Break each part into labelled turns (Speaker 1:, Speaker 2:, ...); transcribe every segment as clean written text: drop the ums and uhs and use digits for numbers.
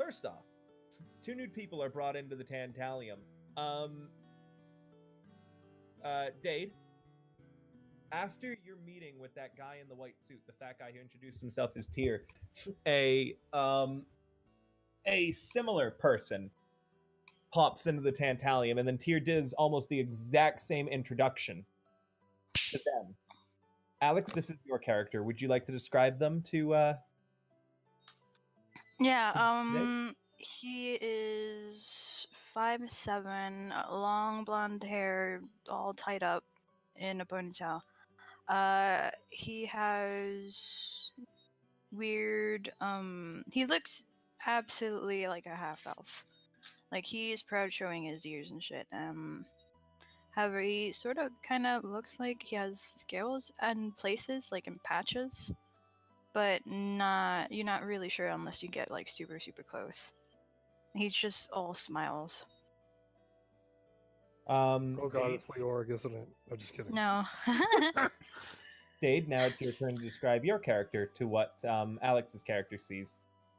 Speaker 1: First off, 2 new people are brought into the Tantalium. Dade, after your meeting with that guy in the white suit, the fat guy who introduced himself as Tyr, a similar person pops into the Tantalium, and then Tyr does almost the exact same introduction to them. Alex, this is your character. Would you like to describe them to
Speaker 2: he is 5'7", long blonde hair, all tied up in a ponytail. He has weird, he looks absolutely like a half-elf. Like, he is proud showing his ears and shit. However, he sort of kind of looks like he has scales in places, like in patches. But you're not really sure unless you get, like, super, super close. He's just all smiles.
Speaker 3: Oh god, it's Leorg, isn't it? I'm just kidding.
Speaker 2: No.
Speaker 1: Dade, now it's your turn to describe your character to what Alex's character sees.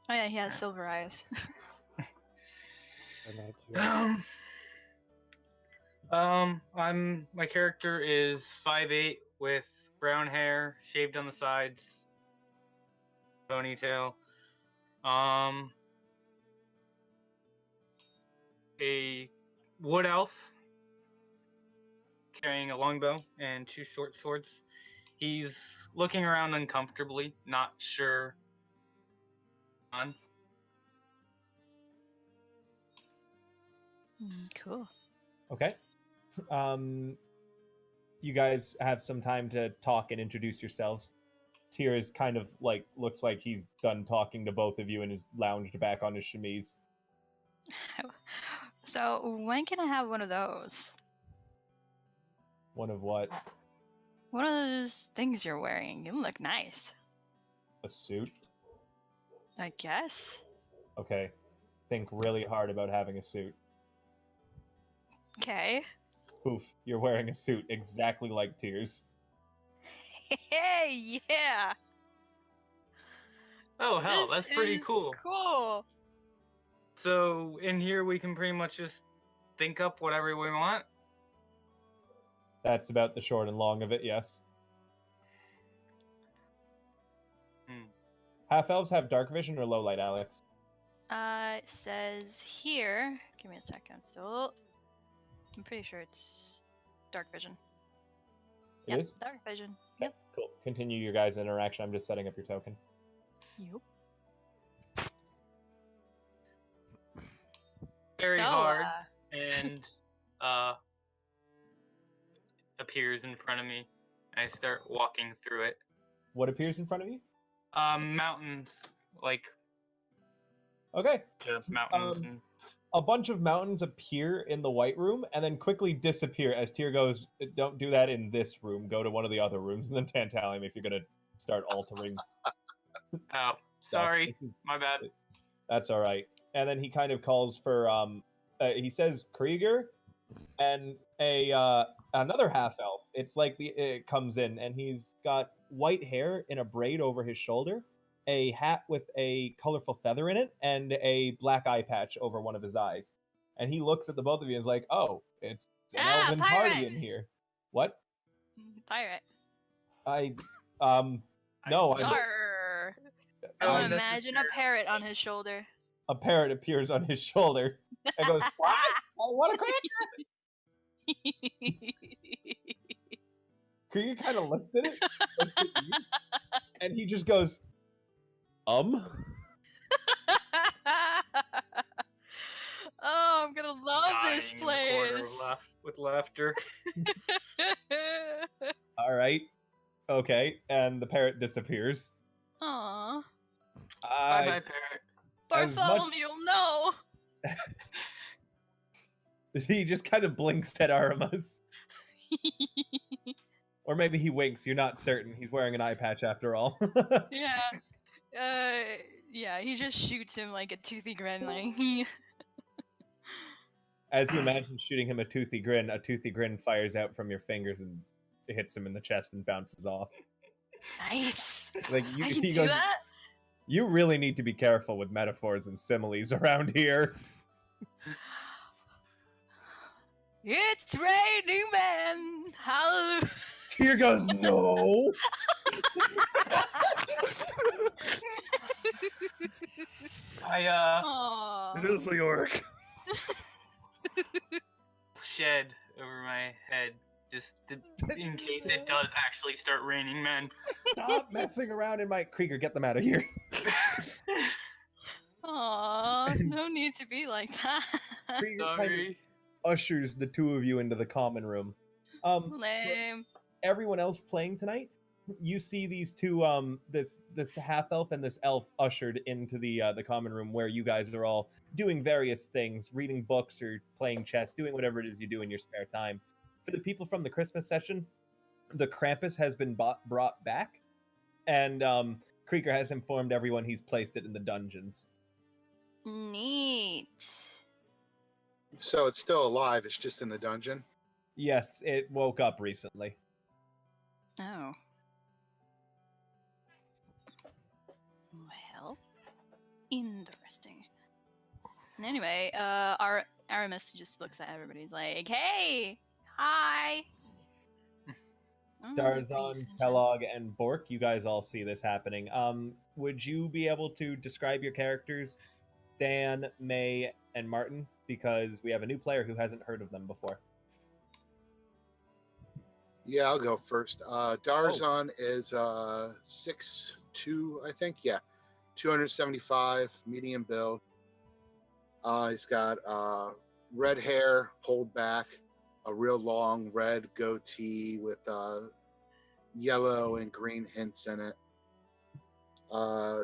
Speaker 2: Oh yeah, he has silver eyes.
Speaker 4: My character is 5'8" with brown hair, shaved on the sides, ponytail. A wood elf carrying a longbow and 2 short swords. He's looking around uncomfortably, not sure.
Speaker 2: Cool.
Speaker 1: Okay. You guys have some time to talk and introduce yourselves. Tyr is kind of like, looks like he's done talking to both of you and is lounged back on his chemise.
Speaker 2: So, when can I have one of those?
Speaker 1: One of what?
Speaker 2: One of those things you're wearing. You look nice.
Speaker 1: A suit?
Speaker 2: I guess.
Speaker 1: Okay. Think really hard about having a suit.
Speaker 2: Okay.
Speaker 1: Poof, you're wearing a suit exactly like Tyr's.
Speaker 2: Hey, yeah!
Speaker 4: Oh hell,
Speaker 2: This
Speaker 4: that's pretty
Speaker 2: is
Speaker 4: cool.
Speaker 2: Cool.
Speaker 4: So in here we can pretty much just think up whatever we want?
Speaker 1: That's about the short and long of it, yes. Half-elves have dark vision or low light, Alex?
Speaker 2: It says here... Give me a second, I'm pretty sure it's dark vision.
Speaker 1: It is?
Speaker 2: Dark vision.
Speaker 1: Okay,
Speaker 2: Yep.
Speaker 1: cool. Continue your guys' interaction. I'm just setting up your token.
Speaker 2: Yep.
Speaker 4: Very hard, and appears in front of me. I start walking through it.
Speaker 1: What appears in front of you?
Speaker 4: Mountains, like.
Speaker 1: Okay.
Speaker 4: Mountains.
Speaker 1: A bunch of mountains appear in the White Room and then quickly disappear as Tyr goes, don't do that in this room. Go to one of the other rooms in the Tantalium if you're going to start altering.
Speaker 4: Oh, sorry. My bad.
Speaker 1: That's all right. And then he kind of calls for, he says Krieger and another half-elf. It's like it comes in and he's got white hair in a braid over his shoulder, a hat with a colorful feather in it, and a black eye patch over one of his eyes. And he looks at the both of you and is like, oh, it's an elven party in here. What?
Speaker 2: Pirate.
Speaker 1: No,
Speaker 2: I want to imagine a parrot on his shoulder.
Speaker 1: A parrot appears on his shoulder and goes, what? I want a Krieger! Krieger kind of looks at it, and he just goes, Oh,
Speaker 2: I'm gonna love this place.
Speaker 4: With laughter.
Speaker 1: All right. Okay. And the parrot disappears.
Speaker 2: Aww.
Speaker 4: Bye-bye, parrot.
Speaker 2: Bartholomew, no!
Speaker 1: He just kind of blinks at Aramus. Or maybe he winks. You're not certain. He's wearing an eye patch after all.
Speaker 2: Yeah. Yeah, he just shoots him like a toothy grin. Like,
Speaker 1: As you imagine shooting him a toothy grin fires out from your fingers and hits him in the chest and bounces off.
Speaker 2: Nice.
Speaker 1: Like
Speaker 2: I can do that?
Speaker 1: You really need to be careful with metaphors and similes around here.
Speaker 2: It's raining men. Hallelujah.
Speaker 1: Tyr goes, no.
Speaker 4: I
Speaker 3: It is Leoric.
Speaker 4: shed over my head just in case it does actually start raining men.
Speaker 1: Stop messing around in my... Krieger, get them out of here.
Speaker 2: Aw, no need to be like that.
Speaker 1: Krieger kind of
Speaker 4: Sorry.
Speaker 1: ushers the two of you into the common room.
Speaker 2: Lame.
Speaker 1: Everyone else playing tonight, you see these two, this half elf and this elf ushered into the common room where you guys are all doing various things, reading books or playing chess, doing whatever it is you do in your spare time. For the people from the Christmas session, the Krampus has been brought back, and Krieger has informed everyone he's placed it in the dungeons.
Speaker 2: Neat.
Speaker 5: So it's still alive. It's just in the dungeon.
Speaker 1: Yes, it woke up recently.
Speaker 2: Oh. Well, interesting. Anyway, Aramus just looks at everybody. He's like, "Hey, hi."
Speaker 1: Darzon, Kellogg, and Bork, you guys all see this happening. Would you be able to describe your characters, Dan, May, and Martin? Because we have a new player who hasn't heard of them before.
Speaker 5: Yeah, I'll go first. Darzon is 6'2", I think. Yeah, 275, medium build. He's got red hair pulled back, a real long red goatee with yellow and green hints in it.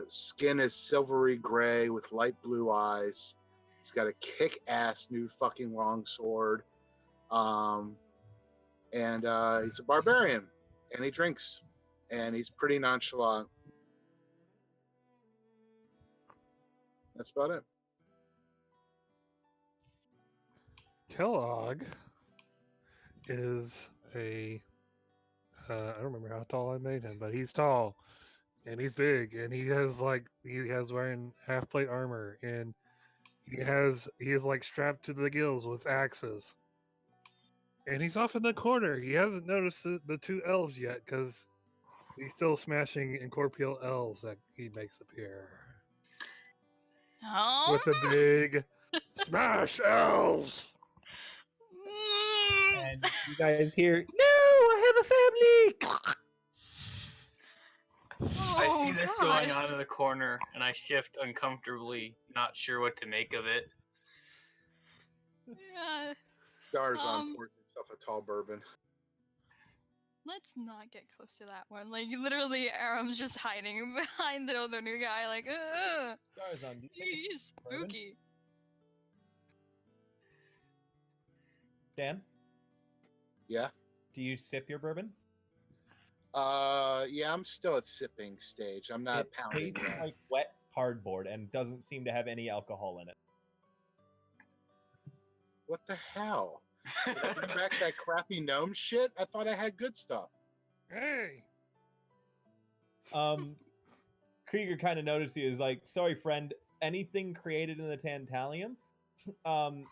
Speaker 5: Skin is silvery gray with light blue eyes. He's got a kick-ass new fucking longsword. And he's a barbarian, and he drinks, and he's pretty nonchalant. That's about it.
Speaker 3: Kellogg is a I don't remember how tall I made him, but he's tall and he's big, and he has wearing half plate armor, and he is like strapped to the gills with axes, and he's off in the corner. He hasn't noticed the two elves yet because he's still smashing incorporeal elves that he makes appear
Speaker 2: Oh.
Speaker 3: with a big smash elves.
Speaker 1: And you guys hear, "No, I have a family!"
Speaker 4: I see this
Speaker 2: God.
Speaker 4: going on in the corner, and I shift uncomfortably, not sure what to make of it.
Speaker 2: Yeah.
Speaker 5: Darzon pours himself a tall bourbon.
Speaker 2: Let's not get close to that one. Like, literally, Aram's just hiding behind the other new guy, like, ugh.
Speaker 1: Darzon, do you take a sip
Speaker 2: He's
Speaker 1: of bourbon?
Speaker 2: spooky.
Speaker 1: Dan,
Speaker 5: Yeah.
Speaker 1: do you sip your bourbon?
Speaker 5: Yeah, I'm still at sipping stage. I'm not
Speaker 1: It
Speaker 5: pounding
Speaker 1: tastes
Speaker 5: yet.
Speaker 1: like wet cardboard and doesn't seem to have any alcohol in it.
Speaker 5: What the hell? Did I bring back that crappy gnome shit? I thought I had good stuff.
Speaker 3: Hey,
Speaker 1: Krieger kind of noticed he was like, "Sorry, friend, anything created in the Tantalium,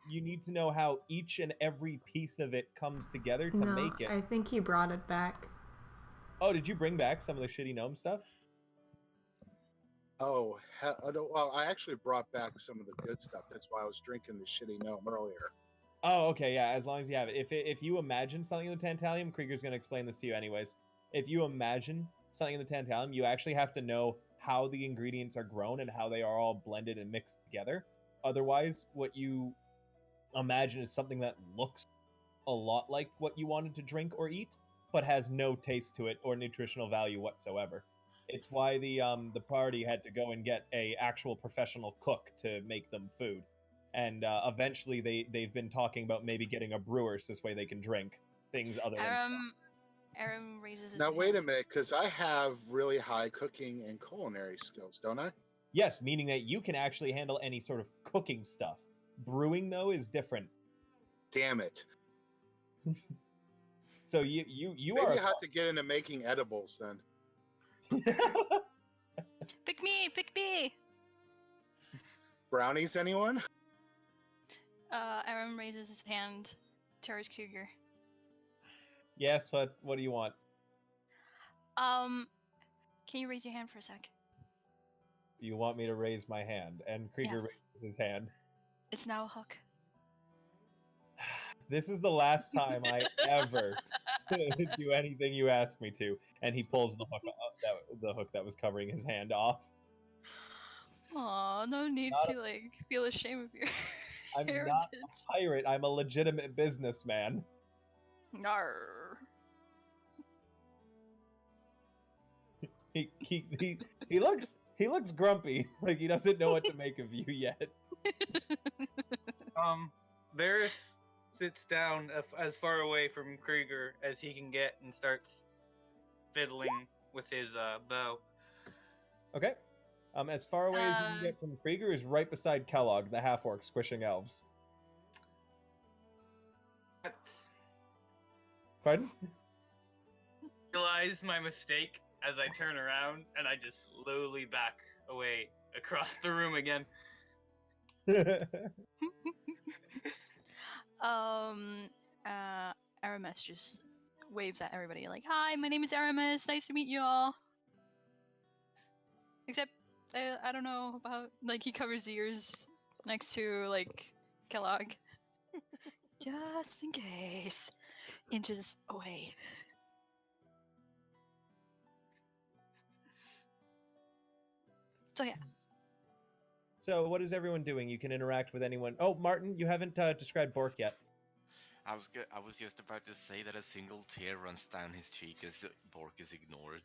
Speaker 1: you need to know how each and every piece of it comes together to make it."
Speaker 6: I think he brought it back.
Speaker 1: Oh, did you bring back some of the shitty gnome stuff?
Speaker 5: Oh, well, I actually brought back some of the good stuff. That's why I was drinking the shitty gnome earlier.
Speaker 1: Oh, okay, yeah, as long as you have it. If you imagine something in the Tantalium, Krieger's going to explain this to you anyways. If you imagine something in the Tantalium, you actually have to know how the ingredients are grown and how they are all blended and mixed together. Otherwise, what you imagine is something that looks a lot like what you wanted to drink or eat, but has no taste to it or nutritional value whatsoever. It's why the party had to go and get a actual professional cook to make them food. And eventually they've been talking about maybe getting a brewer so this way they can drink things other than
Speaker 2: Aram raises his
Speaker 5: Now,
Speaker 2: hand.
Speaker 5: wait a minute, because I have really high cooking and culinary skills, don't I?
Speaker 1: Yes, meaning that you can actually handle any sort of cooking stuff. Brewing, though, is different.
Speaker 5: Damn it.
Speaker 1: So you
Speaker 5: Maybe
Speaker 1: are...
Speaker 5: I have to get into making edibles then.
Speaker 2: Pick me! Pick me!
Speaker 5: Brownies, anyone?
Speaker 2: Aaron raises his hand towards Cougar.
Speaker 1: Yes, what do you want?
Speaker 2: Can you raise your hand for a sec?
Speaker 1: You want me to raise my hand? And Krieger
Speaker 2: Yes.
Speaker 1: raises his hand.
Speaker 2: It's now a hook.
Speaker 1: This is the last time I ever do anything you ask me to. And he pulls the hook the hook that was covering his hand off.
Speaker 2: Aw, no need
Speaker 1: Not
Speaker 2: to feel ashamed of your
Speaker 1: I'm not
Speaker 2: heritage.
Speaker 1: a pirate. I'm a legitimate businessman.
Speaker 2: Narr.
Speaker 1: He looks grumpy, like he doesn't know what to make of you yet.
Speaker 4: Varys sits down as far away from Krieger as he can get and starts fiddling with his bow.
Speaker 1: Okay. As far away as you can get from Krieger is right beside Kellogg, the half-orc squishing elves. Pardon?
Speaker 4: Realize my mistake as I turn around and I just slowly back away across the room again.
Speaker 2: Aramus just waves at everybody like, "Hi, my name is Aramus. Nice to meet you all." Except, I don't know about he covers the ears next to Kellogg, just in case, inches away. So yeah.
Speaker 1: So what is everyone doing? You can interact with anyone. Oh, Martin, you haven't described Bork yet.
Speaker 6: I was just about to say that a single tear runs down his cheek as Bork is ignored.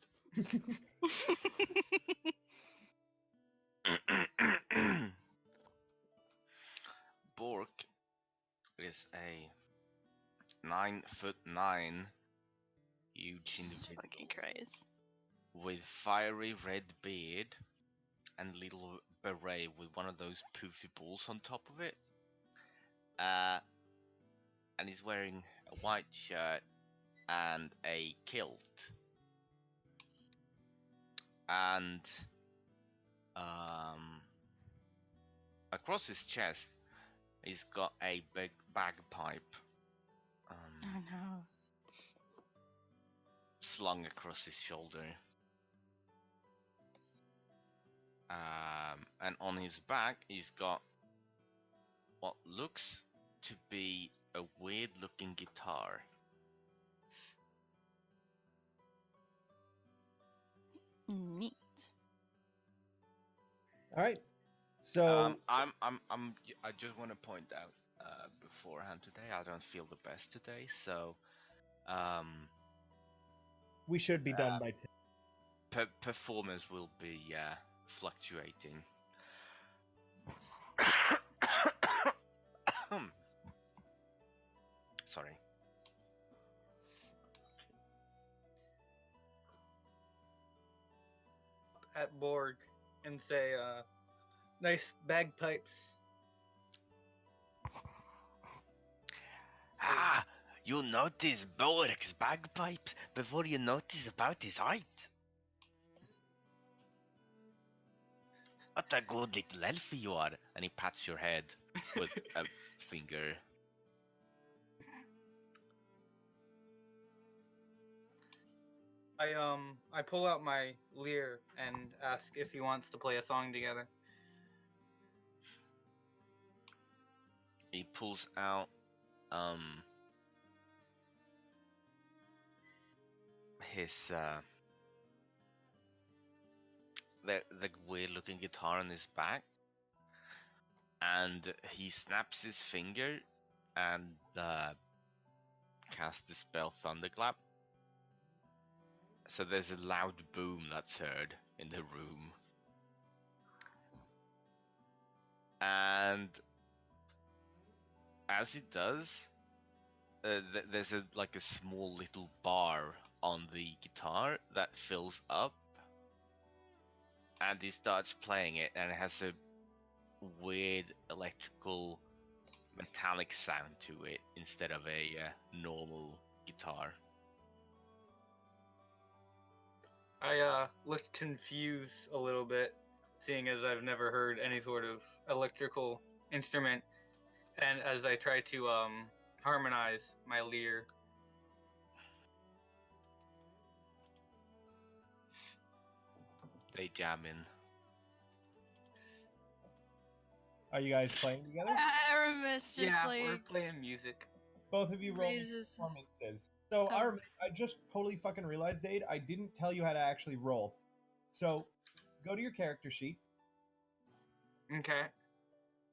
Speaker 6: Bork is a 9'9" huge
Speaker 2: Jesus
Speaker 6: individual
Speaker 2: fucking Christ.
Speaker 6: with fiery red beard and little beret with one of those poofy balls on top of it. And he's wearing a white shirt and a kilt. And across his chest, he's got a big bagpipe
Speaker 2: Oh no.
Speaker 6: slung across his shoulder. And on his back, he's got what looks to be a weird-looking guitar.
Speaker 2: Neat.
Speaker 1: All right. So
Speaker 6: I just want to point out beforehand today, I don't feel the best today, so
Speaker 1: we should be done by 10.
Speaker 6: Performance will be fluctuating. Sorry.
Speaker 4: At Borg and say, nice bagpipes.
Speaker 6: Ah, you notice Bork's bagpipes before you notice about his height. What a good little elf you are. And he pats your head with a finger.
Speaker 4: I pull out my lyre and ask if he wants to play a song together.
Speaker 6: He pulls out his the weird looking guitar on his back, and he snaps his finger and casts the spell Thunderclap. So there's a loud boom that's heard in the room. And as it does, there's a small little bar on the guitar that fills up, and he starts playing it, and it has a weird electrical metallic sound to it instead of a normal guitar.
Speaker 4: I looked confused a little bit, seeing as I've never heard any sort of electrical instrument, and as I try to harmonize my lyre.
Speaker 6: They jam in.
Speaker 1: Are you guys playing together?
Speaker 2: Aramus just
Speaker 4: We're
Speaker 2: like
Speaker 4: playing music.
Speaker 1: Both of you roll me
Speaker 2: raises.
Speaker 1: performances. So,
Speaker 2: Oh.
Speaker 1: Aramis, I just totally fucking realized, Dade, I didn't tell you how to actually roll. So, go to your character sheet,
Speaker 4: Okay.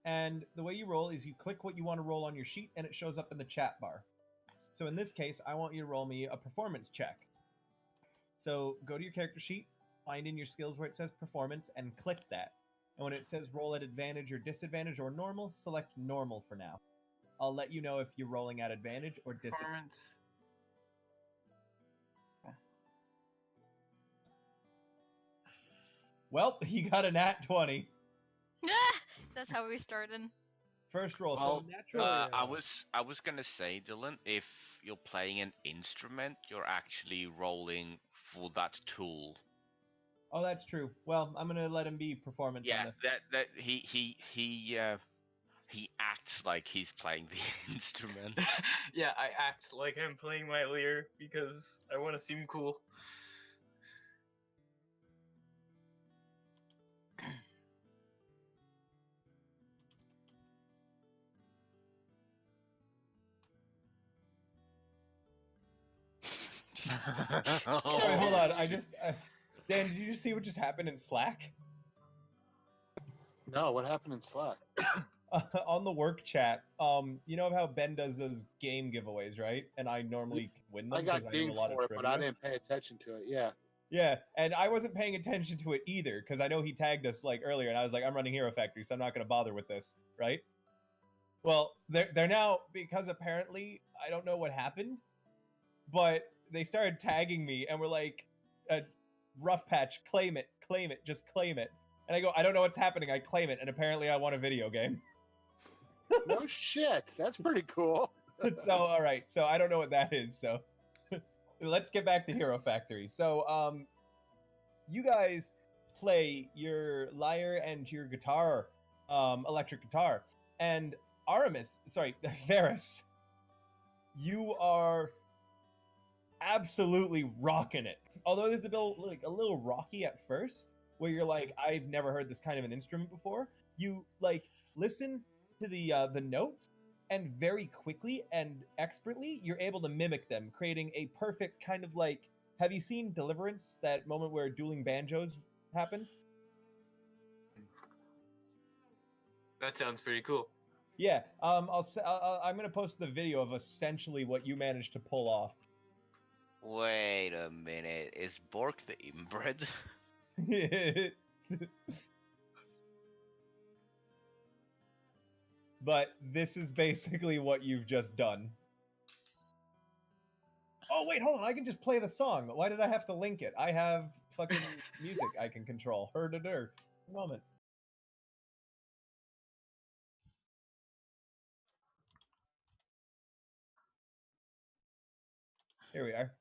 Speaker 1: and the way you roll is you click what you want to roll on your sheet, and it shows up in the chat bar. So, in this case, I want you to roll me a performance check. So, go to your character sheet, find in your skills where it says performance, and click that. And when it says roll at advantage or disadvantage or normal, select normal for now. I'll let you know if you're rolling at advantage or disadvantage.
Speaker 4: Performance.
Speaker 1: Well, you got a nat 20.
Speaker 2: That's how we started.
Speaker 1: First roll.
Speaker 6: Well,
Speaker 1: So naturally,
Speaker 6: I was gonna say, Dylan, if you're playing an instrument, you're actually rolling for that tool.
Speaker 1: oh, that's true. Well, I'm gonna let him be performance on
Speaker 6: Yeah,
Speaker 1: this.
Speaker 6: that he acts like he's playing the instrument.
Speaker 4: Yeah, I act like I'm playing my lyre because I want to seem cool.
Speaker 1: Sorry, hold on. Dan, did you just see what just happened in Slack?
Speaker 5: No, what happened in Slack?
Speaker 1: On the work chat, you know how Ben does those game giveaways, right? And I normally win them
Speaker 5: I
Speaker 1: because
Speaker 5: got
Speaker 1: I know a
Speaker 5: dinged
Speaker 1: lot of
Speaker 5: for it,
Speaker 1: trivia.
Speaker 5: but I didn't pay attention to it. Yeah.
Speaker 1: Yeah, and I wasn't paying attention to it either because I know he tagged us like earlier, and I was like, I'm running Hero Factory, so I'm not going to bother with this, right? Well, they're now, because apparently I don't know what happened, but they started tagging me and were like, "Rough patch, claim it, just claim it." And I go, I don't know what's happening. I claim it, and apparently I won a video game.
Speaker 5: No shit. That's pretty cool.
Speaker 1: So all right, so I don't know what that is. So let's get back to Hero Factory. So you guys play your lyre and your guitar, electric guitar, and Aramus, sorry, Varis, you are absolutely rocking it. Although it's a little rocky at first, where you're like, I've never heard this kind of an instrument before. You like listen to the notes, and very quickly and expertly, you're able to mimic them, creating a perfect kind of like. Have you seen Deliverance? That moment where dueling banjos happens?
Speaker 4: That sounds pretty cool.
Speaker 1: Yeah. I'm gonna post the video of essentially what you managed to pull off.
Speaker 6: Wait a minute, is Bork the inbred?
Speaker 1: But this is basically what you've just done. Oh wait, hold on. I can just play the song. Why did I have to link it? I have fucking music I can control. Her-da-der. Moment. Here we are.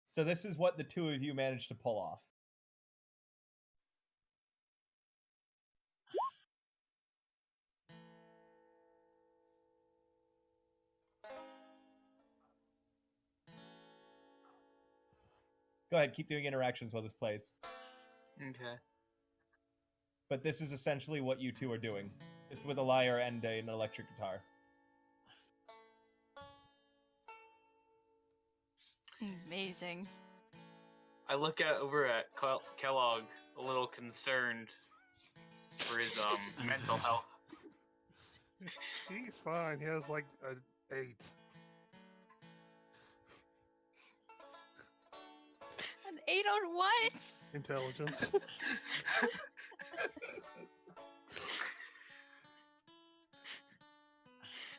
Speaker 1: So this is what the two of you managed to pull off. Go ahead, keep doing interactions while this plays.
Speaker 4: Okay.
Speaker 1: But this is essentially what you two are doing, just with a lyre and an electric guitar.
Speaker 2: Amazing.
Speaker 4: I look over at Kellogg, a little concerned for his mental health.
Speaker 3: He's fine. He has like an 8.
Speaker 2: An 8 on what?
Speaker 3: Intelligence.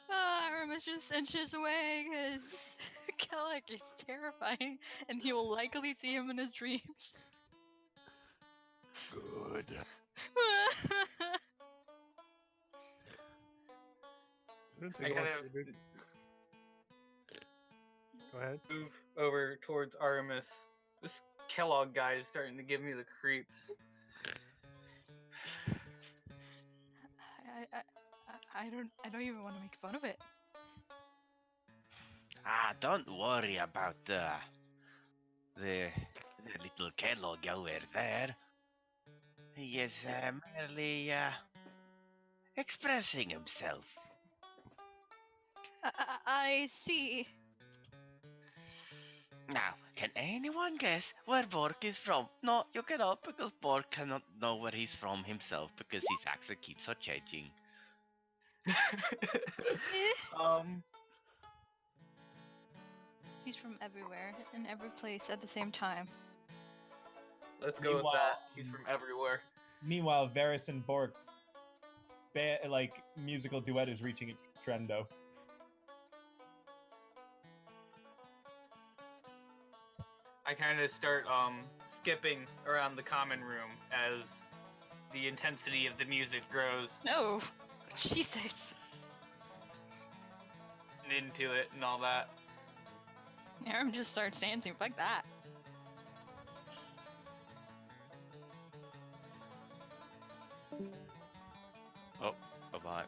Speaker 2: Aramus just inches away because Kellogg is terrifying, and he will likely see him in his dreams.
Speaker 3: Good.
Speaker 4: I gotta
Speaker 3: Go ahead.
Speaker 4: move over towards Aramus. This Kellogg guy is starting to give me the creeps.
Speaker 2: I don't even want to make fun of it.
Speaker 6: Don't worry about the little Kellogg over there. He is merely expressing himself.
Speaker 2: I see.
Speaker 6: Now, can anyone guess where Bork is from? No, you cannot, because Bork cannot know where he's from himself, because his accent keeps on changing.
Speaker 2: He's from everywhere, in every place at the same time.
Speaker 4: Let's go with that. He's from everywhere.
Speaker 1: Meanwhile, Varis and Bork's musical duet is reaching its crescendo.
Speaker 4: I kind of start skipping around the common room as the intensity of the music grows.
Speaker 2: No, Jesus.
Speaker 4: And into it and all that.
Speaker 2: Aram just starts dancing. Fuck that.
Speaker 6: Oh, bye-bye.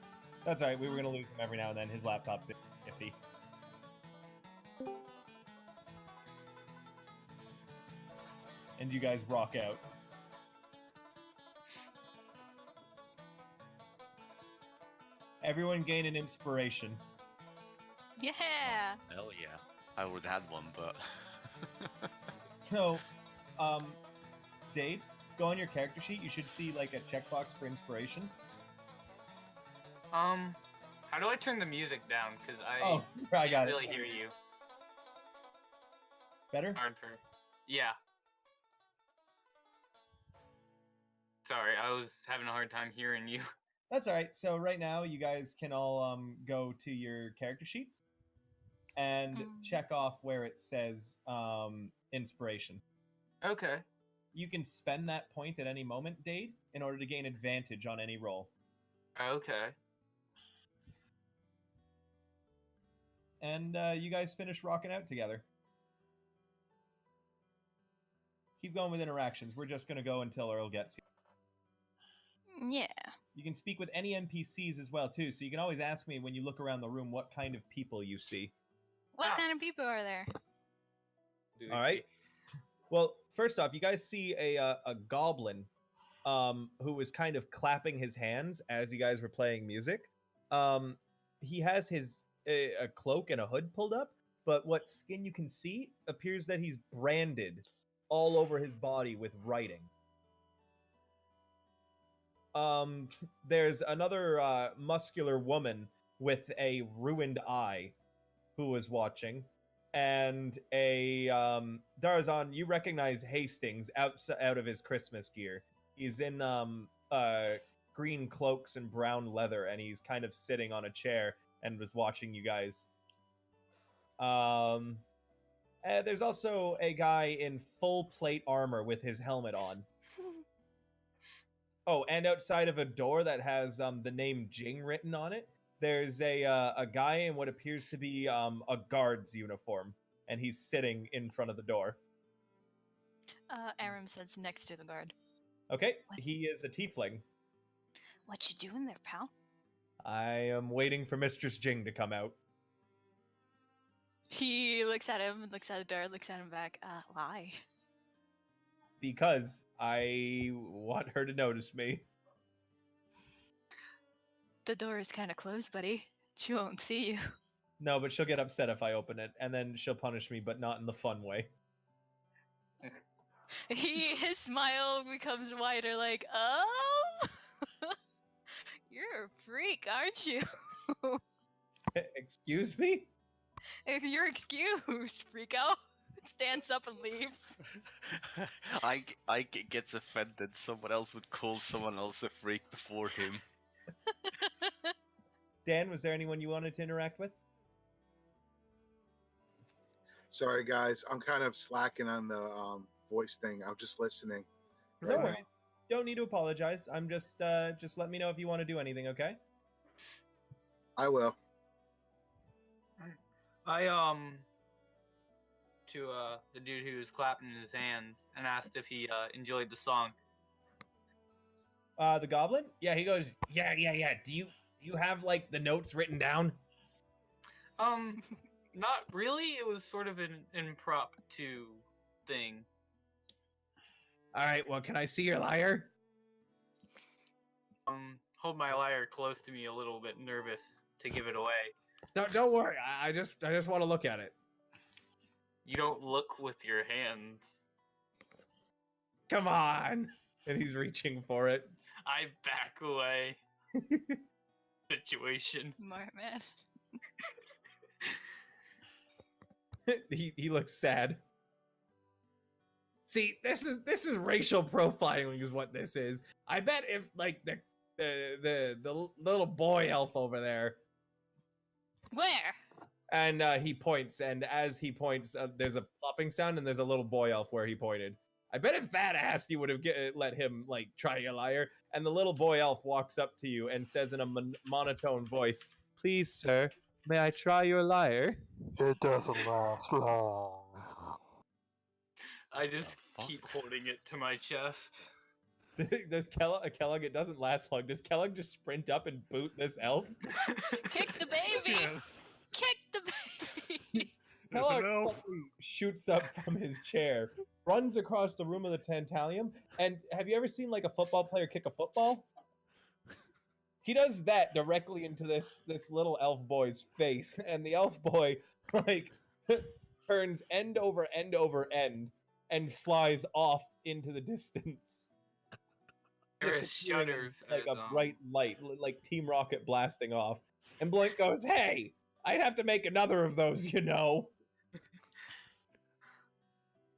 Speaker 1: That's alright, we were gonna lose him every now and then. His laptop's iffy. And you guys rock out. Everyone gain an inspiration.
Speaker 2: Yeah.
Speaker 6: Hell yeah. I would have had one, but...
Speaker 1: So, Dave, go on your character sheet. You should see like a checkbox for inspiration.
Speaker 4: How do I turn the music down? Because
Speaker 1: I got
Speaker 4: can't
Speaker 1: it.
Speaker 4: really hear you.
Speaker 1: Better?
Speaker 4: Yeah. Sorry, I was having a hard time hearing you.
Speaker 1: That's alright. So right now, you guys can all go to your character sheets and check off where it says inspiration.
Speaker 4: Okay.
Speaker 1: You can spend that point at any moment, Dade, in order to gain advantage on any roll.
Speaker 4: Okay.
Speaker 1: And you guys finish rocking out together. Keep going with interactions. We're just going to go until Earl gets you.
Speaker 2: Yeah.
Speaker 1: You can speak with any NPCs as well, too, so you can always ask me when you look around the room what kind of people you see.
Speaker 2: What kind of people are there?
Speaker 1: All right. Well, first off, you guys see a goblin who was kind of clapping his hands as you guys were playing music. He has his a cloak and a hood pulled up, but what skin you can see appears that he's branded all over his body with writing. There's another muscular woman with a ruined eye who was watching, and a Darazan. You recognize Hastings out of his Christmas gear. He's in green cloaks and brown leather, and he's kind of sitting on a chair and was watching you guys. There's also a guy in full plate armor with his helmet on. Oh, and outside of a door that has the name Jing written on it, there's a guy in what appears to be a guard's uniform, and he's sitting in front of the door.
Speaker 2: Aram sits next to the guard.
Speaker 1: Okay, he is a tiefling.
Speaker 2: What you doing there, pal?
Speaker 1: I am waiting for Mistress Jing to come out.
Speaker 2: He looks at him, looks at the door, looks at him back. Why?
Speaker 1: Because I want her to notice me.
Speaker 2: The door is kind of closed, buddy. She won't see you.
Speaker 1: No, but she'll get upset if I open it, and then she'll punish me, but not in the fun way.
Speaker 2: His smile becomes wider, like, you're a freak, aren't you?
Speaker 1: Excuse me?
Speaker 2: You're excused, freako. Stands up and leaves.
Speaker 6: I gets offended someone else would call someone else a freak before him.
Speaker 1: Dan, was there anyone you wanted to interact with?
Speaker 5: Sorry, guys. I'm kind of slacking on the voice thing. I'm just listening.
Speaker 1: No worries. Don't need to apologize. I'm just let me know if you want to do anything, okay?
Speaker 5: I will.
Speaker 4: to the dude who was clapping in his hands and asked if he enjoyed the song.
Speaker 1: The goblin?
Speaker 7: Yeah, he goes, yeah. Do you have like the notes written down?
Speaker 4: Not really. It was sort of an impromptu thing.
Speaker 7: All right, well, can I see your lyre?
Speaker 4: Hold my lyre close to me, a little bit nervous to give it away.
Speaker 7: Don't worry. I just want to look at it.
Speaker 4: You don't look with your hands.
Speaker 7: Come on.
Speaker 1: And he's reaching for it.
Speaker 4: I back away. Situation.
Speaker 2: Smart man.
Speaker 1: He looks sad.
Speaker 7: See, this is racial profiling is what this is. I bet if like the little boy elf over there,
Speaker 2: Where?
Speaker 1: And he points, and as he points, there's a plopping sound, and there's a little boy elf where he pointed. I bet if that asked, you would have let him like try your lyre. And the little boy elf walks up to you and says in a monotone voice, "Please, sir, may I try your lyre?"
Speaker 3: It doesn't last long.
Speaker 4: I just keep holding it to my chest.
Speaker 1: Does Kellogg, it doesn't last long. Does Kellogg just sprint up and boot this elf?
Speaker 2: Kick the baby!
Speaker 3: Yeah.
Speaker 2: Kick the baby!
Speaker 1: Kellogg
Speaker 3: There's an elf.
Speaker 1: suddenly shoots up from his chair, runs across the room of the Tantalium, and have you ever seen like a football player kick a football? He does that directly into this little elf boy's face, and the elf boy like turns end over end over end and flies off into the distance.
Speaker 4: There
Speaker 1: Disappearing in,
Speaker 4: shudders
Speaker 1: like
Speaker 4: as,
Speaker 1: a bright light, like Team Rocket blasting off. And Blink goes, "Hey, I'd have to make another of those, you know."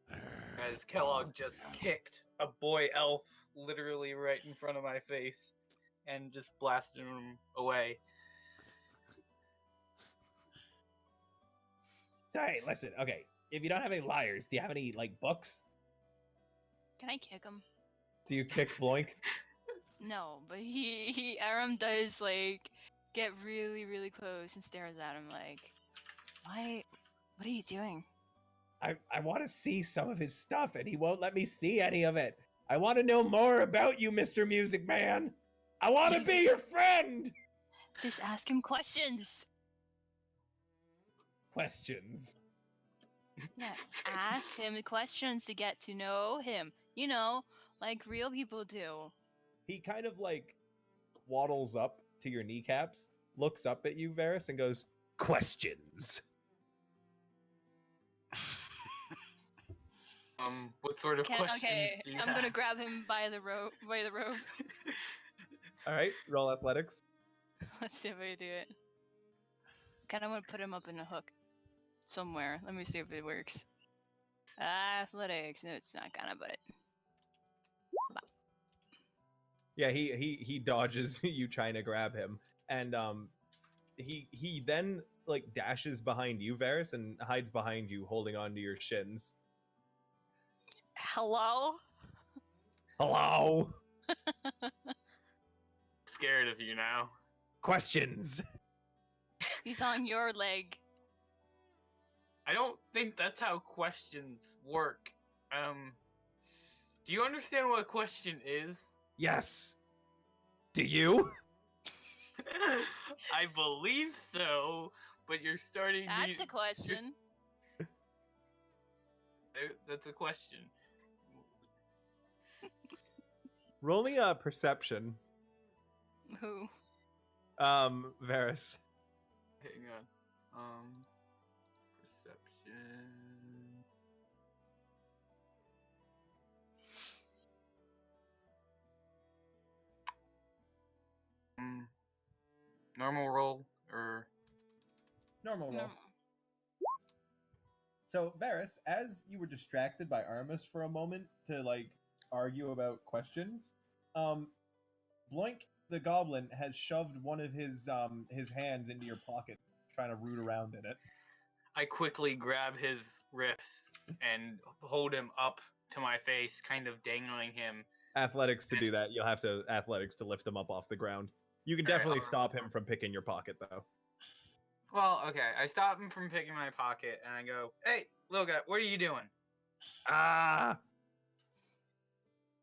Speaker 4: As Kellogg just kicked a boy elf literally right in front of my face and just blasted him away.
Speaker 7: So hey, listen, okay. If you don't have any lyres, do you have any like books?
Speaker 2: Can I kick him?
Speaker 1: Do you kick Bloink?
Speaker 2: No, but Aram does like get really, really close and stares at him like, why? What are you doing?
Speaker 7: I want to see some of his stuff, and he won't let me see any of it. I want to know more about you, Mr. Music Man. I want to be your friend.
Speaker 2: Just ask him questions.
Speaker 7: Questions.
Speaker 2: Yes, ask him questions to get to know him. You know, like real people do.
Speaker 1: He kind of like waddles up to your kneecaps, looks up at you, Varis, and goes,
Speaker 7: Questions.
Speaker 4: What sort of questions
Speaker 2: Okay,
Speaker 4: do you
Speaker 2: I'm
Speaker 4: have?
Speaker 2: gonna grab him by the rope.
Speaker 1: "All right, roll athletics."
Speaker 2: Let's see if I do it. Kind of want to put him up in a hook somewhere. Let me see if it works. Athletics. No, it's not gonna. But it.
Speaker 1: Yeah, he dodges you trying to grab him, and he then like dashes behind you, Varis, and hides behind you, holding onto your shins.
Speaker 2: Hello.
Speaker 7: Hello.
Speaker 4: Scared of you now.
Speaker 7: Questions.
Speaker 2: He's on your leg.
Speaker 4: I don't think that's how questions work. Do you understand what a question is?
Speaker 7: Yes. Do you?
Speaker 4: I believe so, but you're starting.
Speaker 2: That's a question.
Speaker 4: That's a question.
Speaker 1: Roll me a perception,
Speaker 2: Who?
Speaker 1: Varis.
Speaker 4: Hang on. Perception. Normal roll or
Speaker 1: Normal roll.
Speaker 2: No.
Speaker 1: So, Varis, as you were distracted by Aramus for a moment to like argue about questions, Bloink the goblin has shoved one of his hands into your pocket, trying to root around in it.
Speaker 4: I quickly grab his wrist and hold him up to my face, kind of dangling him.
Speaker 1: Athletics to do that. You'll have to athletics to lift him up off the ground. You can
Speaker 4: All right,
Speaker 1: definitely
Speaker 4: I'll-
Speaker 1: stop him from picking your pocket, though.
Speaker 4: Well, okay. I stop him from picking my pocket, and I go, "Hey, little guy, what are you doing?"
Speaker 7: Ah!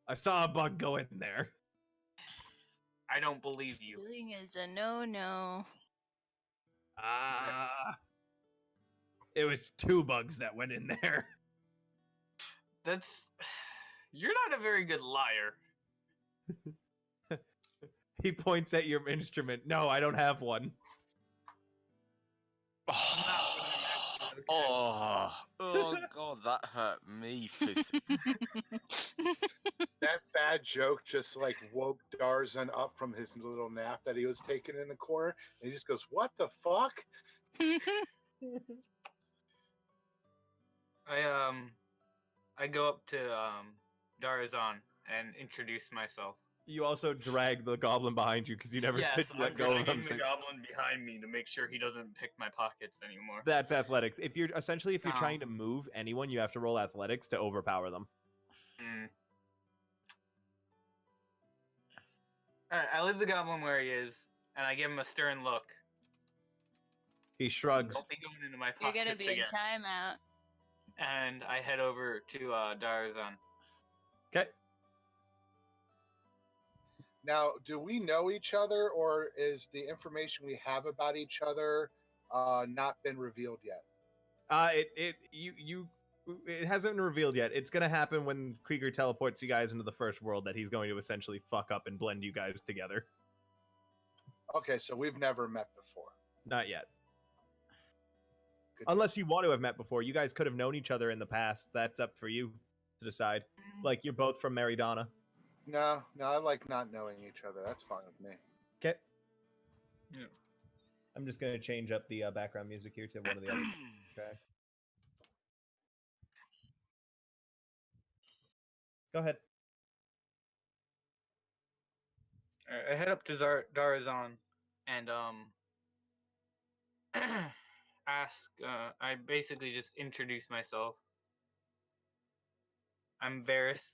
Speaker 7: I saw a bug go in there.
Speaker 4: I don't believe you.
Speaker 2: Stealing is a no-no.
Speaker 7: Ah! It was 2 bugs that went in there.
Speaker 4: That's. You're not a very good liar.
Speaker 7: He points at your instrument. No, I don't have one.
Speaker 6: Oh, oh god, that hurt me physically.
Speaker 5: That bad joke just like woke Darzan up from his little nap that he was taking in the corner, and he just goes, "What the fuck?"
Speaker 4: I go up to Darazan and introduce myself.
Speaker 1: You also drag the goblin behind you because you never said
Speaker 4: Yes,
Speaker 1: you let
Speaker 4: I'm
Speaker 1: go of him.
Speaker 4: dragging the
Speaker 1: Since...
Speaker 4: goblin behind me to make sure he doesn't pick my pockets anymore.
Speaker 1: That's athletics. If you're
Speaker 4: Oh.
Speaker 1: trying to move anyone, you have to roll athletics to overpower them.
Speaker 4: Alright, I leave the goblin where he is, and I give him a stern look.
Speaker 1: He shrugs.
Speaker 4: Don't be going into my
Speaker 2: You're
Speaker 4: pockets
Speaker 2: gonna be
Speaker 4: again.
Speaker 2: in timeout.
Speaker 4: And I head over to Darazan.
Speaker 1: Okay.
Speaker 5: Now, do we know each other, or is the information we have about each other not been revealed yet?
Speaker 1: It hasn't been revealed yet. It's gonna happen when Krieger teleports you guys into the first world. That he's going to essentially fuck up and blend you guys together.
Speaker 5: Okay, so we've never met before.
Speaker 1: Not yet.
Speaker 5: Good.
Speaker 1: Unless you want to have met before. You guys could have known each other in the past. That's up for you to decide. Like, you're both from Meridana.
Speaker 5: No, I like not knowing each other. That's fine with me.
Speaker 1: Okay.
Speaker 4: Yeah.
Speaker 1: I'm just going to change up the background music here to one of the other tracks. Go ahead.
Speaker 4: Alright, I head up to Darazan and I basically just introduce myself. I'm Varis.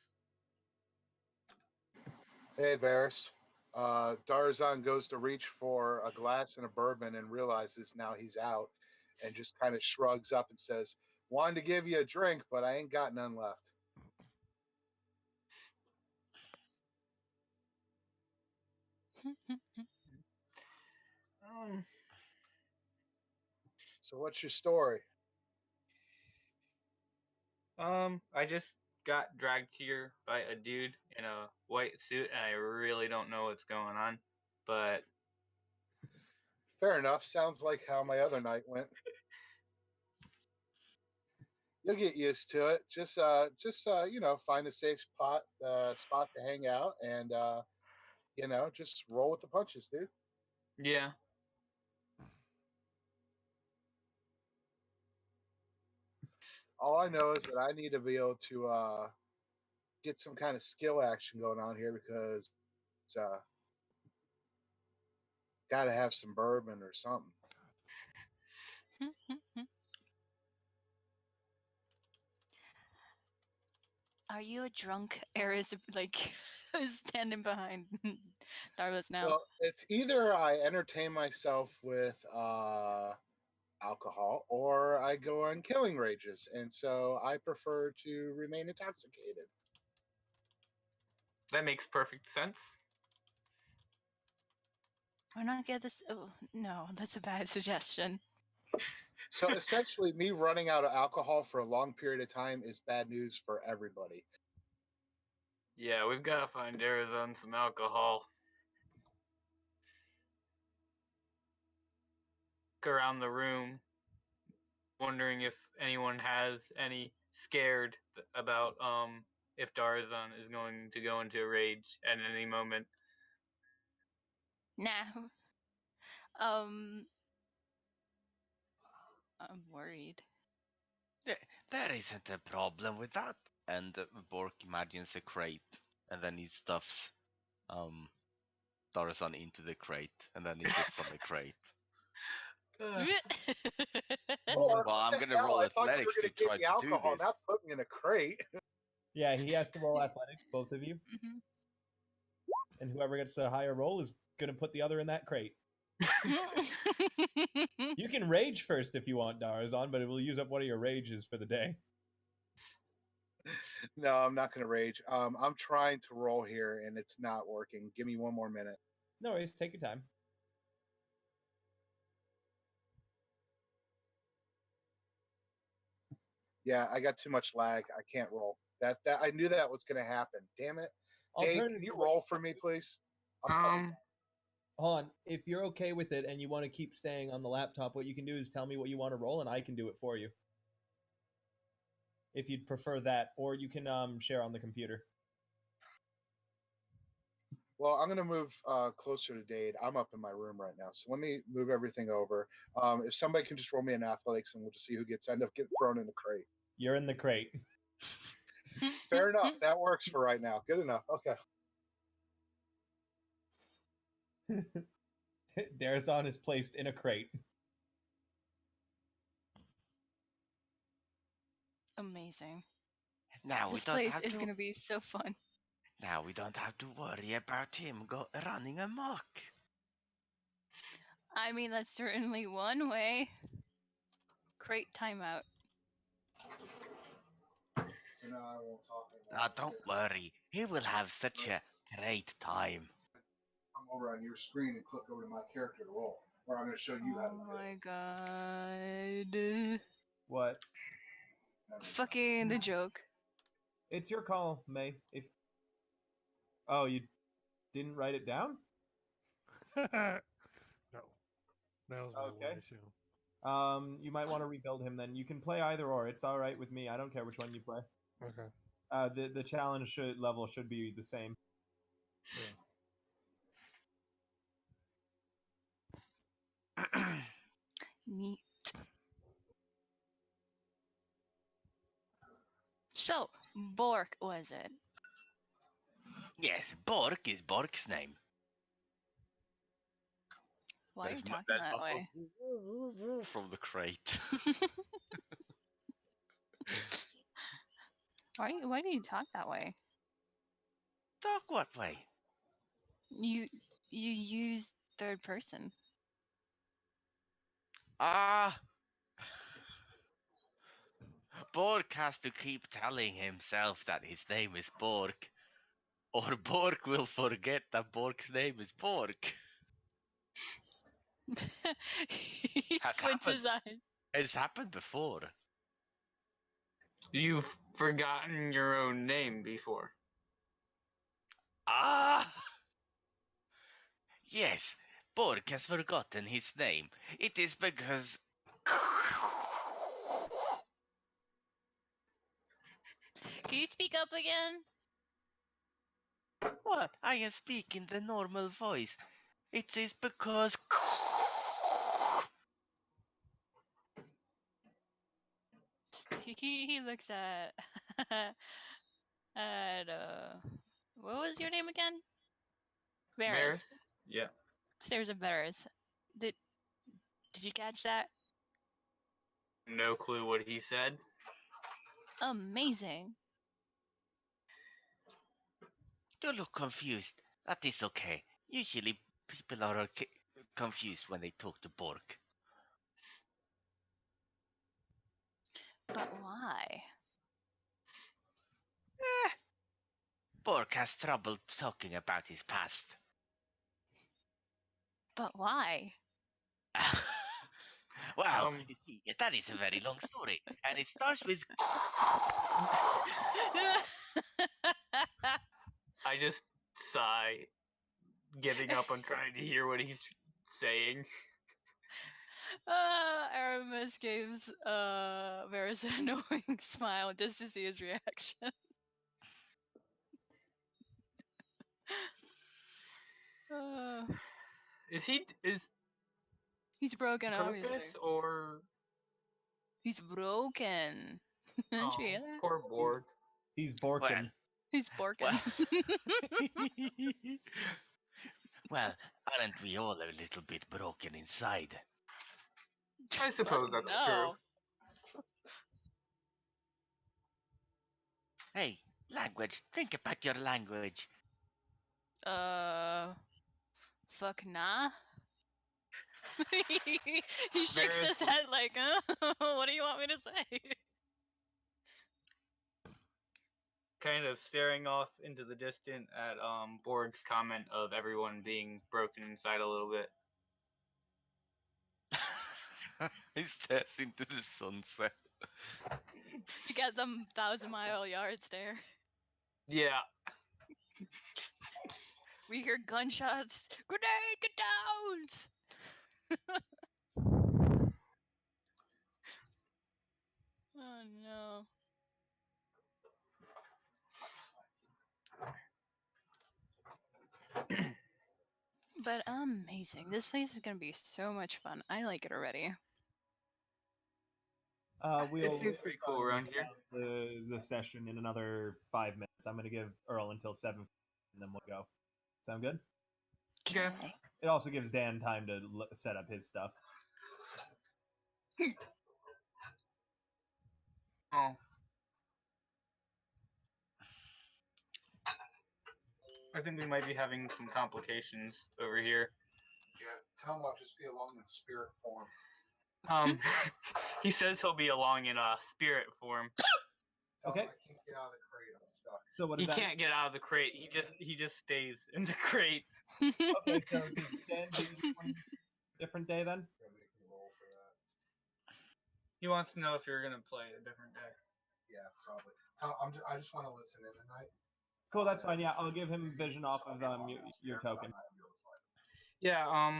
Speaker 5: Hey, Varis. Darzan goes to reach for a glass and a bourbon and realizes now he's out and just kind of shrugs up and says, "Wanted to give you a drink, but I ain't got none left." So what's your story?
Speaker 4: I just got dragged here by a dude in a white suit, and I really don't know what's going on. But
Speaker 5: Fair enough. Sounds like how my other night went. You'll get used to it. Just find a safe spot to hang out, and just roll with the punches, dude.
Speaker 4: yeah,
Speaker 5: All I know is that I need to be able to get some kind of skill action going on here because it's got to have some bourbon or something.
Speaker 2: Are you a drunk? Eris like who's standing behind Darla's now.
Speaker 5: Well, it's either I entertain myself with alcohol or I go on killing rages, and so I prefer to remain intoxicated.
Speaker 4: that makes perfect sense.
Speaker 2: Why not get this? Oh no, that's a bad suggestion.
Speaker 5: So essentially, me running out of alcohol for a long period of time is bad news for everybody.
Speaker 4: Yeah, we've got to find Darazan some alcohol. Look around the room, wondering if anyone has any scared about if Darazan is going to go into a rage at any moment.
Speaker 2: Nah. I'm worried.
Speaker 6: Yeah, there isn't a problem with that. And Bork imagines a crate, and then he stuffs Tarzan into the crate, and then he sits on the crate.
Speaker 5: Or,
Speaker 6: Well, I'm
Speaker 5: what the
Speaker 6: gonna
Speaker 5: hell?
Speaker 6: roll
Speaker 5: I thought you
Speaker 6: athletics
Speaker 5: were
Speaker 6: to
Speaker 5: give
Speaker 6: try
Speaker 5: me
Speaker 6: to do
Speaker 5: alcohol,
Speaker 6: this.
Speaker 5: not put me in a crate.
Speaker 1: Yeah, he has to roll athletics, both of you.
Speaker 2: Mhm.
Speaker 1: And whoever gets a higher roll is going to put the other in that crate. You can rage first if you want, Darazon, but it will use up one of your rages for the day.
Speaker 5: No, I'm not going to rage. I'm trying to roll here, and it's not working. Give me one more minute.
Speaker 1: No worries, take your time.
Speaker 5: Yeah, I got too much lag. I can't roll. That I knew that was going to happen. Damn it. Dave, can you roll for me, please?
Speaker 1: Hold on. If you're okay with it and you want to keep staying on the laptop, what you can do is tell me what you want to roll, and I can do it for you. If you'd prefer that, or you can share on the computer.
Speaker 5: Well, I'm going to move closer to Dade. I'm up in my room right now, so let me move everything over. If somebody can just roll me in athletics, and we'll just see who end up getting thrown in the crate.
Speaker 1: You're in the crate.
Speaker 5: Fair enough. That works for right now. Good enough. Okay.
Speaker 1: Darazon is placed in a crate.
Speaker 2: Amazing.
Speaker 6: Now
Speaker 2: This
Speaker 6: we don't
Speaker 2: place
Speaker 6: have
Speaker 2: is
Speaker 6: to.
Speaker 2: going to be so fun.
Speaker 6: Now we don't have to worry about him running amok.
Speaker 2: I mean, that's certainly one way. Crate timeout.
Speaker 5: So now I won't talk anymore.
Speaker 6: Don't worry, he will have such a great time.
Speaker 5: Come over on your screen and click over to my character to roll, or I'm going to show you how to
Speaker 2: Oh
Speaker 5: do it.
Speaker 2: my god.
Speaker 1: What?
Speaker 2: Fucking the joke.
Speaker 1: It's your call, May. If you didn't write it down?
Speaker 3: No, that was my
Speaker 1: Okay.
Speaker 3: one issue.
Speaker 1: You might want to rebuild him then. You can play either or. It's all right with me. I don't care which one you play.
Speaker 3: Okay.
Speaker 1: The challenge level should be the same.
Speaker 2: Neat. So, Bork was it?
Speaker 6: Yes, Bork is Bork's name.
Speaker 2: Why are you
Speaker 6: There's
Speaker 2: talking that way?
Speaker 6: From the crate.
Speaker 2: Why do you talk that way?
Speaker 6: Talk what way?
Speaker 2: You use third person.
Speaker 6: Bork has to keep telling himself that his name is Bork, or Bork will forget that Bork's name is Bork.
Speaker 2: He
Speaker 6: Has
Speaker 2: squints his eyes.
Speaker 6: It's happened before.
Speaker 4: You've forgotten your own name before.
Speaker 6: Yes, Bork has forgotten his name. It is because...
Speaker 2: Can you speak up again?
Speaker 6: What? I am speaking the normal voice. It is because...
Speaker 2: He looks at what was your name again? Varis.
Speaker 4: Yeah.
Speaker 2: Stares at Varis. Did you catch that?
Speaker 4: No clue what he said.
Speaker 2: Amazing.
Speaker 6: You look confused. That is okay. Usually people are confused when they talk to Bork.
Speaker 2: But why?
Speaker 6: Bork has trouble talking about his past.
Speaker 2: But why?
Speaker 6: Well, you see, that is a very long story, and it starts with...
Speaker 4: I just sigh, giving up on trying to hear what he's saying.
Speaker 2: Aramus gives Varys an annoying smile just to see his reaction. He's broken, obviously.
Speaker 4: Or
Speaker 2: he's broken. Didn't you hear that?
Speaker 4: Poor Bork.
Speaker 1: He's Borkin.
Speaker 2: He's Borkin.
Speaker 6: Well, aren't we all a little bit broken inside?
Speaker 4: I suppose that's true.
Speaker 6: Hey, language. Think about your language.
Speaker 2: Fuck nah. He shakes
Speaker 4: Varys-
Speaker 2: his head like, what do you want me to say?
Speaker 4: Kind of staring off into the distance at Borg's comment of everyone being broken inside a little bit.
Speaker 6: He stares into the sunset.
Speaker 2: You got them 1,000-mile yard stare.
Speaker 4: Yeah.
Speaker 2: We hear gunshots. Grenade, get down! Oh no. But amazing. This place is gonna be so much fun. I like it already.
Speaker 1: We'll
Speaker 4: It seems pretty cool around here.
Speaker 1: the session in another 5 minutes. I'm going to give Earl until 7, and then we'll go. Sound good?
Speaker 4: Okay.
Speaker 1: It also gives Dan time to set up his stuff.
Speaker 4: Oh. I think we might be having some complications over here.
Speaker 5: Yeah, tell him I'll just be along in spirit form.
Speaker 4: He says he'll be along in spirit form.
Speaker 1: Okay.
Speaker 5: I can't get out of the crate. I'm stuck.
Speaker 1: So what
Speaker 4: He
Speaker 1: is that?
Speaker 4: can't get out of the crate. He just stays in the crate.
Speaker 1: Okay, so does Dan do one different day then?
Speaker 5: Gonna make me roll for that.
Speaker 4: He wants to know if you're gonna play a different deck.
Speaker 5: Yeah, probably. I just want to listen in tonight.
Speaker 1: Cool, that's fine. Yeah, I'll give him vision off of your token.
Speaker 4: Yeah,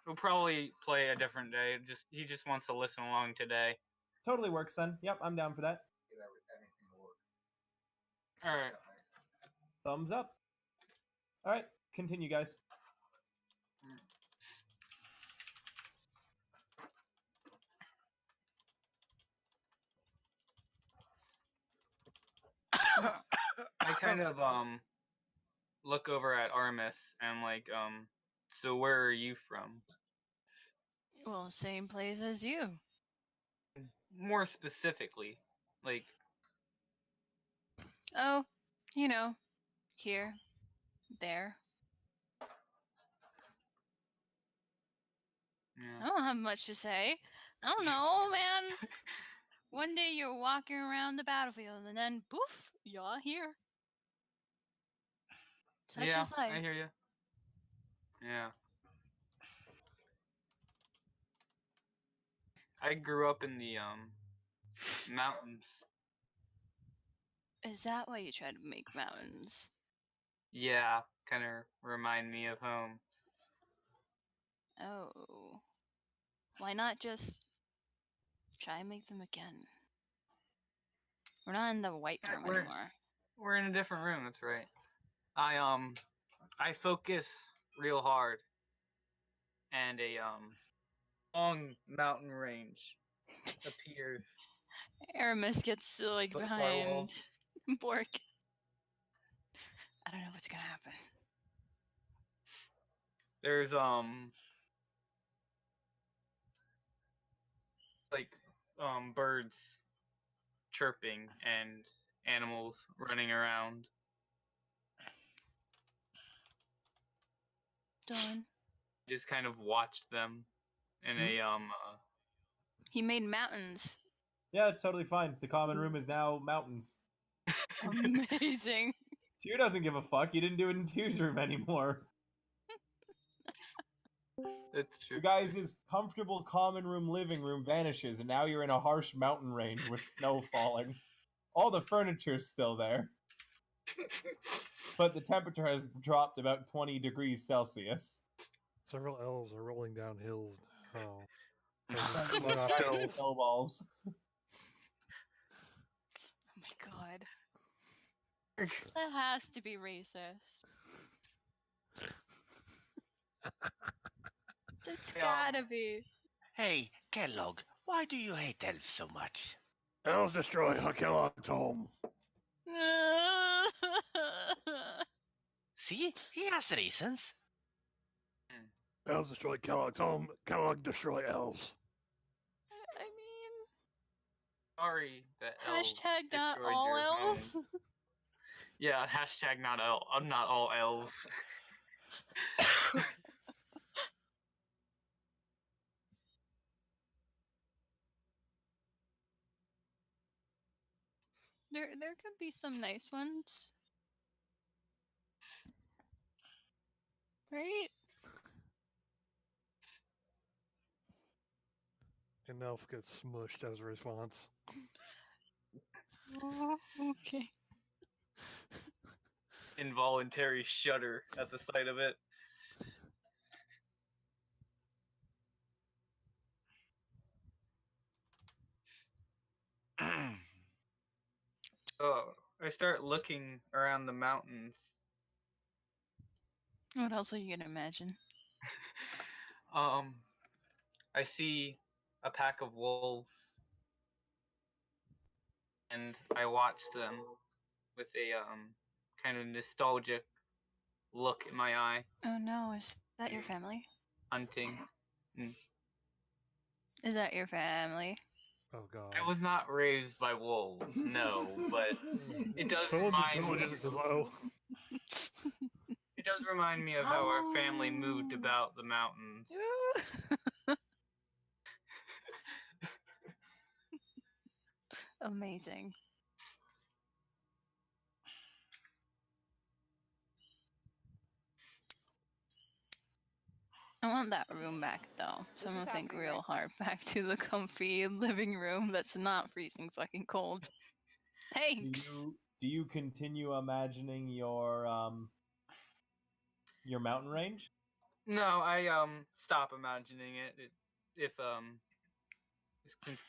Speaker 4: we'll probably play a different day. He just wants to listen along today.
Speaker 1: Totally works then. Yep, I'm down for that.
Speaker 5: Get anything to work.
Speaker 4: All right.
Speaker 1: Thumbs up. All right, continue, guys.
Speaker 4: I kind of look over at Aramus and I'm like, so where are you from?
Speaker 2: Well, same place as you.
Speaker 4: More specifically, like,
Speaker 2: Oh, you know, here, there. I
Speaker 4: yeah.
Speaker 2: don't have much to say. I don't know, man. One day you're walking around the battlefield, and then poof, you're here. Such
Speaker 4: Yeah,
Speaker 2: is life.
Speaker 4: I hear you. Yeah. I grew up in the mountains.
Speaker 2: Is that why you try to make mountains?
Speaker 4: Yeah, kind of remind me of home.
Speaker 2: Oh. Why not just try and make them again? We're not in the white
Speaker 4: Yeah,
Speaker 2: room
Speaker 4: we're-
Speaker 2: anymore.
Speaker 4: We're in a different room. That's right. I focus real hard, and a long mountain range appears.
Speaker 2: Aramis gets like
Speaker 4: But firewall.
Speaker 2: behind Bork. I don't know what's gonna happen.
Speaker 4: There's like birds chirping and animals running around.
Speaker 2: Done.
Speaker 4: Just kind of watch them in a
Speaker 2: He made mountains.
Speaker 1: Yeah, it's totally fine. The common room is now mountains.
Speaker 2: Amazing.
Speaker 1: Tyr doesn't give a fuck. You didn't do it in Tyr's room anymore.
Speaker 4: It's true.
Speaker 1: You guys' comfortable common room living room vanishes, and now you're in a harsh mountain range with snow falling. All the furniture's still there, but the temperature has dropped about 20 degrees Celsius.
Speaker 3: Several elves are rolling down hills now.
Speaker 1: Giant
Speaker 3: Flying off hills.
Speaker 1: snowballs.
Speaker 2: Oh my god. That has to be racist. It's gotta be.
Speaker 6: Hey, Kellogg, why do you hate elves so much?
Speaker 3: Elves destroy Kellogg's home.
Speaker 6: See, he has reasons.
Speaker 3: Elves destroy Kellogg's home. Kellogg destroy elves.
Speaker 2: I mean,
Speaker 4: Sorry that elves
Speaker 2: hashtag not
Speaker 4: destroyed
Speaker 2: all
Speaker 4: your
Speaker 2: elves.
Speaker 4: home. Yeah, hashtag not all elves.
Speaker 2: There could be some nice ones. Right?
Speaker 3: An elf gets smushed as a response.
Speaker 2: Oh, okay.
Speaker 4: Involuntary shudder at the sight of it. Oh, I start looking around the mountains.
Speaker 2: What else are you gonna imagine?
Speaker 4: I see a pack of wolves, and I watch them with a kind of nostalgic look in my eye,
Speaker 2: Oh no, is that your family?
Speaker 4: hunting.
Speaker 2: Is that your family?
Speaker 3: Oh god.
Speaker 4: I was not raised by wolves, no, but it does
Speaker 3: Someone's
Speaker 4: remind me.
Speaker 3: intelligence is low.
Speaker 4: It does remind me of how our family moved about the mountains.
Speaker 2: Amazing. I want that room back though. Someone think real hard back to the comfy living room that's not freezing fucking cold. Thanks.
Speaker 1: Do you continue imagining your mountain range?
Speaker 4: No, I stop imagining it. Since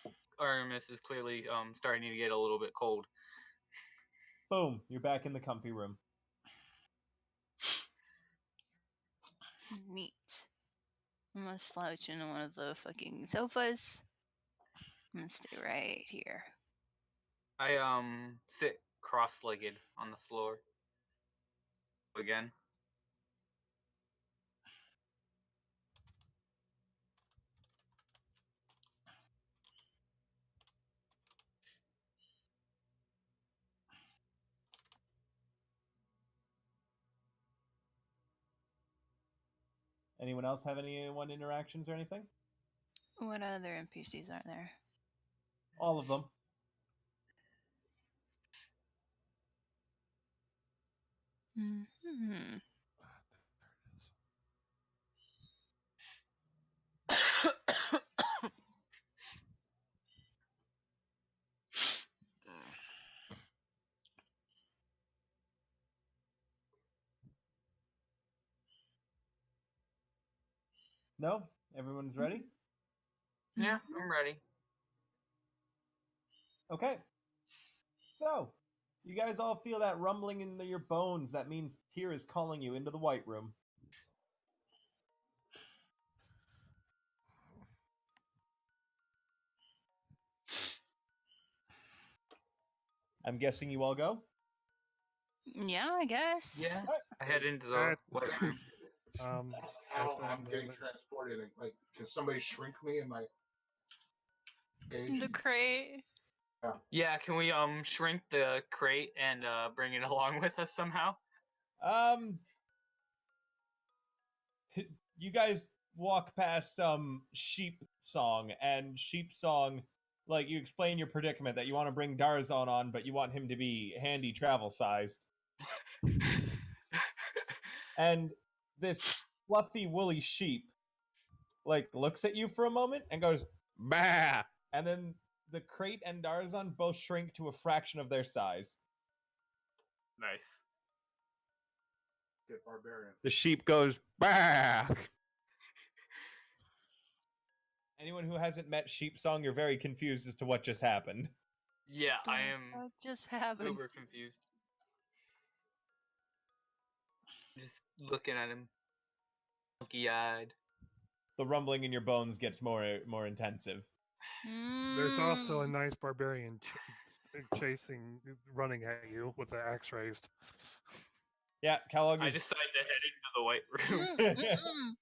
Speaker 4: Aramus is clearly starting to get a little bit cold.
Speaker 1: Boom, you're back in the comfy room.
Speaker 2: Neat. I'm gonna slouch into one of the fucking sofas. I'm gonna stay right here.
Speaker 4: I sit cross-legged on the floor. Again.
Speaker 1: Anyone else have any interactions or anything?
Speaker 2: What other NPCs are there?
Speaker 1: All of them.
Speaker 2: Hmm.
Speaker 1: No? Everyone's ready?
Speaker 4: Yeah, I'm ready.
Speaker 1: Okay. So, you guys all feel that rumbling in your bones. That means Kira is calling you into the White Room. I'm guessing you all go?
Speaker 2: Yeah, I guess.
Speaker 4: Yeah. I head into the white room.
Speaker 5: That's
Speaker 3: At
Speaker 5: how
Speaker 3: that
Speaker 5: I'm getting
Speaker 3: moment,
Speaker 5: transported. Like, can somebody shrink me in my cage?
Speaker 2: The crate.
Speaker 4: Yeah, can we shrink the crate and bring it along with us somehow?
Speaker 1: You guys walk past Sheep Song, and Sheep Song, like, you explain your predicament that you want to bring Darzon on, but you want him to be handy travel sized. And this fluffy woolly sheep like looks at you for a moment and goes bah, and then the crate and Darzon both shrink to a fraction of their size.
Speaker 4: Nice.
Speaker 5: Get barbarian.
Speaker 1: The sheep goes bah. Anyone who hasn't met Sheep Song, you're very confused as to what just happened.
Speaker 4: Yeah,
Speaker 2: What
Speaker 4: I
Speaker 2: the
Speaker 4: am
Speaker 2: fuck just happened?
Speaker 4: uber confused. Just looking at him, monkey-eyed.
Speaker 1: The rumbling in your bones gets more intensive.
Speaker 3: there's also a
Speaker 2: Mm.
Speaker 3: nice barbarian running at you with the axe raised.
Speaker 1: Yeah, Kellogg
Speaker 4: I
Speaker 1: is.
Speaker 4: decide to head into the white room.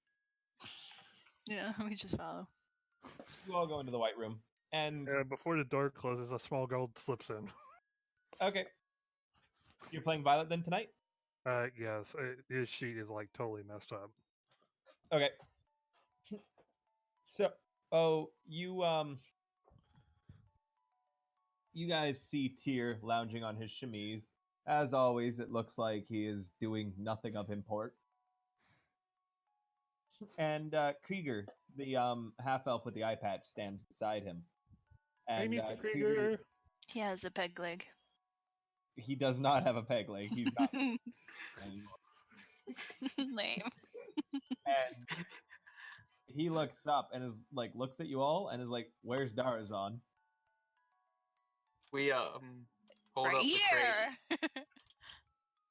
Speaker 2: Yeah, we just follow.
Speaker 1: You all go into the White Room, and
Speaker 3: Before the door closes, a small girl slips in.
Speaker 1: okay, you're playing Violet then tonight.
Speaker 3: Yes, his sheet is like totally messed up.
Speaker 1: Okay. So, you You guys see Tyr lounging on his chemise. As always, it looks like he is doing nothing of import. And Krieger, the half elf with the eye patch, stands beside him.
Speaker 3: Hey,
Speaker 1: And
Speaker 3: Mr. Krieger.
Speaker 2: He has a peg leg.
Speaker 1: he does not have a peg leg. He's not anymore.
Speaker 2: Lame.
Speaker 1: And he looks up and is like, looks at you all and is like, "Where's Darazan?"
Speaker 4: We hold
Speaker 2: Right
Speaker 4: up the crate.
Speaker 2: here.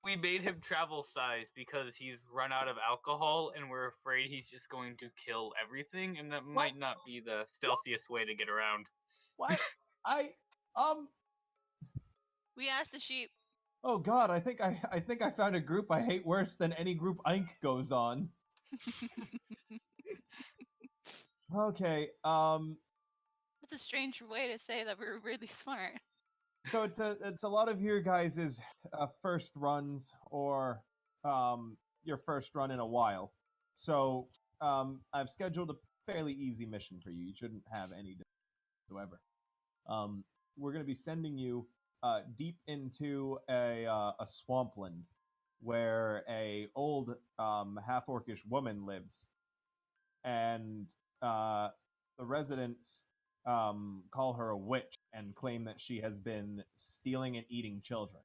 Speaker 4: We made him travel size because he's run out of alcohol and we're afraid he's just going to kill everything, and that might not be the stealthiest way to get around.
Speaker 1: What?
Speaker 2: We asked the sheep.
Speaker 1: Oh God, I think I found a group I hate worse than any group Ink goes on. Okay,
Speaker 2: That's a strange way to say that we're really smart.
Speaker 1: so it's a lot of your guys' first runs or your first run in a while. So I've scheduled a fairly easy mission for you. You shouldn't have any whatsoever. We're going to be sending you deep into a swampland where a old half-orcish woman lives, and the residents call her a witch and claim that she has been stealing and eating children.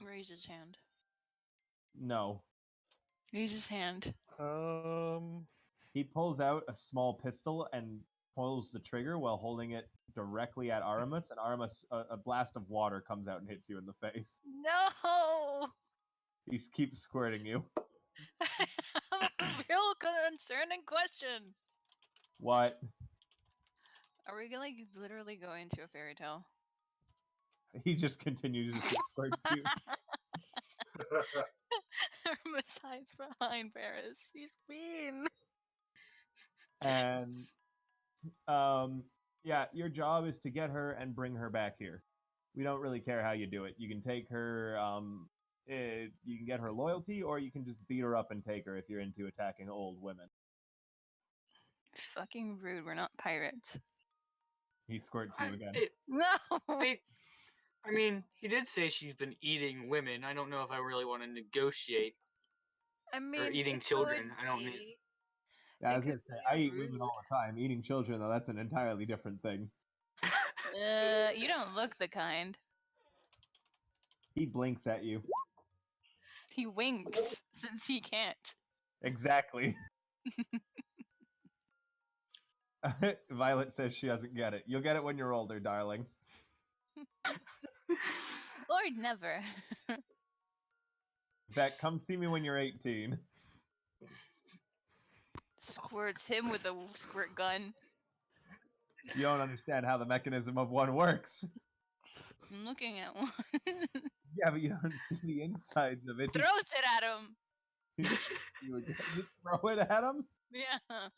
Speaker 2: Raise his hand.
Speaker 1: No.
Speaker 2: Raise his hand.
Speaker 1: He pulls out a small pistol and pulls the trigger while holding it directly at Aramus, and Aramus, a blast of water comes out and hits you in the face.
Speaker 2: No!
Speaker 1: He keeps squirting you.
Speaker 2: A real concerning question.
Speaker 1: What?
Speaker 2: Are we like literally going to a fairy tale?
Speaker 1: He just continues to squirt you.
Speaker 2: Aramus hides behind Varis. He's mean.
Speaker 1: And yeah, your job is to get her and bring her back here. We don't really care how you do it. You can take her, you can get her loyalty, or you can just beat her up and take her if you're into attacking old women.
Speaker 2: Fucking rude. We're not pirates.
Speaker 1: He squirts you again.
Speaker 2: No!
Speaker 4: I mean, he did say she's been eating women. I don't know if I really want to negotiate.
Speaker 2: I mean,
Speaker 4: or eating
Speaker 2: it
Speaker 4: children.
Speaker 2: could
Speaker 4: I don't
Speaker 2: be.
Speaker 4: need.
Speaker 1: Yeah, I
Speaker 2: It
Speaker 1: was gonna
Speaker 2: could
Speaker 1: say,
Speaker 2: be
Speaker 1: I eat
Speaker 2: rude.
Speaker 1: women all the time. Eating children, though, that's an entirely different thing.
Speaker 2: You don't look the kind.
Speaker 1: He blinks at you.
Speaker 2: He winks since he can't.
Speaker 1: Exactly. Violet says she doesn't get it. You'll get it when you're older, darling.
Speaker 2: Lord, never.
Speaker 1: In fact, come see me when you're 18.
Speaker 2: Squirts him with a squirt gun.
Speaker 1: You don't understand how the mechanism of one works.
Speaker 2: I'm looking at one.
Speaker 1: Yeah, but you don't see the insides of it.
Speaker 2: Throws it at him.
Speaker 1: You throw it at him?
Speaker 2: Yeah.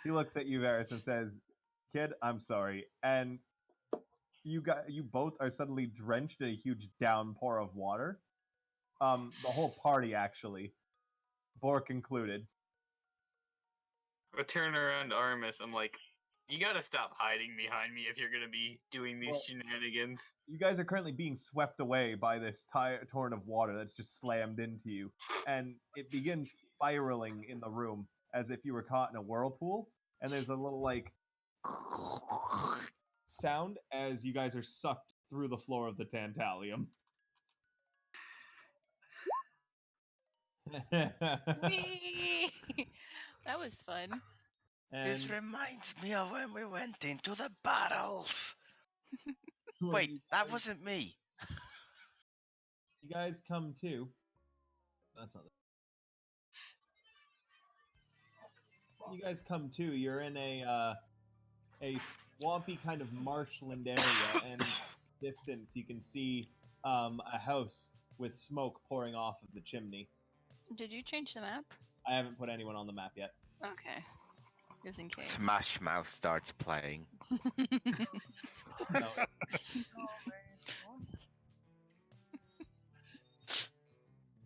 Speaker 1: He looks at you, Varis, and says, "Kid, I'm sorry." And you both are suddenly drenched in a huge downpour of water. The whole party, actually. Bork included.
Speaker 4: I turn around to Aramus. I'm like, you gotta stop hiding behind me if you're gonna be doing these shenanigans.
Speaker 1: You guys are currently being swept away by this torrent of water that's just slammed into you. And it begins spiraling in the room as if you were caught in a whirlpool. And there's a little, like, sound as you guys are sucked through the floor of the Tantalium.
Speaker 2: Whee! That was fun.
Speaker 6: This
Speaker 1: And
Speaker 6: reminds me of when we went into the battles. Wait, that wasn't me.
Speaker 1: you guys come to. That's not. You guys come to. You're in a swampy kind of marshland area, and distance you can see a house with smoke pouring off of the chimney.
Speaker 2: Did you change the map?
Speaker 1: I haven't put anyone on the map yet.
Speaker 2: Okay. Just in case.
Speaker 6: Smash Mouth starts playing.
Speaker 1: No.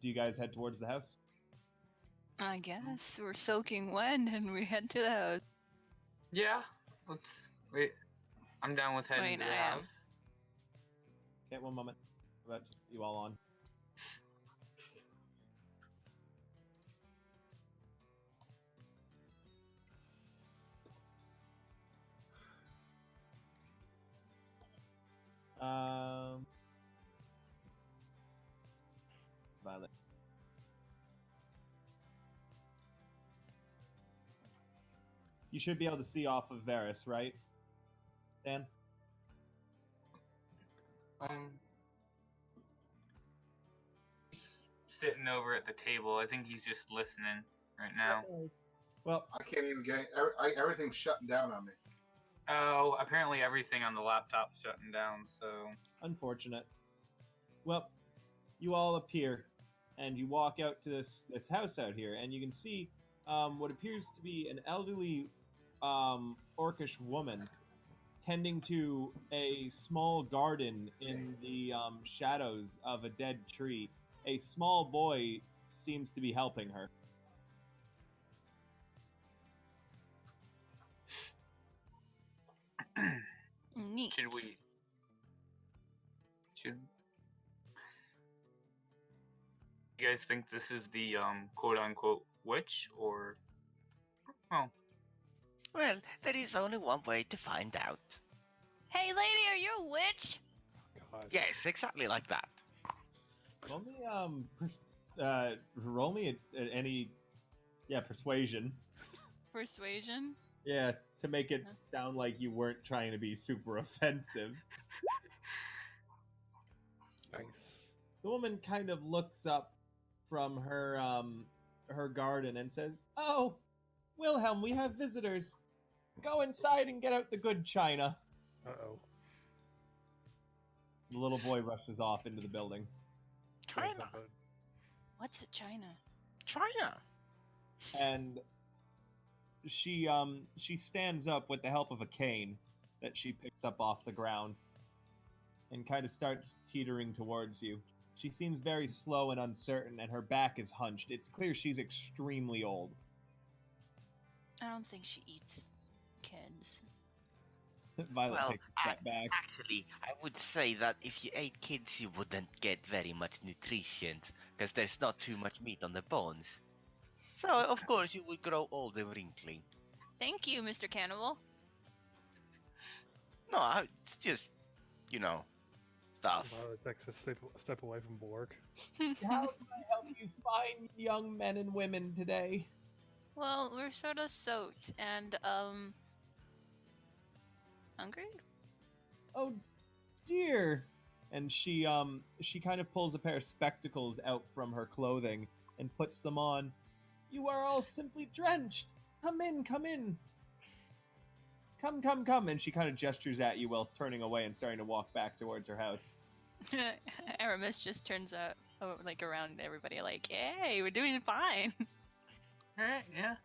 Speaker 1: Do you guys head towards the house?
Speaker 2: I guess we're soaking wet and we head to the house.
Speaker 4: Yeah, let's wait. I'm down with heading
Speaker 2: Wait,
Speaker 4: to the
Speaker 2: I
Speaker 4: house.
Speaker 2: am.
Speaker 1: Okay, one moment. I'm about to put you all on. Violet. You should be able to see off of Varis, right? Dan?
Speaker 4: Sitting over at the table. I think he's just listening right now.
Speaker 1: Well,
Speaker 5: I can't even get everything's shutting down on me.
Speaker 4: Oh, apparently everything on the laptop's shutting down, so...
Speaker 1: unfortunate. Well, you all appear, and you walk out to this house out here, and you can see what appears to be an elderly orcish woman tending to a small garden in the shadows of a dead tree. A small boy seems to be helping her.
Speaker 2: Neat.
Speaker 4: Should you guys think this is the quote-unquote witch, or... Oh.
Speaker 6: Well, there is only one way to find out.
Speaker 2: Hey, lady, are you a witch?
Speaker 3: God.
Speaker 6: Yes, exactly like that.
Speaker 1: Roll me any persuasion.
Speaker 2: Persuasion?
Speaker 1: Yeah, to make it sound like you weren't trying to be super offensive.
Speaker 3: Nice.
Speaker 1: The woman kind of looks up from her garden and says, "Oh, Wilhelm, we have visitors. Go inside and get out the good china."
Speaker 3: Uh-oh.
Speaker 1: The little boy rushes off into the building.
Speaker 3: That's
Speaker 6: China.
Speaker 3: not good.
Speaker 2: What's it, China?
Speaker 6: China.
Speaker 1: And she stands up with the help of a cane that she picks up off the ground and kind of starts teetering towards you. She seems very slow and uncertain, and her back is hunched. It's clear she's extremely old.
Speaker 2: I don't think she eats kids.
Speaker 1: Violet
Speaker 6: Well,
Speaker 1: takes a step back.
Speaker 6: actually, I would say that if you ate kids, you wouldn't get very much nutrition, because there's not too much meat on the bones. So, of course, you would grow old and wrinkly.
Speaker 2: Thank you, Mr. Cannibal.
Speaker 6: No, it's just, stuff.
Speaker 3: Violet takes a step away from Bork.
Speaker 1: How can I help you find young men and women today?
Speaker 2: Well, we're sort of soaked and, hungry?
Speaker 1: Oh, dear. And she kind of pulls a pair of spectacles out from her clothing and puts them on. You are all simply drenched. Come in, come in. Come, come, come. And she kind of gestures at you while turning away and starting to walk back towards her house.
Speaker 2: Aramus just turns out, around everybody, like, hey, we're doing fine.
Speaker 4: Alright, yeah.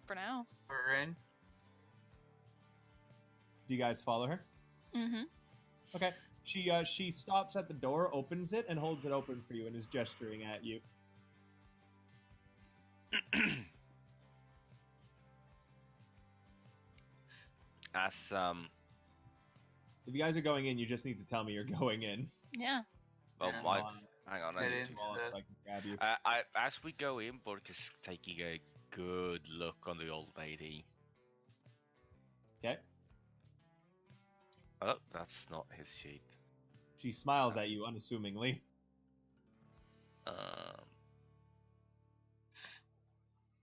Speaker 2: For now.
Speaker 4: We're in.
Speaker 1: Do you guys follow her?
Speaker 2: Mm-hmm.
Speaker 1: Okay. She stops at the door, opens it, and holds it open for you and is gesturing at you.
Speaker 6: As,
Speaker 1: If you guys are going in, you just need to tell me you're going in.
Speaker 2: Yeah.
Speaker 6: well,
Speaker 4: Yeah.
Speaker 6: hang on, I
Speaker 4: Get
Speaker 6: need
Speaker 4: in.
Speaker 6: to...
Speaker 1: Well, so I can grab you.
Speaker 6: As we go in, Bork is taking a good look on the old lady.
Speaker 1: Okay.
Speaker 6: Oh, that's not his sheet.
Speaker 1: She smiles at you unassumingly.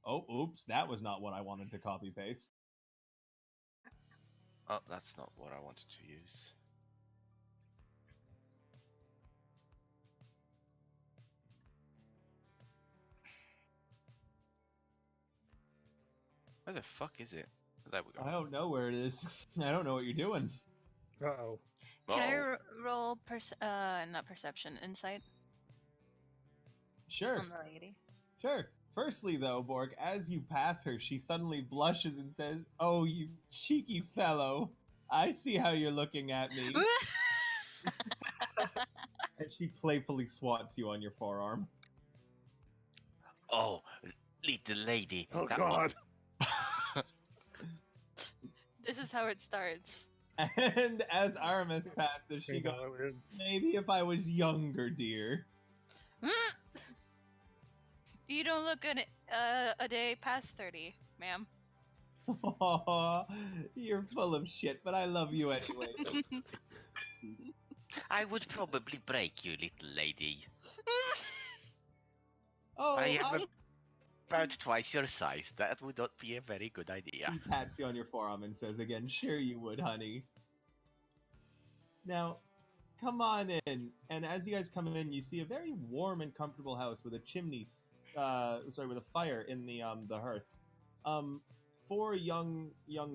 Speaker 1: Oh, oops, that was not what I wanted to copy paste.
Speaker 6: Oh, that's not what I wanted to use. Where the fuck is it? There we go.
Speaker 1: I don't know where it is. I don't know what you're doing.
Speaker 3: Uh-oh.
Speaker 2: Can I
Speaker 6: Uh-oh.
Speaker 2: roll, not perception, insight
Speaker 1: Sure,
Speaker 2: on the lady?
Speaker 1: sure. Firstly, though, Bork, as you pass her, she suddenly blushes and says, "Oh, you cheeky fellow. I see how you're looking at me." And she playfully swats you on your forearm.
Speaker 6: Oh, little lady.
Speaker 3: Oh
Speaker 6: that
Speaker 3: God!
Speaker 2: This is how it starts.
Speaker 1: And as Aramus passes, she
Speaker 3: You
Speaker 1: goes,
Speaker 3: know, it's
Speaker 1: maybe if I was younger, dear.
Speaker 2: You don't look a day past 30, ma'am.
Speaker 1: You're full of shit, but I love you anyway.
Speaker 6: I would probably break you, little lady.
Speaker 1: Oh,
Speaker 6: I am about twice your size. That would not be a very good idea.
Speaker 1: She pats you on your forearm and says again, sure you would, honey. Now, come on in. And as you guys come in, you see a very warm and comfortable house with a chimney, with a fire in the hearth. Four young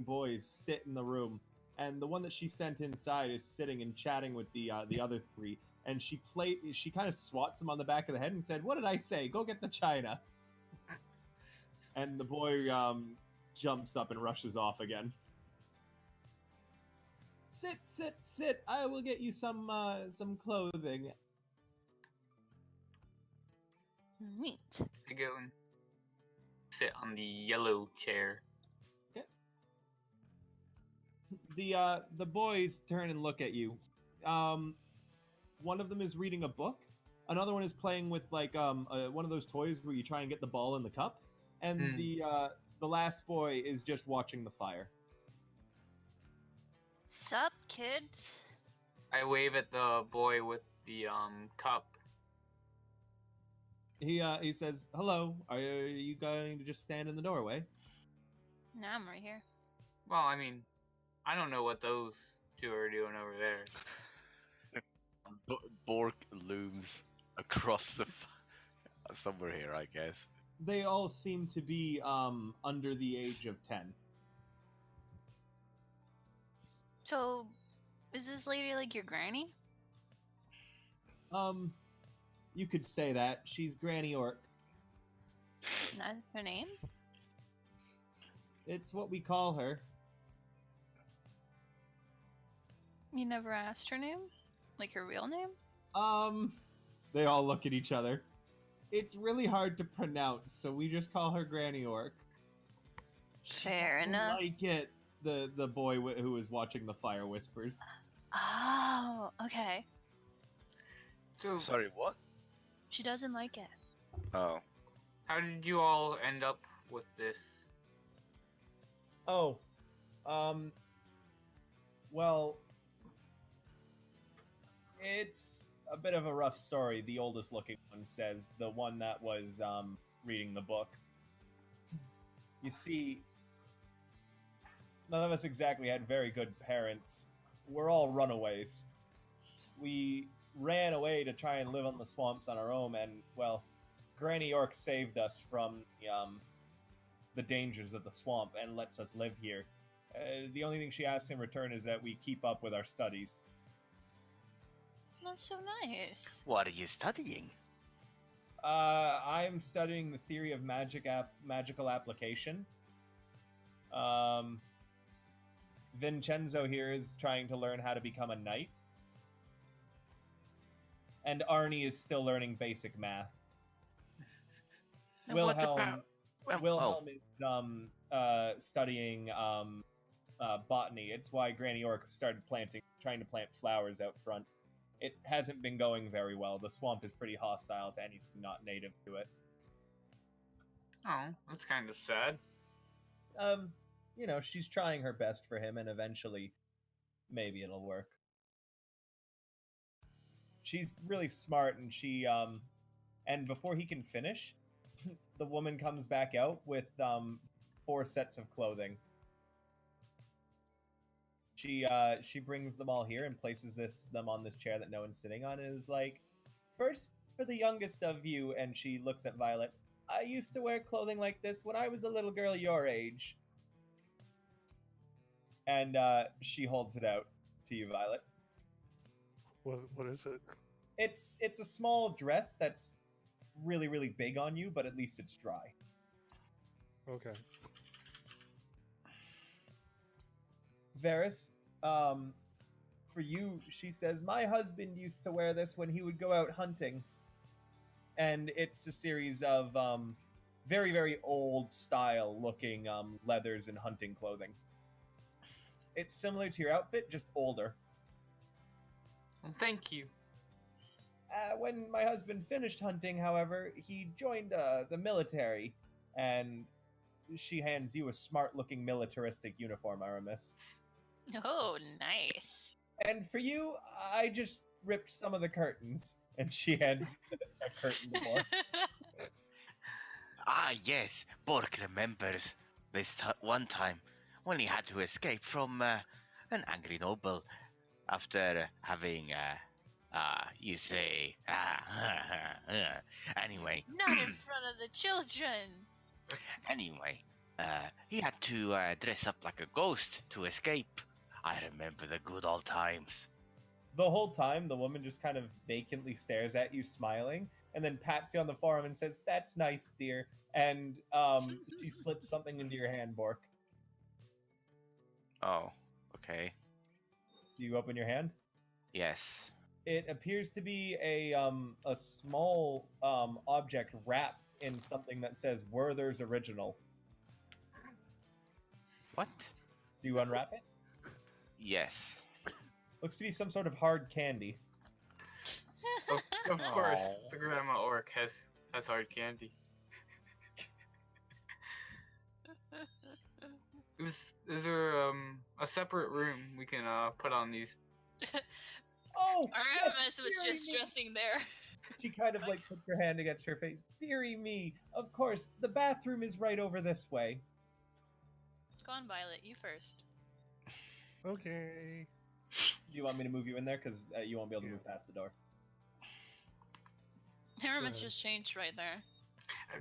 Speaker 1: boys sit in the room, and the one that she sent inside is sitting and chatting with the other three. And she kind of swats him on the back of the head and said, "What did I say? Go get the china." And the boy jumps up and rushes off again. Sit. I will get you some clothing.
Speaker 2: Neat.
Speaker 4: I go and sit on the yellow chair.
Speaker 1: The boys turn and look at you. One of them is reading a book. Another one is playing with like one of those toys where you try and get the ball in the cup. And the last boy is just watching the fire.
Speaker 2: Sup, kids?
Speaker 4: I wave at the boy with the cup.
Speaker 1: He says, "Hello. Are you going to just stand in the doorway?"
Speaker 2: No, I'm right here.
Speaker 4: Well, I mean, I don't know what those two are doing over there.
Speaker 6: Bork looms across the somewhere here, I guess.
Speaker 1: They all seem to be under the age of 10.
Speaker 2: So, is this lady like your granny?
Speaker 1: You could say that. She's Granny Oggy.
Speaker 2: That's her name?
Speaker 1: It's what we call her.
Speaker 2: You never asked her name? Like her real name?
Speaker 1: They all look at each other. It's really hard to pronounce, so we just call her Granny Oggy.
Speaker 2: Fair enough.
Speaker 1: Like it. The boy who was watching the fire whispers.
Speaker 2: Oh, okay.
Speaker 4: So,
Speaker 6: Sorry, what?
Speaker 2: She doesn't like it.
Speaker 6: Oh.
Speaker 4: how did you all end up with this?
Speaker 1: Oh, well, it's a bit of a rough story. The oldest looking one says, the one that was reading the book. You see, none of us exactly had very good parents. We're all runaways. We ran away to try and live on the swamps on our own, and, well, Granny Oggy saved us from the dangers of the swamp and lets us live here. The only thing she asks in return is that we keep up with our studies.
Speaker 2: That's so nice.
Speaker 6: What are you studying?
Speaker 1: I'm studying the theory of magical application. Vincenzo here is trying to learn how to become a knight. And Arnie is still learning basic math.
Speaker 6: And what
Speaker 1: Wilhelm
Speaker 6: about... Well,
Speaker 1: Wilhelm is studying botany. It's why Granny Oggy started trying to plant flowers out front. It hasn't been going very well. The swamp is pretty hostile to anything not native to it.
Speaker 4: Oh, that's kind of sad.
Speaker 1: She's trying her best for him, and eventually, maybe it'll work. She's really smart, and and before he can finish, the woman comes back out with 4 sets of clothing. She brings them all here and places them on this chair that no one's sitting on, and is like, "First, for the youngest of you," and she looks at Violet. "I used to wear clothing like this when I was a little girl your age." And she holds it out to you, Violet.
Speaker 3: what is it?
Speaker 1: It's a small dress that's really, really big on you, but at least it's dry.
Speaker 3: Okay.
Speaker 1: Varis, for you, she says, "My husband used to wear this when he would go out hunting. and it's a series of very, very old style looking leathers and hunting clothing. It's similar to your outfit, just older.
Speaker 4: Well, thank you.
Speaker 1: When my husband finished hunting, however, he joined the military, and she hands you a smart-looking militaristic uniform, Aramus.
Speaker 2: Oh, nice.
Speaker 1: And for you, I just ripped some of the curtains, and she hands a curtain to Bork.
Speaker 6: Ah, yes, Bork remembers this one time when he had to escape from an angry noble after having, you say, anyway.
Speaker 2: Not in front of the children.
Speaker 6: Anyway, he had to dress up like a ghost to escape. I remember the good old times.
Speaker 1: The whole time, the woman just kind of vacantly stares at you, smiling, and then pats you on the forearm and says, "That's nice, dear." And she slips something into your hand, Bork.
Speaker 6: Oh, okay.
Speaker 1: Do you open your hand?
Speaker 6: Yes.
Speaker 1: It appears to be a small object wrapped in something that says Werther's Original.
Speaker 6: What?
Speaker 1: Do you unwrap it?
Speaker 6: Yes.
Speaker 1: Looks to be some sort of hard candy.
Speaker 4: Of course,
Speaker 6: Aw.
Speaker 4: the Grandma Orc has hard candy. Is there a separate room we can put on these?
Speaker 1: Oh,
Speaker 2: Aramus was
Speaker 1: dearie
Speaker 2: just
Speaker 1: me.
Speaker 2: dressing there.
Speaker 1: She kind of like puts her hand against her face. Dearie me, of course, the bathroom is right over this way.
Speaker 2: Go on, Violet. You first.
Speaker 3: Okay.
Speaker 1: Do you want me to move you in there? Because you won't be able to move past the door.
Speaker 2: Aramus
Speaker 3: ahead.
Speaker 2: just changed right there.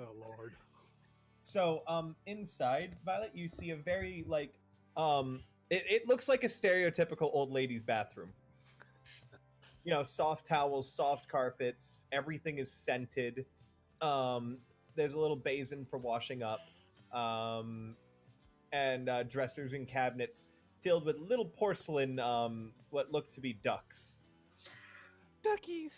Speaker 3: Oh Lord.
Speaker 1: So, inside, Violet, you see a very, like, it looks like a stereotypical old lady's bathroom. You know, soft towels, soft carpets, everything is scented. There's a little basin for washing up, and dressers and cabinets filled with little porcelain, what look to be ducks.
Speaker 3: Duckies.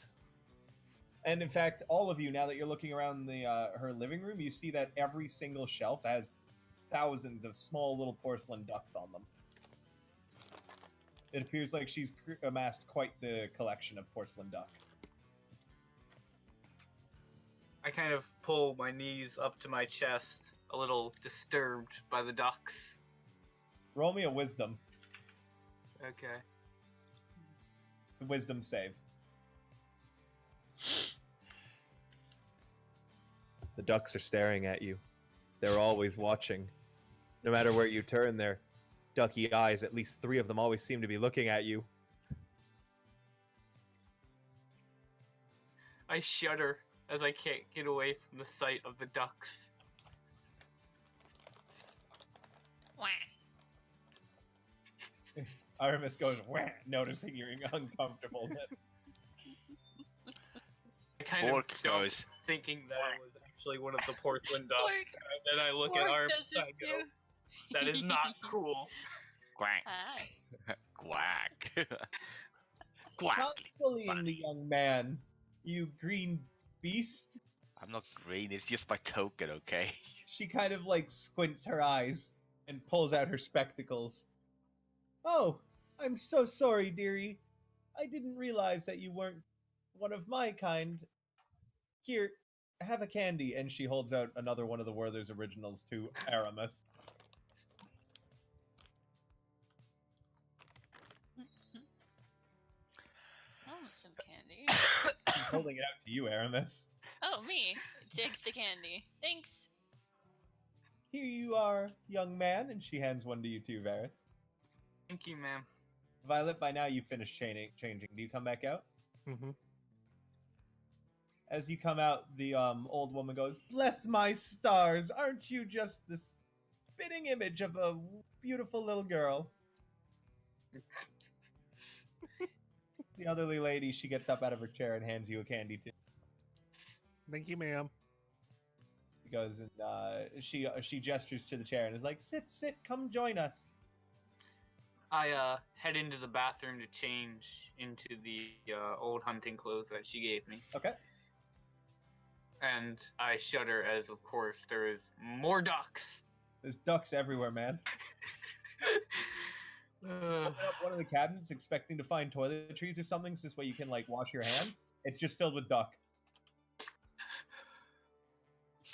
Speaker 1: And in fact, all of you, now that you're looking around the her living room, you see that every single shelf has thousands of small little porcelain ducks on them. It appears like she's amassed quite the collection of porcelain duck.
Speaker 4: I kind of pull my knees up to my chest, a little disturbed by the ducks.
Speaker 1: Roll me a wisdom.
Speaker 4: Okay.
Speaker 1: It's a wisdom save. The ducks are staring at you. They're always watching. No matter where you turn, their ducky eyes, at least 3 of them, always seem to be looking at you.
Speaker 4: I shudder as I can't get away from the sight of the ducks.
Speaker 2: Wah.
Speaker 1: Aramus goes, "Wah," noticing your uncomfortableness.
Speaker 4: I kind
Speaker 6: Bork
Speaker 4: of jump,
Speaker 6: goes.
Speaker 4: thinking that it was actually one of the porcelain ducks.
Speaker 2: Bork.
Speaker 4: And then I look
Speaker 2: Bork
Speaker 4: at Aramus
Speaker 2: does
Speaker 4: and I
Speaker 2: it
Speaker 4: go,
Speaker 2: too.
Speaker 4: that is not cool.
Speaker 6: Quack.
Speaker 2: Hi.
Speaker 6: Quack.
Speaker 1: Not
Speaker 6: Quack.
Speaker 1: bullying the young man, you green beast.
Speaker 6: I'm not green, it's just my token, okay?
Speaker 1: She kind of like squints her eyes and pulls out her spectacles. "Oh, I'm so sorry, dearie. I didn't realize that you weren't one of my kind. Here, have a candy." And she holds out another one of the Werther's Originals to Aramus.
Speaker 2: I want some candy.
Speaker 1: She's holding it out to you, Aramus.
Speaker 2: Oh, me. Takes the candy. Thanks.
Speaker 1: "Here you are, young man," and she hands one to you too, Varis.
Speaker 4: Thank you, ma'am.
Speaker 1: Violet, by now you've finished changing. Do you come back out?
Speaker 3: Mm-hmm.
Speaker 1: As you come out, the old woman goes, "Bless my stars, aren't you just the spitting image of a beautiful little girl?" The elderly lady, she gets up out of her chair and hands you a candy too.
Speaker 3: Thank you, ma'am.
Speaker 1: She goes and she gestures to the chair and is like, sit, come join us."
Speaker 4: I head into the bathroom to change into the old hunting clothes that she gave me.
Speaker 1: Okay.
Speaker 4: And I shudder as, of course, there is more ducks.
Speaker 1: There's ducks everywhere, man. Open up one of the cabinets expecting to find toiletries or something so this way you can like wash your hands. It's just filled with duck.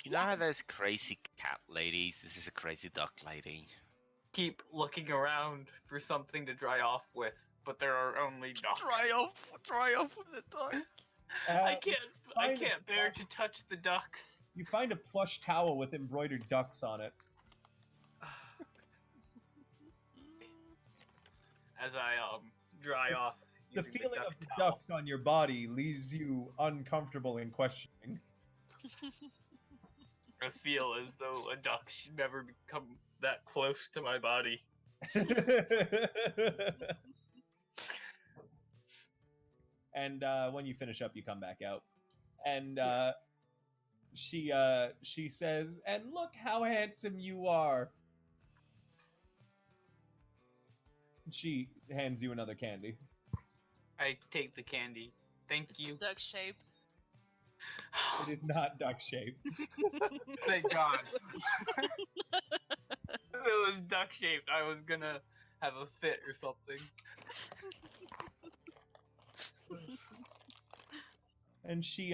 Speaker 6: You know how there's crazy cat ladies? This is a crazy duck lady.
Speaker 4: Keep looking around for something to dry off with, but there are only ducks.
Speaker 6: Dry off with the duck.
Speaker 4: I can't bear to touch the ducks.
Speaker 1: You find a plush towel with embroidered ducks on it.
Speaker 4: As I dry off.
Speaker 1: The
Speaker 4: using
Speaker 1: feeling
Speaker 4: duck
Speaker 1: of the
Speaker 4: towel.
Speaker 1: ducks on your body leaves you uncomfortable in questioning.
Speaker 4: I feel as though a duck should never become that close to my body.
Speaker 1: And when you finish up, you come back out, and she says, "And look how handsome you are." She hands you another candy.
Speaker 4: I take the candy. Thank
Speaker 2: It's
Speaker 4: you.
Speaker 2: duck shape.
Speaker 1: It is not duck shaped.
Speaker 4: Thank God. If it was duck shaped, I was gonna have a fit or something.
Speaker 1: And she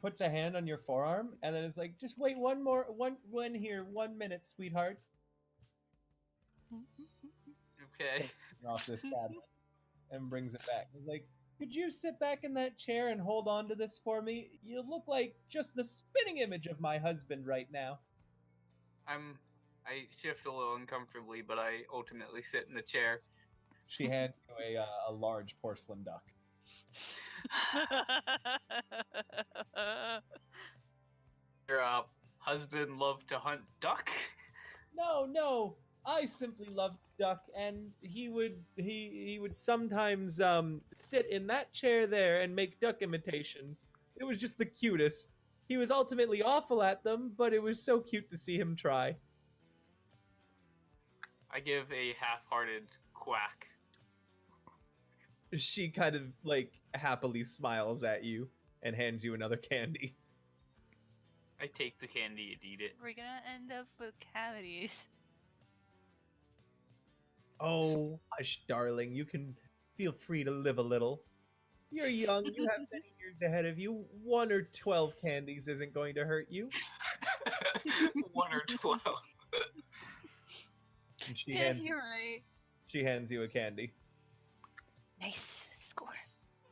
Speaker 1: puts a hand on your forearm, and then it's like, "Just wait one minute, sweetheart."
Speaker 4: Okay.
Speaker 1: Off this cabinet and brings it back. He's like, "Could you sit back in that chair and hold on to this for me? You look like just the spitting image of my husband right now."
Speaker 4: I shift a little uncomfortably, but I ultimately sit in the chair.
Speaker 1: She hands you a large porcelain duck.
Speaker 4: Your husband loved to hunt duck?
Speaker 1: No, I simply love duck, and he would sometimes sit in that chair there and make duck imitations. It was just the cutest. He was ultimately awful at them, but it was so cute to see him try.
Speaker 4: I give a half-hearted quack.
Speaker 1: She kind of like happily smiles at you and hands you another candy.
Speaker 4: I take the candy and eat it.
Speaker 2: We're gonna end up with cavities.
Speaker 1: Oh, hush, darling. You can feel free to live a little. You're young. You have many years ahead of you. 1 or 12 candies isn't going to hurt you.
Speaker 4: 1 or 12.
Speaker 1: And
Speaker 2: Yeah, you're right.
Speaker 1: she hands you a candy.
Speaker 2: Nice score.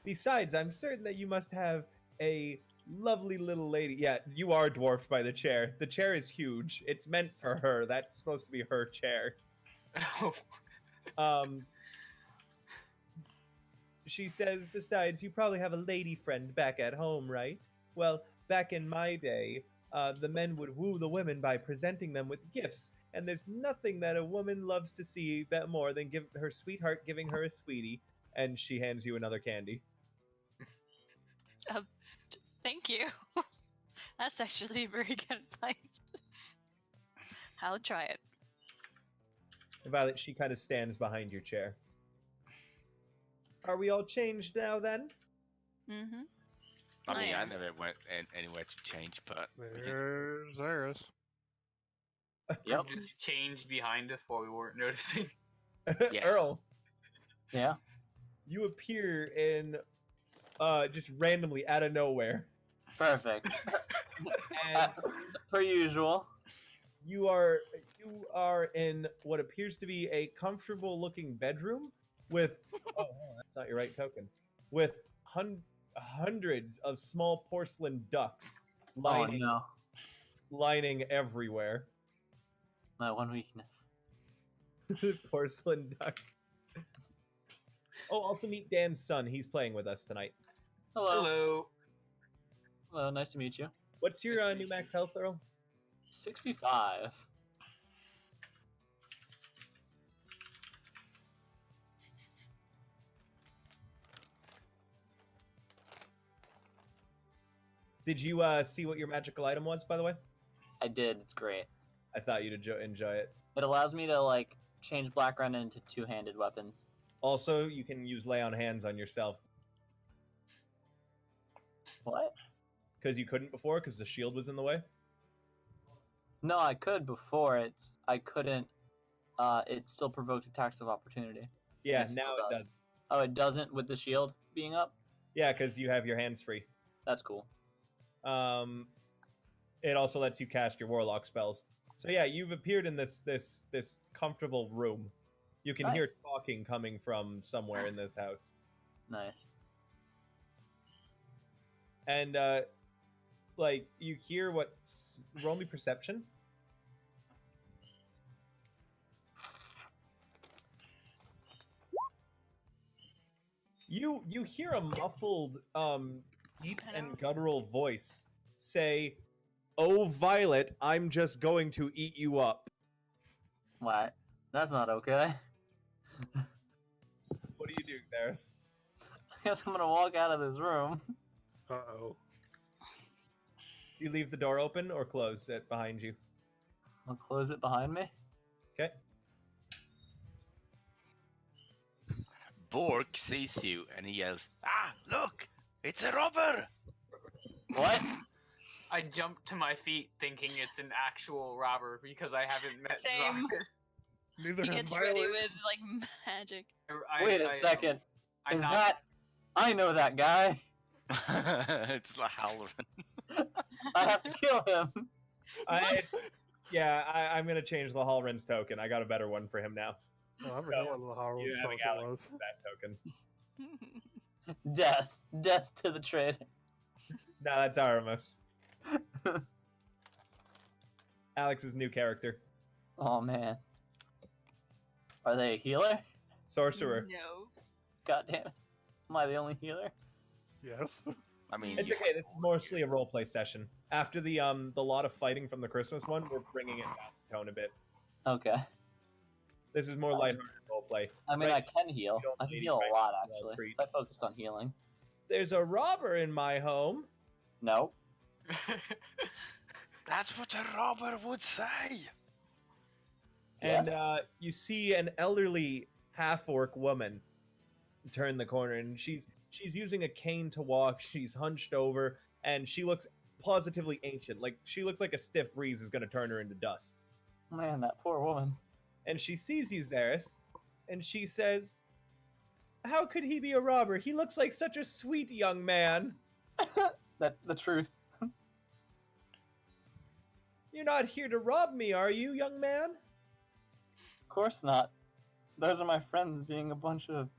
Speaker 1: Besides, I'm certain that you must have a lovely little lady. Yeah, you are dwarfed by the chair. The chair is huge. It's meant for her. That's supposed to be her chair. She says, besides, you probably have a lady friend back at home, right? Well, back in my day, the men would woo the women by presenting them with gifts, and there's nothing that a woman loves to see more than give her sweetheart giving her a sweetie. And she hands you another candy.
Speaker 2: Thank you. That's actually very good advice. I'll try it.
Speaker 1: Violet, she kind of stands behind your chair. Are we all changed now, then?
Speaker 2: Mm-hmm.
Speaker 6: I mean, I
Speaker 2: am.
Speaker 6: never went anywhere to change, but we can-
Speaker 3: There's Zarus.
Speaker 8: Yep.
Speaker 4: Just changed behind us while we weren't noticing.
Speaker 6: Yes.
Speaker 1: Earl,
Speaker 8: Yeah.
Speaker 1: you appear in just randomly out of nowhere.
Speaker 8: Perfect.
Speaker 1: And
Speaker 8: Per usual.
Speaker 1: you are in what appears to be a comfortable looking bedroom with oh, that's not your right token. With hundreds of small porcelain ducks
Speaker 8: Oh no.
Speaker 1: lining everywhere.
Speaker 8: My one weakness.
Speaker 1: Porcelain ducks. Oh, also meet Dan's son. He's playing with us tonight.
Speaker 8: Hello.
Speaker 4: Hello.
Speaker 8: Hello, nice to meet you.
Speaker 1: What's your new max health, Earl?
Speaker 8: 65.
Speaker 1: Did you see what your magical item was, by the way?
Speaker 8: I did, it's great.
Speaker 1: I thought you'd enjoy it.
Speaker 8: It allows me to like change Black Run into two-handed weapons.
Speaker 1: Also, you can use lay on hands on yourself.
Speaker 8: What?
Speaker 1: Because you couldn't before, because the shield was in the way?
Speaker 8: No, I could before. I couldn't. It still provoked attacks of opportunity.
Speaker 1: Yeah,
Speaker 8: It
Speaker 1: now
Speaker 8: still
Speaker 1: it does.
Speaker 8: Oh, it doesn't with the shield being up?
Speaker 1: Yeah, because you have your hands free.
Speaker 8: That's cool.
Speaker 1: It also lets you cast your warlock spells. So yeah, you've appeared in this comfortable room. You can hear
Speaker 8: Nice.
Speaker 1: talking coming from somewhere in this house.
Speaker 8: Nice.
Speaker 1: And like you hear what's roll me perception. You hear a muffled deep and guttural voice say, "Oh Violet, I'm just going to eat you up."
Speaker 8: What? That's not okay.
Speaker 1: What do you do, Varys?
Speaker 8: I guess I'm gonna walk out of this room.
Speaker 3: Uh-oh.
Speaker 1: Do you leave the door open or close it behind you?
Speaker 8: I'll close it behind me.
Speaker 1: Okay.
Speaker 6: Bork sees you and he yells, "Ah, look! It's a robber!"
Speaker 8: What?
Speaker 4: I jump to my feet thinking it's an actual robber because I haven't met
Speaker 2: Same.
Speaker 4: Zarus.
Speaker 3: Neither
Speaker 2: He
Speaker 3: has
Speaker 2: gets ready
Speaker 3: Violet.
Speaker 2: with like magic.
Speaker 8: Wait a second.
Speaker 4: I
Speaker 8: Is
Speaker 4: knock-
Speaker 8: that? I know that guy.
Speaker 6: It's the Halloran.
Speaker 8: I have to kill him.
Speaker 1: I'm gonna change the Hallren's token. I got a better one for him now.
Speaker 3: Oh, I forgot what the horror
Speaker 1: You having
Speaker 3: token
Speaker 1: Alex
Speaker 3: was.
Speaker 1: with that token.
Speaker 8: Death to the trade.
Speaker 1: No, that's Aramus. Alex's new character.
Speaker 8: Oh man. Are they a healer?
Speaker 1: Sorcerer.
Speaker 2: No.
Speaker 8: God damn it. Am I the only healer?
Speaker 3: Yes.
Speaker 6: I mean,
Speaker 1: It's
Speaker 6: you
Speaker 1: okay, this is mostly a roleplay session. After the lot of fighting from the Christmas one, we're bringing it down the tone a bit.
Speaker 8: Okay.
Speaker 1: This is more lighthearted roleplay.
Speaker 8: I mean,
Speaker 1: Right.
Speaker 8: I can heal.
Speaker 1: You don't
Speaker 8: I can
Speaker 1: need
Speaker 8: heal
Speaker 1: any
Speaker 8: a lot,
Speaker 1: practice,
Speaker 8: actually.
Speaker 1: treat.
Speaker 8: If I focused on healing.
Speaker 1: There's a robber in my home.
Speaker 8: No.
Speaker 6: That's what a robber would say.
Speaker 1: And
Speaker 8: Yes.
Speaker 1: you see an elderly half-orc woman turn the corner, and she's using a cane to walk. She's hunched over, and she looks positively ancient. Like she looks like a stiff breeze is going to turn her into dust.
Speaker 8: Man, that poor woman.
Speaker 1: And she sees you, Zarus, and she says, "How could he be a robber? He looks like such a sweet young man.
Speaker 8: That the truth.
Speaker 1: You're not here to rob me, are you, young man?"
Speaker 8: Of course not. Those are my friends being a bunch of.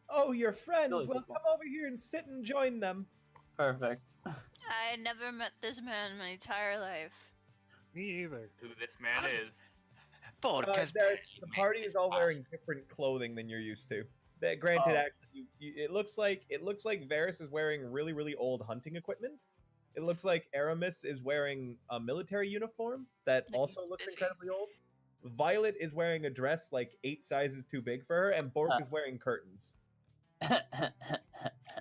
Speaker 1: Oh, your friends.
Speaker 8: Silly
Speaker 1: Well,
Speaker 8: people.
Speaker 1: come over here and sit and join them.
Speaker 8: Perfect.
Speaker 2: I never met this man in my entire life.
Speaker 3: Me either.
Speaker 4: Who this man is.
Speaker 6: Bork has
Speaker 1: Zarus, the
Speaker 6: barely
Speaker 1: party
Speaker 6: made
Speaker 1: is all
Speaker 6: it
Speaker 1: wearing different clothing than you're used to. That, granted,
Speaker 8: Oh.
Speaker 1: actually, it looks like Varis is wearing really, really old hunting equipment. It looks like Aramus is wearing a military uniform that
Speaker 2: Like
Speaker 1: also
Speaker 2: he's
Speaker 1: looks
Speaker 2: busy.
Speaker 1: incredibly old. Violet is wearing a dress like 8 sizes too big for her, and Bork is wearing curtains.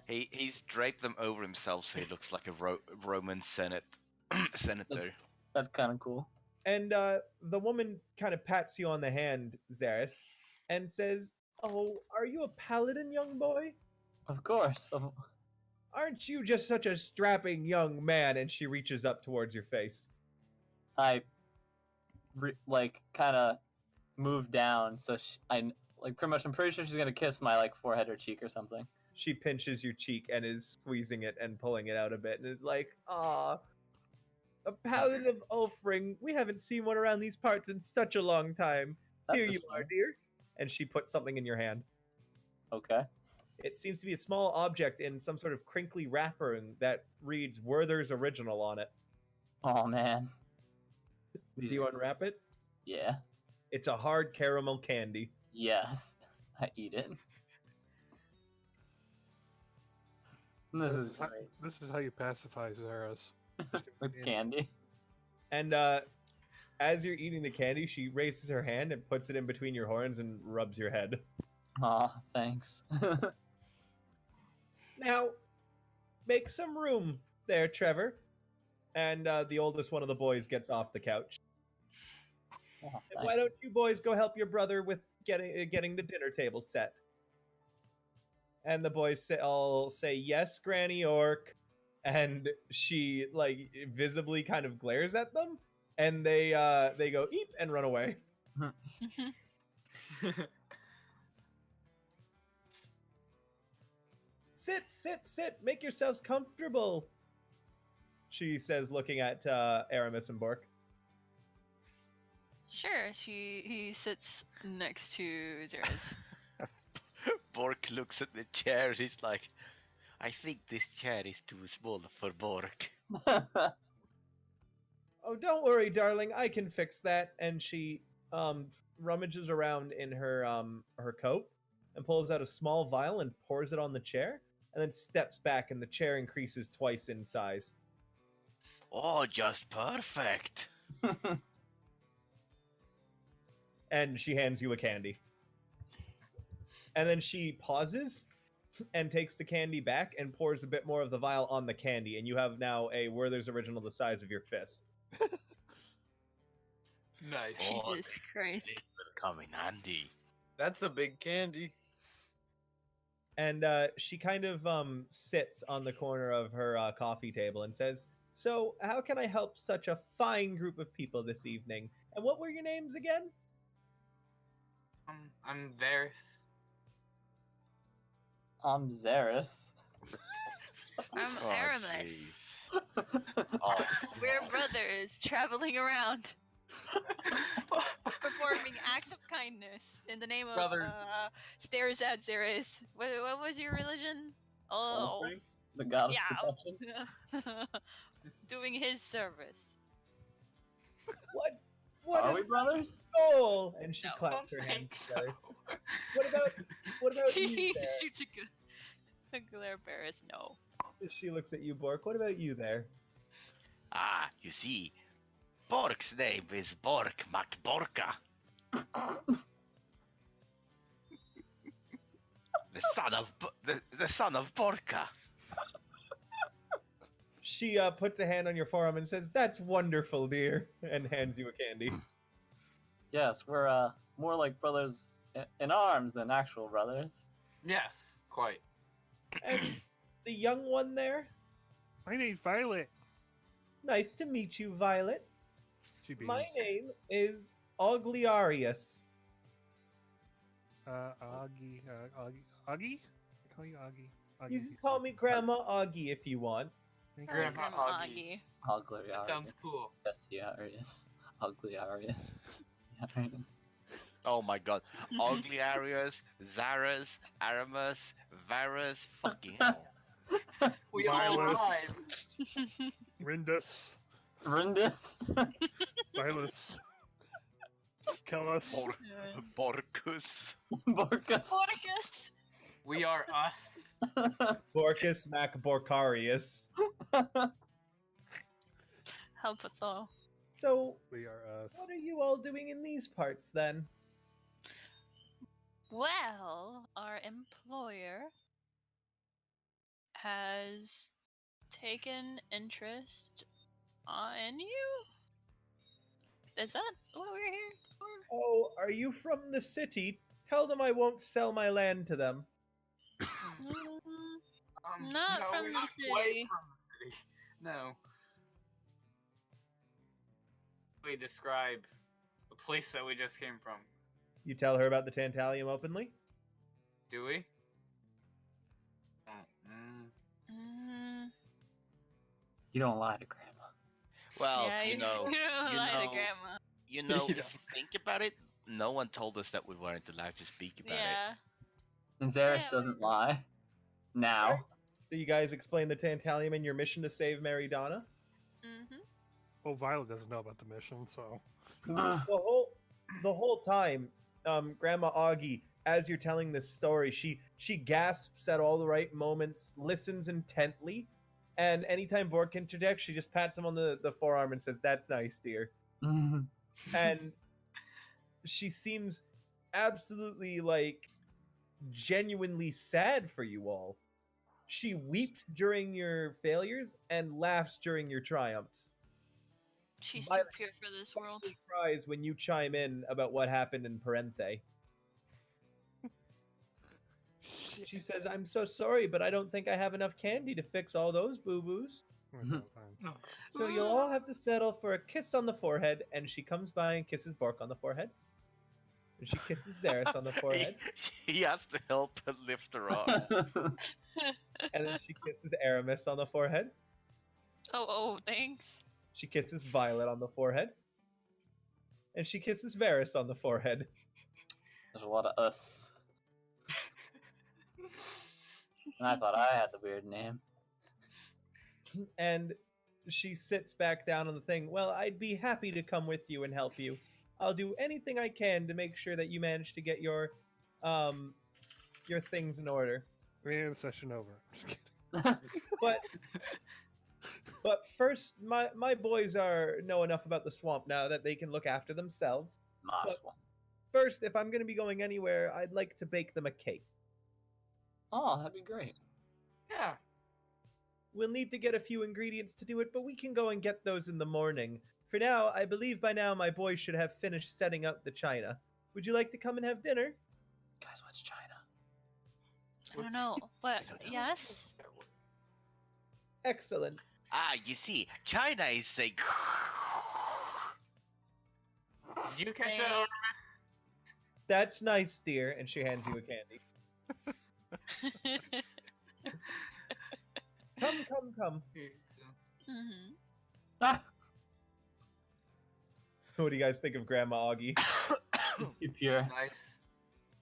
Speaker 6: He's draped them over himself so he looks like a Roman senator.
Speaker 8: That's kind of cool.
Speaker 1: And the woman kind of pats you on the hand, Zarus, and says, "Oh, are you a paladin, young boy?
Speaker 8: Of course.
Speaker 1: Aren't you just such a strapping young man?" And she reaches up towards your face.
Speaker 8: I kind of moved down, so I'm pretty sure she's gonna kiss my forehead or cheek or something.
Speaker 1: She pinches your cheek and is squeezing it and pulling it out a bit, and is like, "Ah, a paladin of Ulfring. We haven't seen one around these parts in such a long time.
Speaker 8: That's
Speaker 1: Here
Speaker 8: a
Speaker 1: you are,
Speaker 8: shame.
Speaker 1: dear." And she puts something in your hand.
Speaker 8: Okay.
Speaker 1: It seems to be a small object in some sort of crinkly wrapper and that reads Werther's Original on it.
Speaker 8: Oh man.
Speaker 1: Do you unwrap it?
Speaker 8: Yeah.
Speaker 1: It's a hard caramel candy.
Speaker 8: Yes. I eat it. This is great.
Speaker 3: This is how you pacify Zarus.
Speaker 8: With candy.
Speaker 1: And as you're eating the candy, she raises her hand and puts it in between your horns and rubs your head.
Speaker 8: Aw, thanks.
Speaker 1: Now, make some room there, Trevor. And the oldest one of the boys gets off the couch.
Speaker 8: Aw,
Speaker 1: And why don't you boys go help your brother with getting the dinner table set? And the boys all say, "Yes, Granny Orc." and she like visibly kind of glares at them, and they go eep and run away. Sit, sit, sit. Make yourselves comfortable. She says, looking at Aramus and Bork.
Speaker 2: Sure, he sits next to Zarus.
Speaker 6: Bork looks at the chair. He's like, I think this chair is too small for Bork.
Speaker 1: Oh, don't worry, darling. I can fix that. And she rummages around in her coat and pulls out a small vial and pours it on the chair, and then steps back, and the chair increases twice in size.
Speaker 6: Oh, just perfect.
Speaker 1: And she hands you a candy. And then she pauses and takes the candy back and pours a bit more of the vial on the candy, and you have now a Werther's Original the size of your fist.
Speaker 4: Nice.
Speaker 6: Oh,
Speaker 2: Jesus Christ.
Speaker 6: This will come in handy.
Speaker 4: That's a big candy.
Speaker 1: And she kind of sits on the corner of her coffee table and says, "So, how can I help such a fine group of people this evening? And what were your names again?"
Speaker 4: I'm Varis.
Speaker 8: I'm Zarus.
Speaker 2: I'm
Speaker 6: Oh,
Speaker 2: Aramus.
Speaker 6: jeez. Oh,
Speaker 2: We're brothers traveling around, performing acts of kindness in the name of
Speaker 4: Brothers.
Speaker 2: stares at Zarus. What was your religion? Oh,
Speaker 8: The god of
Speaker 2: yeah.
Speaker 8: protection.
Speaker 2: Doing his service.
Speaker 1: What
Speaker 8: Are
Speaker 1: a
Speaker 8: we brothers?
Speaker 1: goal! And she
Speaker 2: No.
Speaker 1: claps her
Speaker 4: Don't
Speaker 1: hands
Speaker 4: think
Speaker 1: together.
Speaker 4: so.
Speaker 1: What about you
Speaker 2: He
Speaker 1: there?
Speaker 2: shoots a glare Barris. No.
Speaker 1: She looks at you, Bork. What about you there?
Speaker 6: Ah, you see, Bork's name is Bork MacBorka. the son of Borka.
Speaker 1: She puts a hand on your forearm and says, "That's wonderful, dear," and hands you a candy.
Speaker 8: Yes, we're more like brothers in arms than actual brothers.
Speaker 4: Yes, quite.
Speaker 1: And the young one there?
Speaker 3: My name's Violet.
Speaker 1: Nice to meet you, Violet.
Speaker 3: She beams.
Speaker 1: My name is Ogliarius.
Speaker 3: Oggy. Oggy? I call you Oggy.
Speaker 1: You can call me Grandma Oggy if you want.
Speaker 2: Grandma
Speaker 4: Grandma
Speaker 2: Oggy.
Speaker 8: Ugly
Speaker 4: That sounds cool.
Speaker 8: Yes, yeah, Arius. Ugly Arius. Yeah, Arius.
Speaker 6: Oh my god. Ugly Arius, Zarus, Aramus, Varis, fucking hell.
Speaker 4: We all
Speaker 3: Violet.
Speaker 4: alive.
Speaker 3: Rindus.
Speaker 8: Rindus.
Speaker 3: Silas. Kellis.
Speaker 6: Borkus.
Speaker 8: Borkus.
Speaker 2: Porticus.
Speaker 4: We are us.
Speaker 1: Borkus Mac Borcarius.
Speaker 2: Help us all.
Speaker 1: So,
Speaker 3: We are us.
Speaker 1: what are you all doing in these parts then?
Speaker 2: Well, our employer has taken interest in you. Is that what we're here for?
Speaker 1: Oh, are you from the city? Tell them I won't sell my land to them.
Speaker 2: Not
Speaker 4: no,
Speaker 2: from
Speaker 4: we're
Speaker 2: the
Speaker 4: not quite
Speaker 2: city.
Speaker 4: from the city. No. We describe the place that we just came from.
Speaker 1: You tell her about the Tantalium openly?
Speaker 4: Do we?
Speaker 8: You don't lie to Grandma.
Speaker 6: Well,
Speaker 2: yeah,
Speaker 6: you know,
Speaker 2: you don't
Speaker 6: you
Speaker 2: lie to
Speaker 6: know,
Speaker 2: Grandma.
Speaker 6: you know,
Speaker 4: You
Speaker 6: if you think about it, no one told us that we weren't allowed to speak about it.
Speaker 2: Yeah.
Speaker 8: And Zarus
Speaker 2: Yeah,
Speaker 8: doesn't lie. Now.
Speaker 1: So you guys explain the Tantalium and your mission to save Mary Donna?
Speaker 2: Mm-hmm.
Speaker 3: Well, Violet doesn't know about the mission, so.
Speaker 1: The whole time, Grandma Oggy, as you're telling this story, she gasps at all the right moments, listens intently, and anytime Bork interjects, she just pats him on the forearm and says, "That's nice, dear." And she seems absolutely, like, genuinely sad for you all. She weeps during your failures and laughs during your triumphs.
Speaker 2: She's
Speaker 1: Violet
Speaker 2: too pure for this world.
Speaker 1: She cries when you chime in about what happened in Parenthe.
Speaker 7: She says, "I'm so sorry, but I don't think I have enough candy to fix all those boo-boos.
Speaker 3: Okay, fine.
Speaker 7: So you'll all have to settle for a kiss on the forehead." And she comes by and kisses Bork on the forehead. And she kisses Zarus on the forehead.
Speaker 6: He has to help and lift her up.
Speaker 7: And then she kisses Aramus on the forehead.
Speaker 2: Oh, thanks.
Speaker 7: She kisses Violet on the forehead. And she kisses Varis on the forehead.
Speaker 8: There's a lot of us. And I thought I had the weird name.
Speaker 7: And she sits back down on the thing. "Well, I'd be happy to come with you and help you. I'll do anything I can to make sure that you manage to get your things in order.
Speaker 3: And session over. Just kidding.
Speaker 7: But first, my boys know enough about the swamp now that they can look after themselves.
Speaker 8: Nice one.
Speaker 7: First, if I'm going to be going anywhere, I'd like to bake them a cake.
Speaker 8: Oh, that'd be great.
Speaker 4: Yeah.
Speaker 7: We'll need to get a few ingredients to do it, but we can go and get those in the morning. For now, I believe by now my boys should have finished setting up the china. Would you like to come and have dinner?"
Speaker 8: Guys, what's China?
Speaker 2: I don't know, but
Speaker 6: don't know.
Speaker 2: yes.
Speaker 7: Excellent.
Speaker 6: You see, China is like.
Speaker 4: Did you catch that,
Speaker 2: Thanks.
Speaker 4: Aramus?
Speaker 7: That's nice, dear. And she hands you a candy. Come.
Speaker 4: Here, so-
Speaker 2: hmm
Speaker 8: Ah!
Speaker 7: What do you guys think of Grandma Oggy?
Speaker 8: Too pure.
Speaker 4: Nice.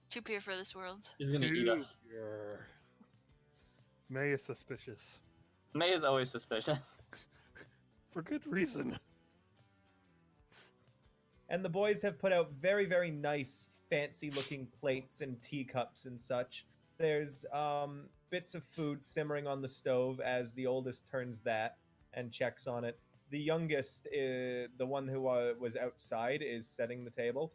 Speaker 2: Too pure for this world.
Speaker 8: She's gonna eat us.
Speaker 3: Pure. May is suspicious.
Speaker 8: May is always suspicious.
Speaker 3: For good reason.
Speaker 7: And the boys have put out very, very nice, fancy-looking plates and teacups and such. There's bits of food simmering on the stove as the oldest turns that and checks on it. The youngest, the one who was outside, is setting the table.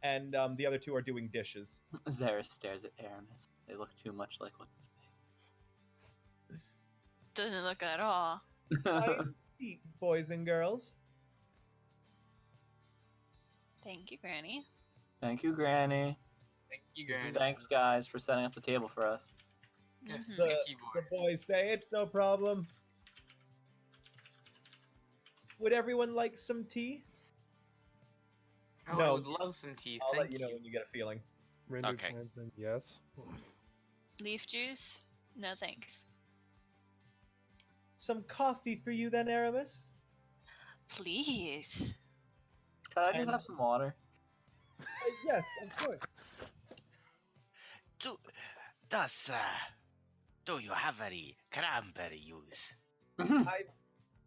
Speaker 7: And the other two are doing dishes.
Speaker 8: Zarus stares at Aramis. They look too much like what's his
Speaker 2: Doesn't look at all.
Speaker 8: face.
Speaker 7: Eat, boys and girls.
Speaker 2: Thank you, Granny.
Speaker 8: Thank you, Granny.
Speaker 4: Thank you, Granny.
Speaker 8: Thanks, guys, for setting up the table for us.
Speaker 4: Yes,
Speaker 2: Mhm.
Speaker 4: thank you,
Speaker 7: The
Speaker 4: boys.
Speaker 7: boys say, "It's no problem." Would everyone like some tea?
Speaker 4: Oh, I
Speaker 7: No.
Speaker 4: would love some tea.
Speaker 7: I'll
Speaker 4: Thank
Speaker 7: let you know when you get a feeling.
Speaker 3: Rendered
Speaker 6: Okay.
Speaker 3: chimes in yes.
Speaker 2: Leaf juice? No thanks.
Speaker 7: Some coffee for you then, Aramus?
Speaker 2: Please.
Speaker 8: Can I just
Speaker 7: And-
Speaker 8: have some water?
Speaker 7: Yes, of course.
Speaker 6: Do you have any cranberry juice?
Speaker 7: I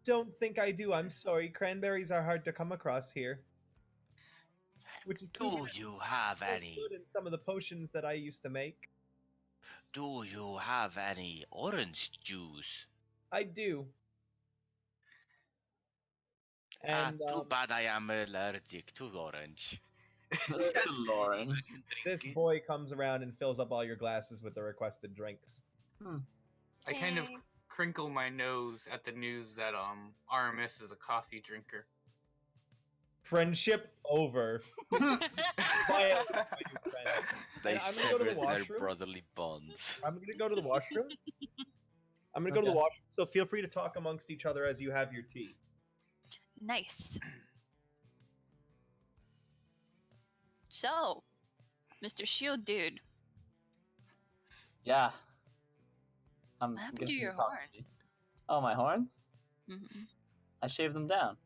Speaker 7: don't think I do. I'm sorry. Cranberries are hard to come across here. Which is
Speaker 6: Do you have
Speaker 7: so
Speaker 6: any?
Speaker 7: good in some of the potions that I used to make.
Speaker 6: Do you have any orange juice?
Speaker 7: I do. And
Speaker 6: Too bad I am allergic to orange.
Speaker 8: Lauren.
Speaker 7: this boy comes around and fills up all your glasses with the requested drinks.
Speaker 4: I kind of
Speaker 2: Thanks.
Speaker 4: crinkle my nose at the news that Aramis is a coffee drinker.
Speaker 7: Friendship over. Quiet, you friend.
Speaker 6: They
Speaker 7: I'm gonna go to the
Speaker 6: severed their
Speaker 7: washroom.
Speaker 6: brotherly bonds.
Speaker 7: I'm gonna go to the washroom. I'm gonna go to the
Speaker 8: Okay.
Speaker 7: washroom, so feel free to talk amongst each other as you have your tea.
Speaker 2: Nice. So, Mr. Shield Dude,
Speaker 8: Yeah. I'm
Speaker 2: What happened to
Speaker 8: guessing
Speaker 2: your
Speaker 8: you're talking
Speaker 2: horns?
Speaker 8: me. Oh, my horns?
Speaker 2: mhm,
Speaker 8: I shaved them down.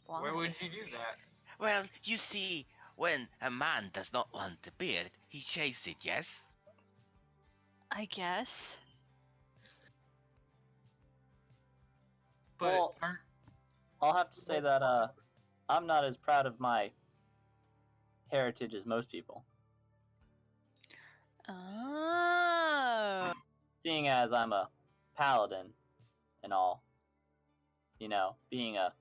Speaker 4: Why would you do that?
Speaker 6: Well, you see, when a man does not want a beard, he shaves it, yes?
Speaker 2: I guess.
Speaker 4: But
Speaker 8: Well-
Speaker 4: aren't
Speaker 8: I'll have to say that I'm not as proud of my heritage as most people.
Speaker 2: Oh.
Speaker 8: Seeing as I'm a paladin and all, you know, being a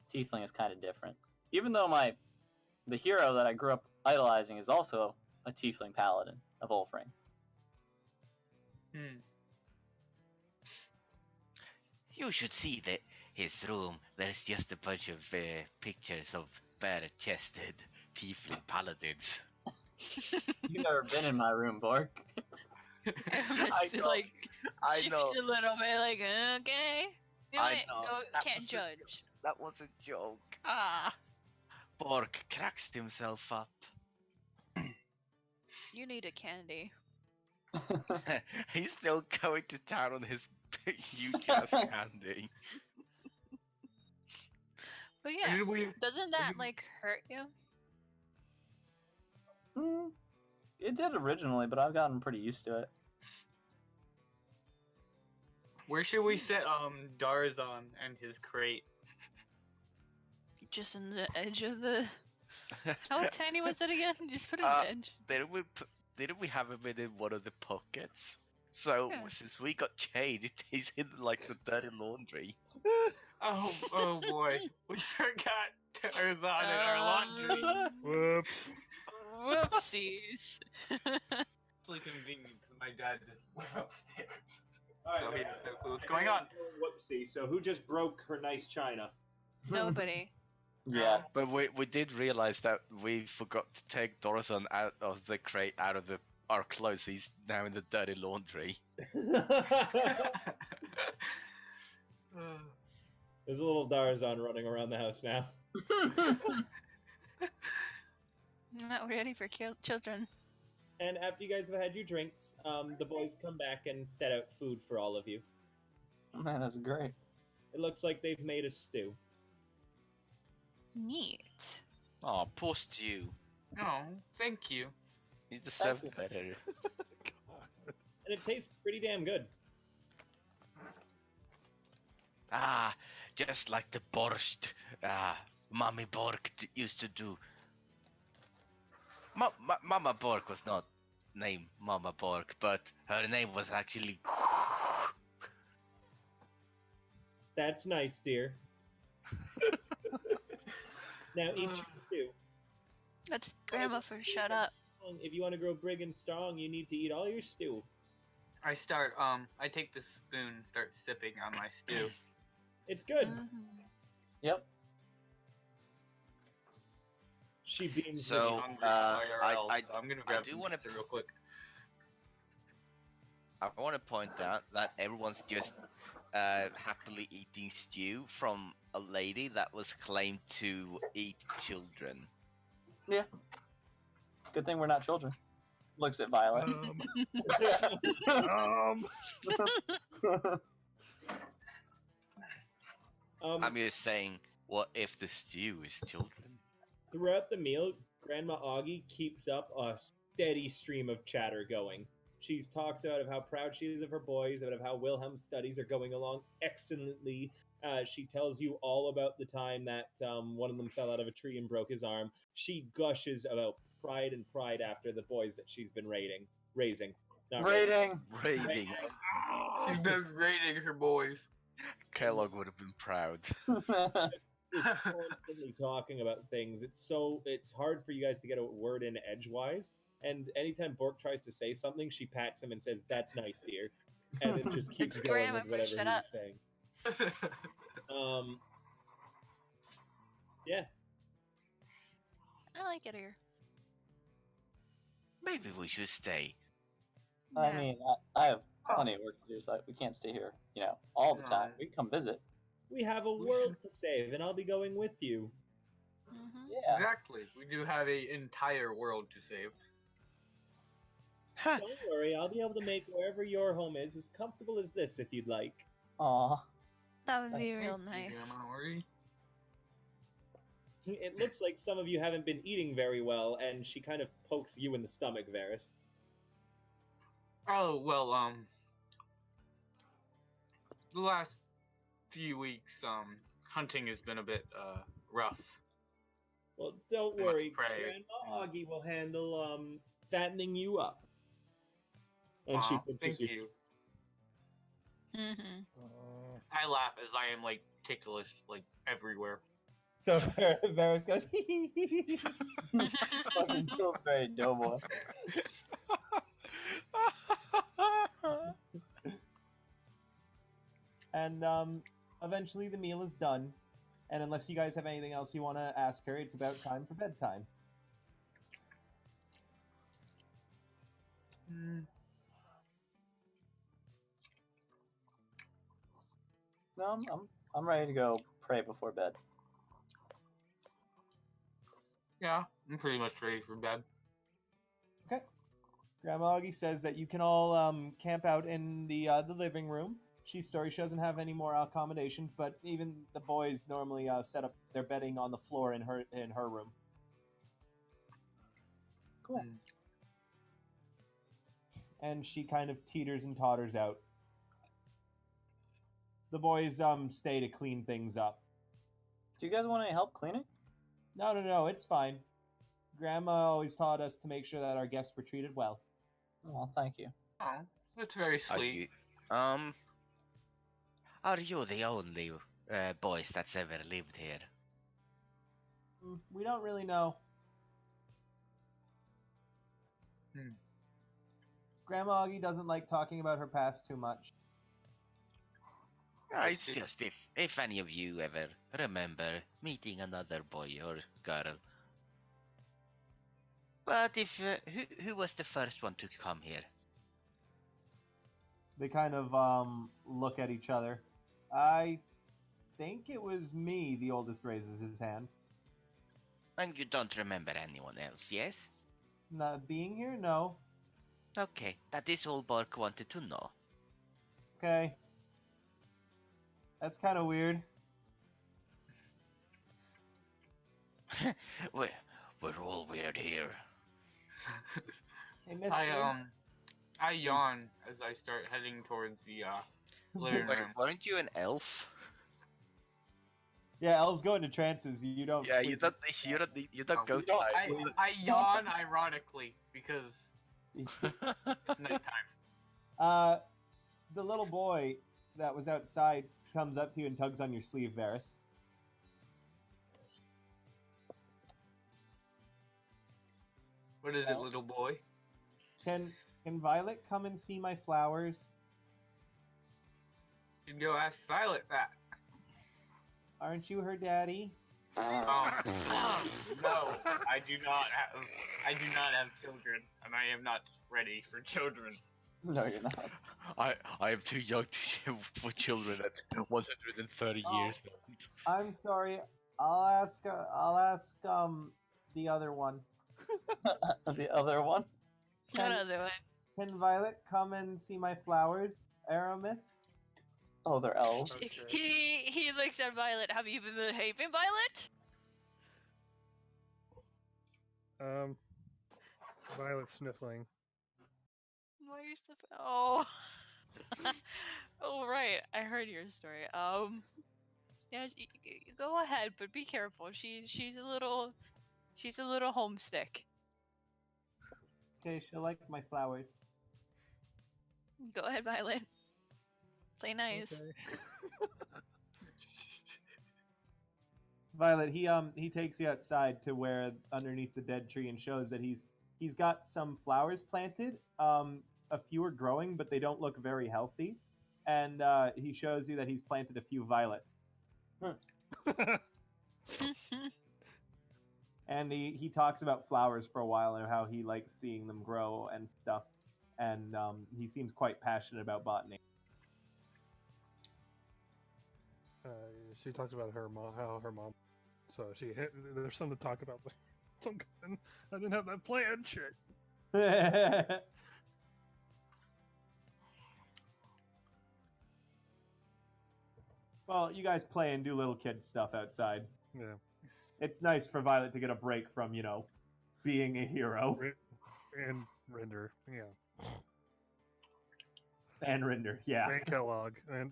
Speaker 8: tiefling is kind of different. Even though the hero that I grew up idolizing is also a tiefling paladin of Ulfring.
Speaker 6: You should see his room. There's just a bunch of pictures of bare-chested tiefling paladins.
Speaker 8: You've never been in my room, Bork.
Speaker 2: Aramus
Speaker 6: I know.
Speaker 2: like
Speaker 6: I
Speaker 2: shifts
Speaker 6: know.
Speaker 2: a little bit, like okay. You know
Speaker 6: I
Speaker 2: what?
Speaker 6: know.
Speaker 2: No,
Speaker 6: That
Speaker 2: can't
Speaker 6: was a
Speaker 2: judge.
Speaker 6: That was a joke. Ah. Bork cracks himself up.
Speaker 2: You need a candy.
Speaker 6: He's still going to town on his big, huge ass candy.
Speaker 2: But yeah,
Speaker 4: Did we?
Speaker 2: doesn't that like hurt you?
Speaker 8: It did originally, but I've gotten pretty used to it.
Speaker 4: Where should we set Darzon and his crate?
Speaker 2: Just in the edge of the. How tiny was it again? Just put it
Speaker 6: Uh,
Speaker 2: on the edge.
Speaker 6: Didn't we have him in one of the pockets? So
Speaker 2: Yeah.
Speaker 6: since we got changed, he's in like the dirty laundry.
Speaker 4: Oh boy, we forgot Tarzan in our laundry.
Speaker 3: Whoops.
Speaker 2: Whoopsies.
Speaker 4: It's really convenient. My dad just went upstairs.
Speaker 7: All
Speaker 4: So
Speaker 7: right,
Speaker 4: he doesn't know what's going on.
Speaker 7: Whoopsie. So who just broke her nice china?
Speaker 2: Nobody.
Speaker 8: Yeah.
Speaker 6: But we did realize that we forgot to take Dorazon out of the crate, out of our clothes. So he's now in the dirty laundry.
Speaker 7: There's a little Darzon running around the house now.
Speaker 2: I'm not ready for children.
Speaker 7: And after you guys have had your drinks, the boys come back and set out food for all of you.
Speaker 8: Man, that's great.
Speaker 7: It looks like they've made a stew.
Speaker 2: Neat.
Speaker 6: Oh, poor Stew.
Speaker 4: Oh, thank you.
Speaker 6: He deserves
Speaker 8: Thank
Speaker 6: better.
Speaker 7: And it tastes pretty damn good.
Speaker 6: Ah, just like the borscht. Mommy Bork used to do. Mama Bork was not named Mama Bork, but her name was actually.
Speaker 7: That's nice, dear. Now eat your stew.
Speaker 2: That's grandma for shut up.
Speaker 7: If you want to grow big and strong, you need to eat all your stew.
Speaker 4: I take the spoon and start sipping on my stew.
Speaker 7: It's good.
Speaker 2: Mhm.
Speaker 8: Yep.
Speaker 7: She beams.
Speaker 6: So,
Speaker 4: Hungry
Speaker 6: I
Speaker 4: I'm gonna grab
Speaker 6: do
Speaker 4: some
Speaker 6: wanna-
Speaker 4: pizza real quick.
Speaker 6: I want to point out that everyone's just happily eating stew from a lady that was claimed to eat children.
Speaker 8: Good thing we're not children. Looks at Violet.
Speaker 6: I'm just saying, what if the stew is children?
Speaker 7: Throughout the meal, Grandma Oggy keeps up a steady stream of chatter going. She talks about how proud she is of her boys, about how Wilhelm's studies are going along excellently. She tells you all about the time that one of them fell out of a tree and broke his arm. She gushes about pride after the boys that she's been raising. Not
Speaker 8: Rating.
Speaker 6: Raiding.
Speaker 4: She's been raiding her boys.
Speaker 6: Kellogg would have been proud.
Speaker 7: Is constantly talking about things. It's hard for you guys to get a word in edgewise. And anytime Bork tries to say something, she pats him and says, "That's nice, dear," and it just keeps
Speaker 2: It's
Speaker 7: going
Speaker 2: grandma,
Speaker 7: with whatever
Speaker 2: shut
Speaker 7: he's
Speaker 2: up.
Speaker 7: saying. Yeah.
Speaker 2: I like it here.
Speaker 6: Maybe we should stay.
Speaker 8: I
Speaker 2: Yeah.
Speaker 8: mean, I have plenty of work to do, so we can't stay here, all the time. We can come visit.
Speaker 7: We have a world to save, and I'll be going with you.
Speaker 2: Mhm.
Speaker 8: Yeah.
Speaker 4: Exactly. We do have an entire world to save.
Speaker 6: Huh.
Speaker 7: Don't worry, I'll be able to make wherever your home is as comfortable as this if you'd like.
Speaker 8: Aw.
Speaker 2: That would be
Speaker 8: Thank
Speaker 2: real
Speaker 4: Thank you,
Speaker 2: nice.
Speaker 4: Grandma Ori.
Speaker 7: It looks like some of you haven't been eating very well, and she kind of pokes you in the stomach, Varis.
Speaker 4: Oh well, the last few weeks, hunting has been a bit rough.
Speaker 7: Well, don't
Speaker 4: Much
Speaker 7: worry,
Speaker 4: prey.
Speaker 7: Grandma Oggy will handle fattening you up. And she
Speaker 4: Aw,
Speaker 7: pinches
Speaker 4: thank
Speaker 7: you.
Speaker 4: you.
Speaker 2: Mhm.
Speaker 4: I laugh as I am like ticklish like everywhere.
Speaker 7: So Varys goes,
Speaker 8: Fucking Pillsbury Doughboy.
Speaker 7: and eventually the meal is done. And unless you guys have anything else you want to ask her, it's about time for bedtime.
Speaker 8: No, I'm ready to go pray before bed.
Speaker 4: Yeah, I'm pretty much ready for bed.
Speaker 7: Okay. Grandma Oggy says that you can all camp out in the living room. She's sorry she doesn't have any more accommodations, but even the boys normally set up their bedding on the floor in her room.
Speaker 8: Cool.
Speaker 7: And she kind of teeters and totters out. The boys stay to clean things up.
Speaker 8: Do you guys want any help cleaning?
Speaker 7: No, it's fine. Grandma always taught us to make sure that our guests were treated well.
Speaker 8: Oh, thank you.
Speaker 4: Oh, that's very
Speaker 6: Are
Speaker 4: sweet.
Speaker 6: you, are you the only boys that's ever lived here?
Speaker 7: We don't really know. Grandma Oggy doesn't like talking about her past too much.
Speaker 6: It's just if any of you ever remember meeting another boy or girl. But if who was the first one to come here?
Speaker 7: They kind of look at each other. I think it was me, the oldest raises his hand.
Speaker 6: And you don't remember anyone else, yes?
Speaker 7: Not being here? No.
Speaker 6: Okay, that is all Bork wanted to know.
Speaker 7: Okay. That's kind of weird.
Speaker 6: We're all weird here.
Speaker 7: Hey, mister.
Speaker 4: I yawn as I start heading towards the living
Speaker 6: Wait,
Speaker 4: room.
Speaker 6: weren't you an elf?
Speaker 7: Yeah, elves go into trances. You don't.
Speaker 6: Yeah, you
Speaker 7: sleep.
Speaker 6: don't go
Speaker 8: You don't
Speaker 6: to
Speaker 8: sleep.
Speaker 4: I yawn ironically because it's nighttime.
Speaker 7: The little boy that was outside comes up to you and tugs on your sleeve, Varis.
Speaker 4: What is it, little boy?
Speaker 7: Can Violet come and see my flowers?
Speaker 4: You go ask Violet that.
Speaker 7: Aren't you her daddy?
Speaker 4: No, I do not have children, and I am not ready for children.
Speaker 8: No, you're not.
Speaker 6: I am too young for children at 130 years old.
Speaker 7: I'm sorry. I'll ask the other one.
Speaker 8: The other one?
Speaker 2: What other one?
Speaker 7: Can Violet come and see my flowers, Aramus?
Speaker 8: Oh, they're elves.
Speaker 3: Okay.
Speaker 2: He looks at Violet. Have you been behaving, Violet?
Speaker 3: Violet sniffling.
Speaker 2: Why are you so? Oh, oh right. I heard your story. Yeah. Go ahead, but be careful. She's a little homesick.
Speaker 7: Okay, she'll like my flowers.
Speaker 2: Go ahead, Violet. Play nice.
Speaker 3: Okay.
Speaker 7: Violet, he takes you outside to where underneath the dead tree and shows that he's got some flowers planted. A few are growing, but they don't look very healthy. And he shows you that he's planted a few violets. And he talks about flowers for a while and how he likes seeing them grow and stuff. And he seems quite passionate about botany.
Speaker 3: She talks about her mom, how her mom. So there's something to talk about. I didn't have that planned. Shit.
Speaker 7: Well, you guys play and do little kid stuff outside.
Speaker 3: Yeah.
Speaker 7: It's nice for Violet to get a break from, being a hero.
Speaker 3: And Render. Yeah.
Speaker 7: And Rinder, yeah.
Speaker 3: And Kellogg. And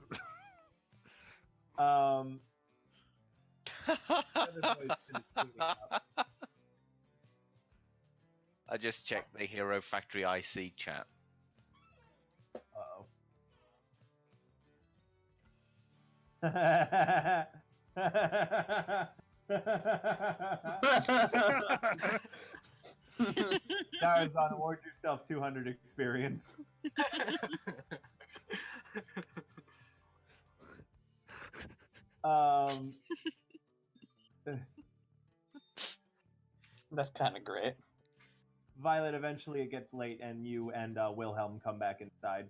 Speaker 6: I just checked the Hero Factory IC chat.
Speaker 7: Uh-oh. Darazan, award yourself 200 experience.
Speaker 8: That's kind of great.
Speaker 7: Violet, eventually it gets late, and you and Wilhelm come back inside.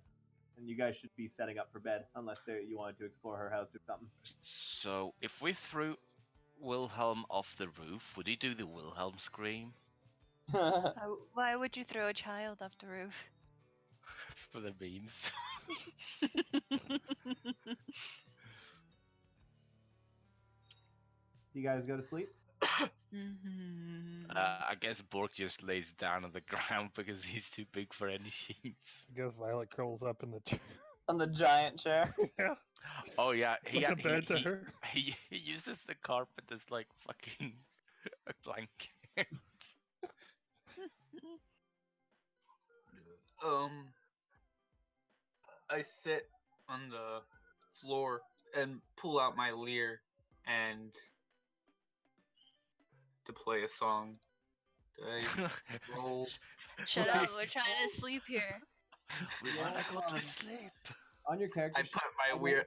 Speaker 7: And you guys should be setting up for bed, unless you wanted to explore her house or something.
Speaker 6: So, if we threw Wilhelm off the roof, would he do the Wilhelm scream?
Speaker 2: Why would you throw a child off the roof?
Speaker 6: For the memes.
Speaker 7: Do you guys go to sleep?
Speaker 6: I guess Bork just lays down on the ground because he's too big for any sheets.
Speaker 3: I guess Violet curls up in the chair.
Speaker 8: On the giant chair.
Speaker 3: Yeah.
Speaker 6: Oh yeah,
Speaker 3: Like a bed to her.
Speaker 6: he uses the carpet as like fucking a blanket.
Speaker 4: I sit on the floor and pull out my lyre and to play a song. Do I roll?
Speaker 2: Shut up, we're trying to sleep here.
Speaker 6: We wanna go to sleep.
Speaker 7: On your character
Speaker 4: I
Speaker 7: sheet,
Speaker 4: put my lyre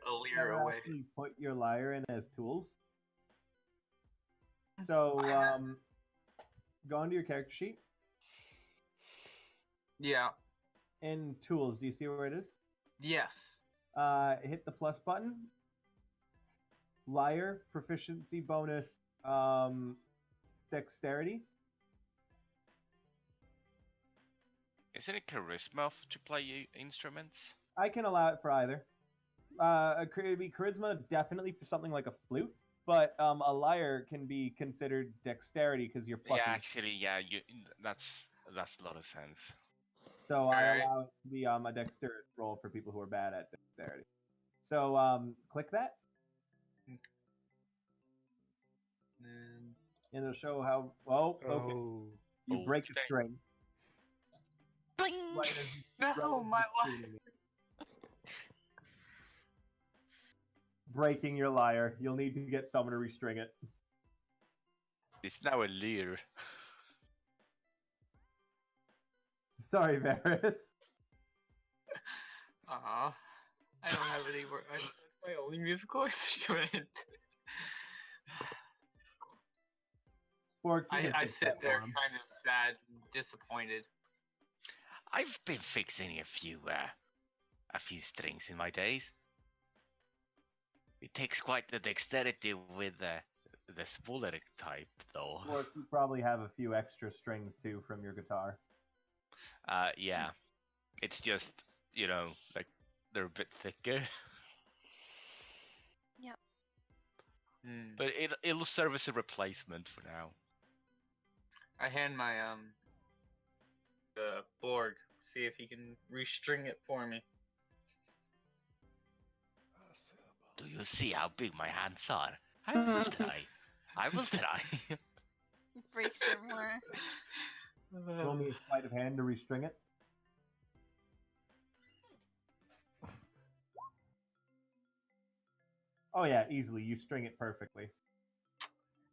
Speaker 4: away.
Speaker 7: actually put your lyre in as tools. So, go onto your character sheet.
Speaker 4: Yeah.
Speaker 7: In tools, do you see where it is?
Speaker 4: Yes.
Speaker 7: Hit the plus button. Lyre, proficiency bonus, dexterity.
Speaker 6: Isn't it charisma to play instruments?
Speaker 7: I can allow it for either. It'd be charisma definitely for something like a flute, but a lyre can be considered dexterity because you're plucking.
Speaker 6: Yeah, actually, yeah, that's a lot of sense.
Speaker 7: So I allow it to be a dexterous roll for people who are bad at dexterity. So click that, and it'll show how. Oh, okay.
Speaker 3: Oh.
Speaker 7: You break the string.
Speaker 2: Bling!
Speaker 4: No, my life.
Speaker 7: Breaking your lyre. You'll need to get someone to restring it.
Speaker 6: It's now a lyre.
Speaker 7: Sorry, Varis.
Speaker 4: I don't have any more. That's my only musical instrument.
Speaker 7: Bork, you can
Speaker 4: I
Speaker 7: fix
Speaker 4: sit
Speaker 7: that
Speaker 4: there
Speaker 7: for him.
Speaker 4: kind of sad and disappointed.
Speaker 6: I've been fixing a few strings in my days. It takes quite the dexterity with the smaller type, though.
Speaker 7: Bork, you probably have a few extra strings too from your guitar.
Speaker 6: Yeah. It's just, like they're a bit thicker.
Speaker 2: Yep.
Speaker 6: But it'll serve as a replacement for now.
Speaker 4: I hand my Borg, see if he can restring it for me.
Speaker 6: Do you see how big my hands are? I will try. I will try.
Speaker 2: Break some more.
Speaker 7: Roll me a sleight of hand to restring it. Oh yeah, easily. You string it perfectly.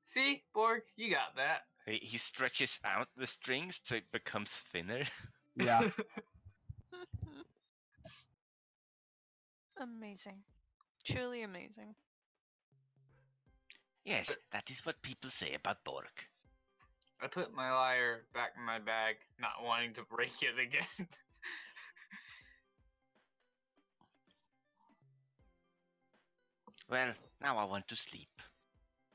Speaker 4: See, Borg, you got that.
Speaker 6: He stretches out the strings so it becomes thinner.
Speaker 7: Yeah.
Speaker 2: Amazing. Truly amazing.
Speaker 6: Yes, that is what people say about Bork.
Speaker 4: I put my lyre back in my bag, not wanting to break it again.
Speaker 6: Well, now I want to sleep.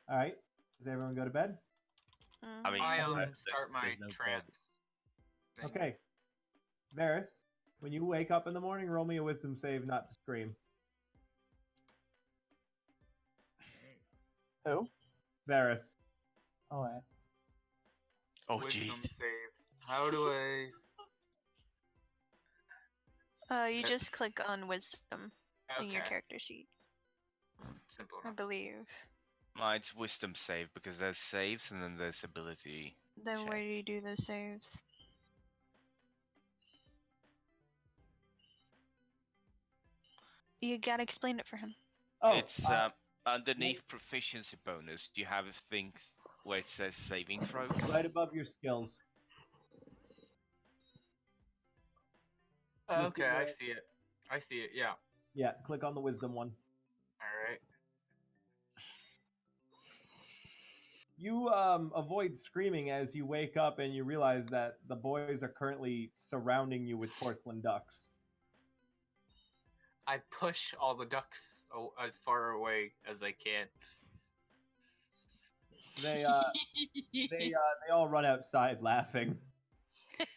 Speaker 7: All right. Does everyone go to bed?
Speaker 6: I mean,
Speaker 4: I
Speaker 6: there's
Speaker 4: start my
Speaker 6: no
Speaker 4: trance. thing.
Speaker 7: Okay. Varis, when you wake up in the morning, roll me a wisdom save not to scream.
Speaker 8: Who?
Speaker 7: Varis.
Speaker 8: Oh, yeah.
Speaker 6: Oh,
Speaker 4: Wisdom
Speaker 6: gee.
Speaker 4: save. How do I?
Speaker 2: You just click on wisdom in your
Speaker 4: Okay.
Speaker 2: character sheet,
Speaker 4: Simple
Speaker 2: I
Speaker 4: enough.
Speaker 2: believe.
Speaker 6: Mine's wisdom save because there's saves and then there's ability.
Speaker 2: Then
Speaker 6: Check.
Speaker 2: where do you do the saves? You gotta explain it for him.
Speaker 7: Oh,
Speaker 6: It's underneath proficiency bonus. Do you have things where it says saving throw?
Speaker 7: right above your skills.
Speaker 4: Okay, I see it. I see it. Yeah.
Speaker 7: Yeah, click on the wisdom one.
Speaker 4: All right.
Speaker 7: You avoid screaming as you wake up and you realize that the boys are currently surrounding you with porcelain ducks.
Speaker 4: I push all the ducks as far away as I can.
Speaker 7: They all run outside laughing.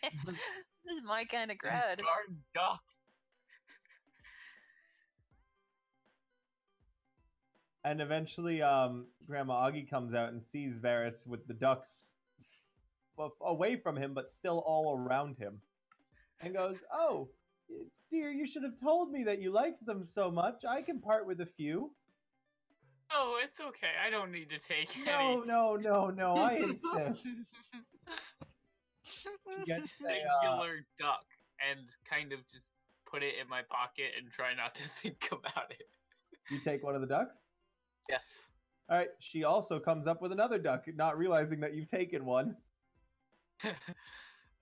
Speaker 2: This is my kind of crowd.
Speaker 4: Darn duck.
Speaker 7: And eventually, Grandma Oggy comes out and sees Varis with the ducks away from him, but still all around him, and goes, "Oh, dear, you should have told me that you liked them so much. I can part with a few."
Speaker 4: Oh, it's okay. I don't need to take any.
Speaker 7: No, I insist. She gets
Speaker 4: Singular duck and kind of just put it in my pocket and try not to think about it.
Speaker 7: You take one of the ducks?
Speaker 4: Yes.
Speaker 7: All right, she also comes up with another duck, not realizing that you've taken one,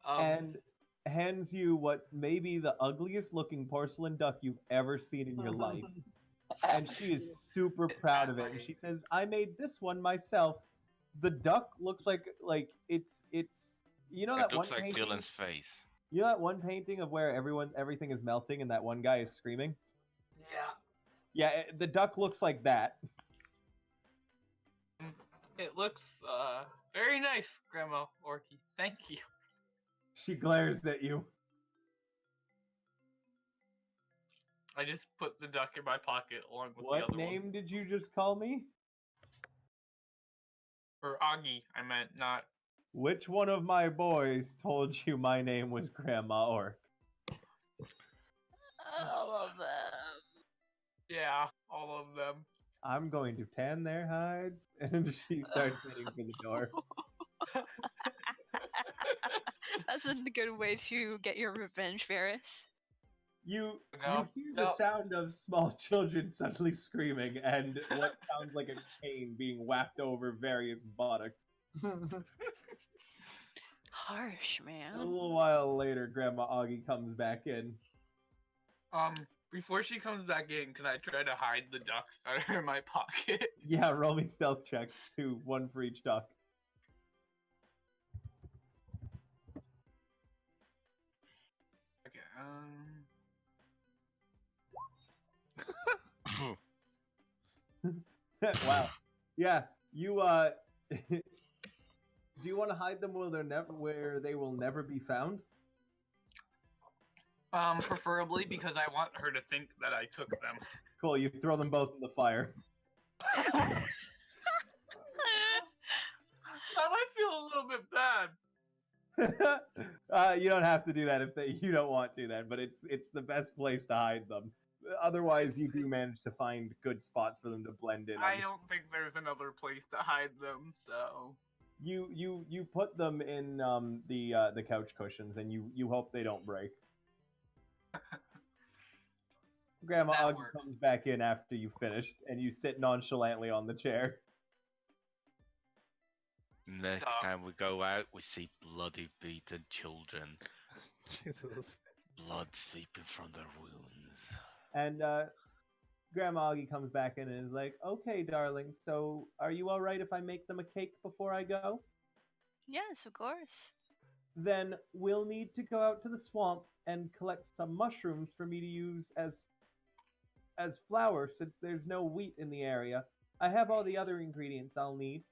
Speaker 7: and hands you what may be the ugliest looking porcelain duck you've ever seen in your life. And she is super proud of it. And she says, "I made this one myself. The duck looks like it's you know
Speaker 6: It
Speaker 7: that one
Speaker 6: looks like
Speaker 7: painting?
Speaker 6: Dylan's face.
Speaker 7: You know that one painting of where everything is melting and that one guy is screaming?
Speaker 4: Yeah.
Speaker 7: Yeah, the duck looks like that."
Speaker 4: It looks very nice, Grandma Orky. Thank you.
Speaker 7: She glares at you.
Speaker 4: I just put the duck in my pocket along with the
Speaker 7: What
Speaker 4: other
Speaker 7: name
Speaker 4: one.
Speaker 7: did you just call me?
Speaker 4: Or Oggy, I meant, not.
Speaker 7: Which one of my boys told you my name was Grandma Orc?
Speaker 2: All of them.
Speaker 4: Yeah, all of them.
Speaker 7: I'm going to tan their hides. And she starts heading for the door.
Speaker 2: That's a good way to get your revenge, Varis.
Speaker 7: You
Speaker 4: No,
Speaker 7: hear the
Speaker 4: no.
Speaker 7: sound of small children suddenly screaming and what sounds like a cane being whacked over various buttocks.
Speaker 2: Harsh,
Speaker 7: A
Speaker 2: man.
Speaker 7: little while later, Grandma Oggy comes back in.
Speaker 4: Before she comes back in, can I try to hide the ducks out of her my pocket?
Speaker 7: Yeah, roll me stealth checks, too. One for each duck.
Speaker 4: Okay,
Speaker 7: Wow. Yeah, you do you want to hide them where they will never be found?
Speaker 4: preferably because I want her to think that I took them.
Speaker 7: Cool, you throw them both in the fire.
Speaker 4: That might feel a little bit bad.
Speaker 7: You don't have to do that if you don't want to then, but it's the best place to hide them. Otherwise, you do manage to find good spots for them to blend in.
Speaker 4: I don't think there's another place to hide them, so.
Speaker 7: You put them in the couch cushions, and you hope they don't break. Grandma
Speaker 4: That
Speaker 7: Oggy
Speaker 4: works.
Speaker 7: comes back in after you finished, and you sit nonchalantly on the chair.
Speaker 6: Next time we go out, we see bloody beaten children.
Speaker 3: Jesus.
Speaker 6: Blood seeping from their wounds.
Speaker 7: And Grandma Oggy comes back in and is like, "Okay, darling, so are you all right if I make them a cake before I go?
Speaker 2: Yes, of course.
Speaker 7: Then we'll need to go out to the swamp and collect some mushrooms for me to use as flour, since there's no wheat in the area. I have all the other ingredients I'll need."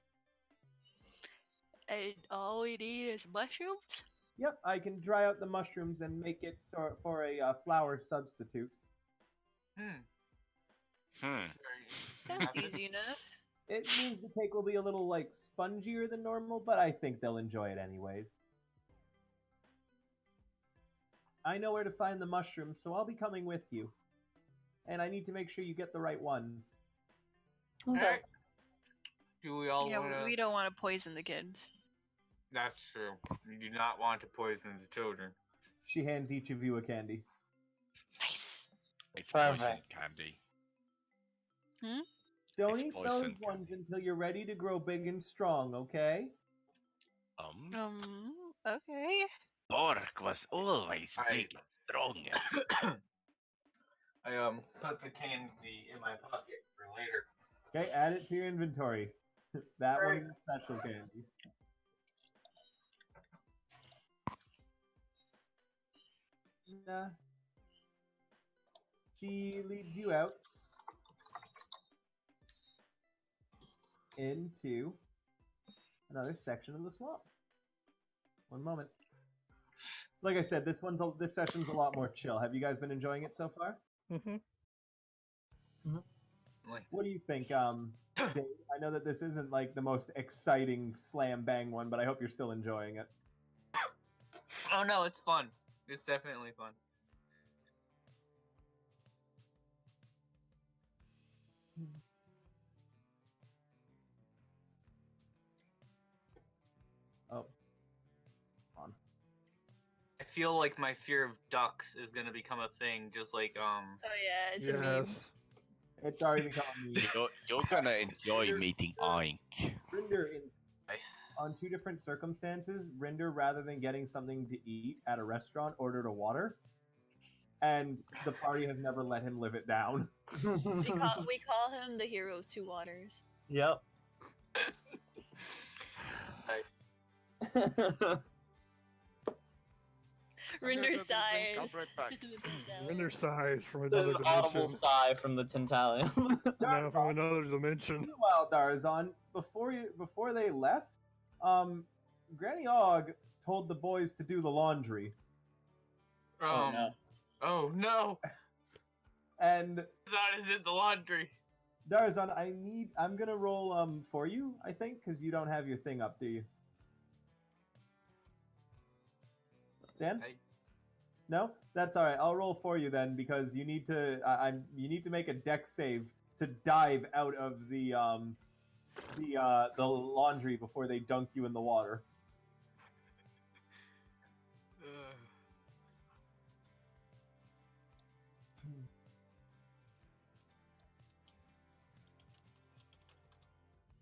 Speaker 2: And all we need is mushrooms?
Speaker 7: Yep, I can dry out the mushrooms and make it for a flour substitute.
Speaker 2: Sounds easy enough.
Speaker 7: It means the cake will be a little, spongier than normal, but I think they'll enjoy it anyways. I know where to find the mushrooms, so I'll be coming with you. And I need to make sure you get the right ones.
Speaker 8: Okay.
Speaker 4: Do we all
Speaker 2: Yeah,
Speaker 4: want to?
Speaker 2: we don't want to poison the kids.
Speaker 4: That's true. You do not want to poison the children.
Speaker 7: She hands each of you a candy.
Speaker 2: Nice.
Speaker 6: It's poison
Speaker 8: Perfect.
Speaker 6: candy.
Speaker 7: Don't
Speaker 6: It's
Speaker 7: eat
Speaker 6: poison
Speaker 7: those ones
Speaker 6: candy.
Speaker 7: until you're ready to grow big and strong, okay?
Speaker 2: Okay.
Speaker 6: Bork was always big and strong.
Speaker 4: I put the candy in my pocket for later.
Speaker 7: Okay, add it to your inventory. That one is special candy. Nah. She leads you out into another section of the swamp. One moment. Like I said, this session's a lot more chill. Have you guys been enjoying it so far?
Speaker 3: Mm-hmm.
Speaker 7: What do you think, Dave? I know that this isn't like the most exciting slam bang one, but I hope you're still enjoying it.
Speaker 4: Oh no, it's fun. It's definitely fun.
Speaker 7: Oh. On.
Speaker 4: I feel like my fear of ducks is gonna become a thing, just like
Speaker 2: Oh yeah, it's a meme.
Speaker 3: Yes.
Speaker 7: It's already become a meme.
Speaker 6: You're gonna enjoy meeting Oink.
Speaker 7: Rinder, on two different circumstances, Rinder, rather than getting something to eat at a restaurant, ordered a water, and the party has never let him live it down.
Speaker 2: We call him the hero of two waters.
Speaker 8: Yep.
Speaker 2: Rinder sighs.
Speaker 3: Render sighs from
Speaker 8: There's
Speaker 3: another
Speaker 8: an audible
Speaker 3: dimension.
Speaker 8: sigh from the Tantalium.
Speaker 3: No, from another dimension.
Speaker 7: Meanwhile, Darzon, before they left, Granny Ogg told the boys to do the laundry,
Speaker 8: Oh no.
Speaker 4: Oh no!
Speaker 7: and
Speaker 4: That isn't the laundry.
Speaker 7: Darzon, I'm gonna roll for you, I think, because you don't have your thing up, do you? Dan? No, that's all right. I'll roll for you then, because you need to make a dex save to dive out of the laundry before they dunk you in the water.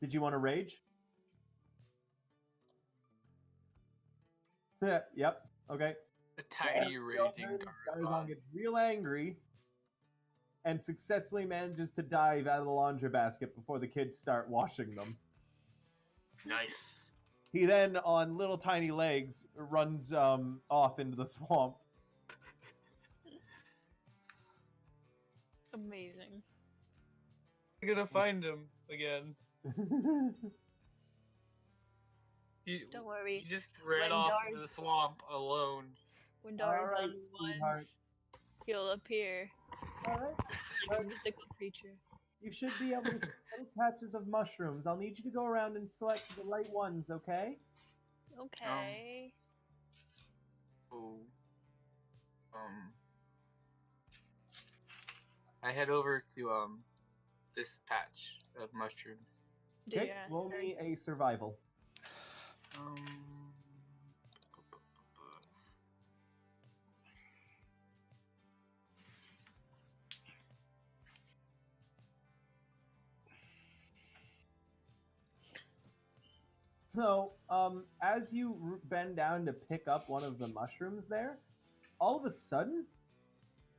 Speaker 7: Did you want to rage? Yep. Okay.
Speaker 4: A tiny raging
Speaker 7: Darzon
Speaker 4: Darzon.
Speaker 7: gets real angry and successfully manages to dive out of the laundry basket before the kids start washing them.
Speaker 4: Nice.
Speaker 7: He then, on little tiny legs, runs off into the swamp.
Speaker 2: Amazing.
Speaker 4: I'm gonna find him again.
Speaker 2: Don't worry.
Speaker 4: He just ran
Speaker 2: When
Speaker 4: off
Speaker 2: Darz-
Speaker 4: into the swamp alone.
Speaker 2: When
Speaker 7: All
Speaker 2: Darzon
Speaker 7: right, sweetheart.
Speaker 2: wants, he'll appear
Speaker 7: All right.
Speaker 2: like a mythical creature.
Speaker 7: You should be able to see little patches of mushrooms. I'll need you to go around and select the right ones, okay?
Speaker 2: Okay.
Speaker 4: Oh. I head over to this patch of mushrooms.
Speaker 2: Do
Speaker 7: Okay,
Speaker 2: you ask
Speaker 7: roll
Speaker 2: her?
Speaker 7: me a survival. So, as you bend down to pick up one of the mushrooms there, all of a sudden,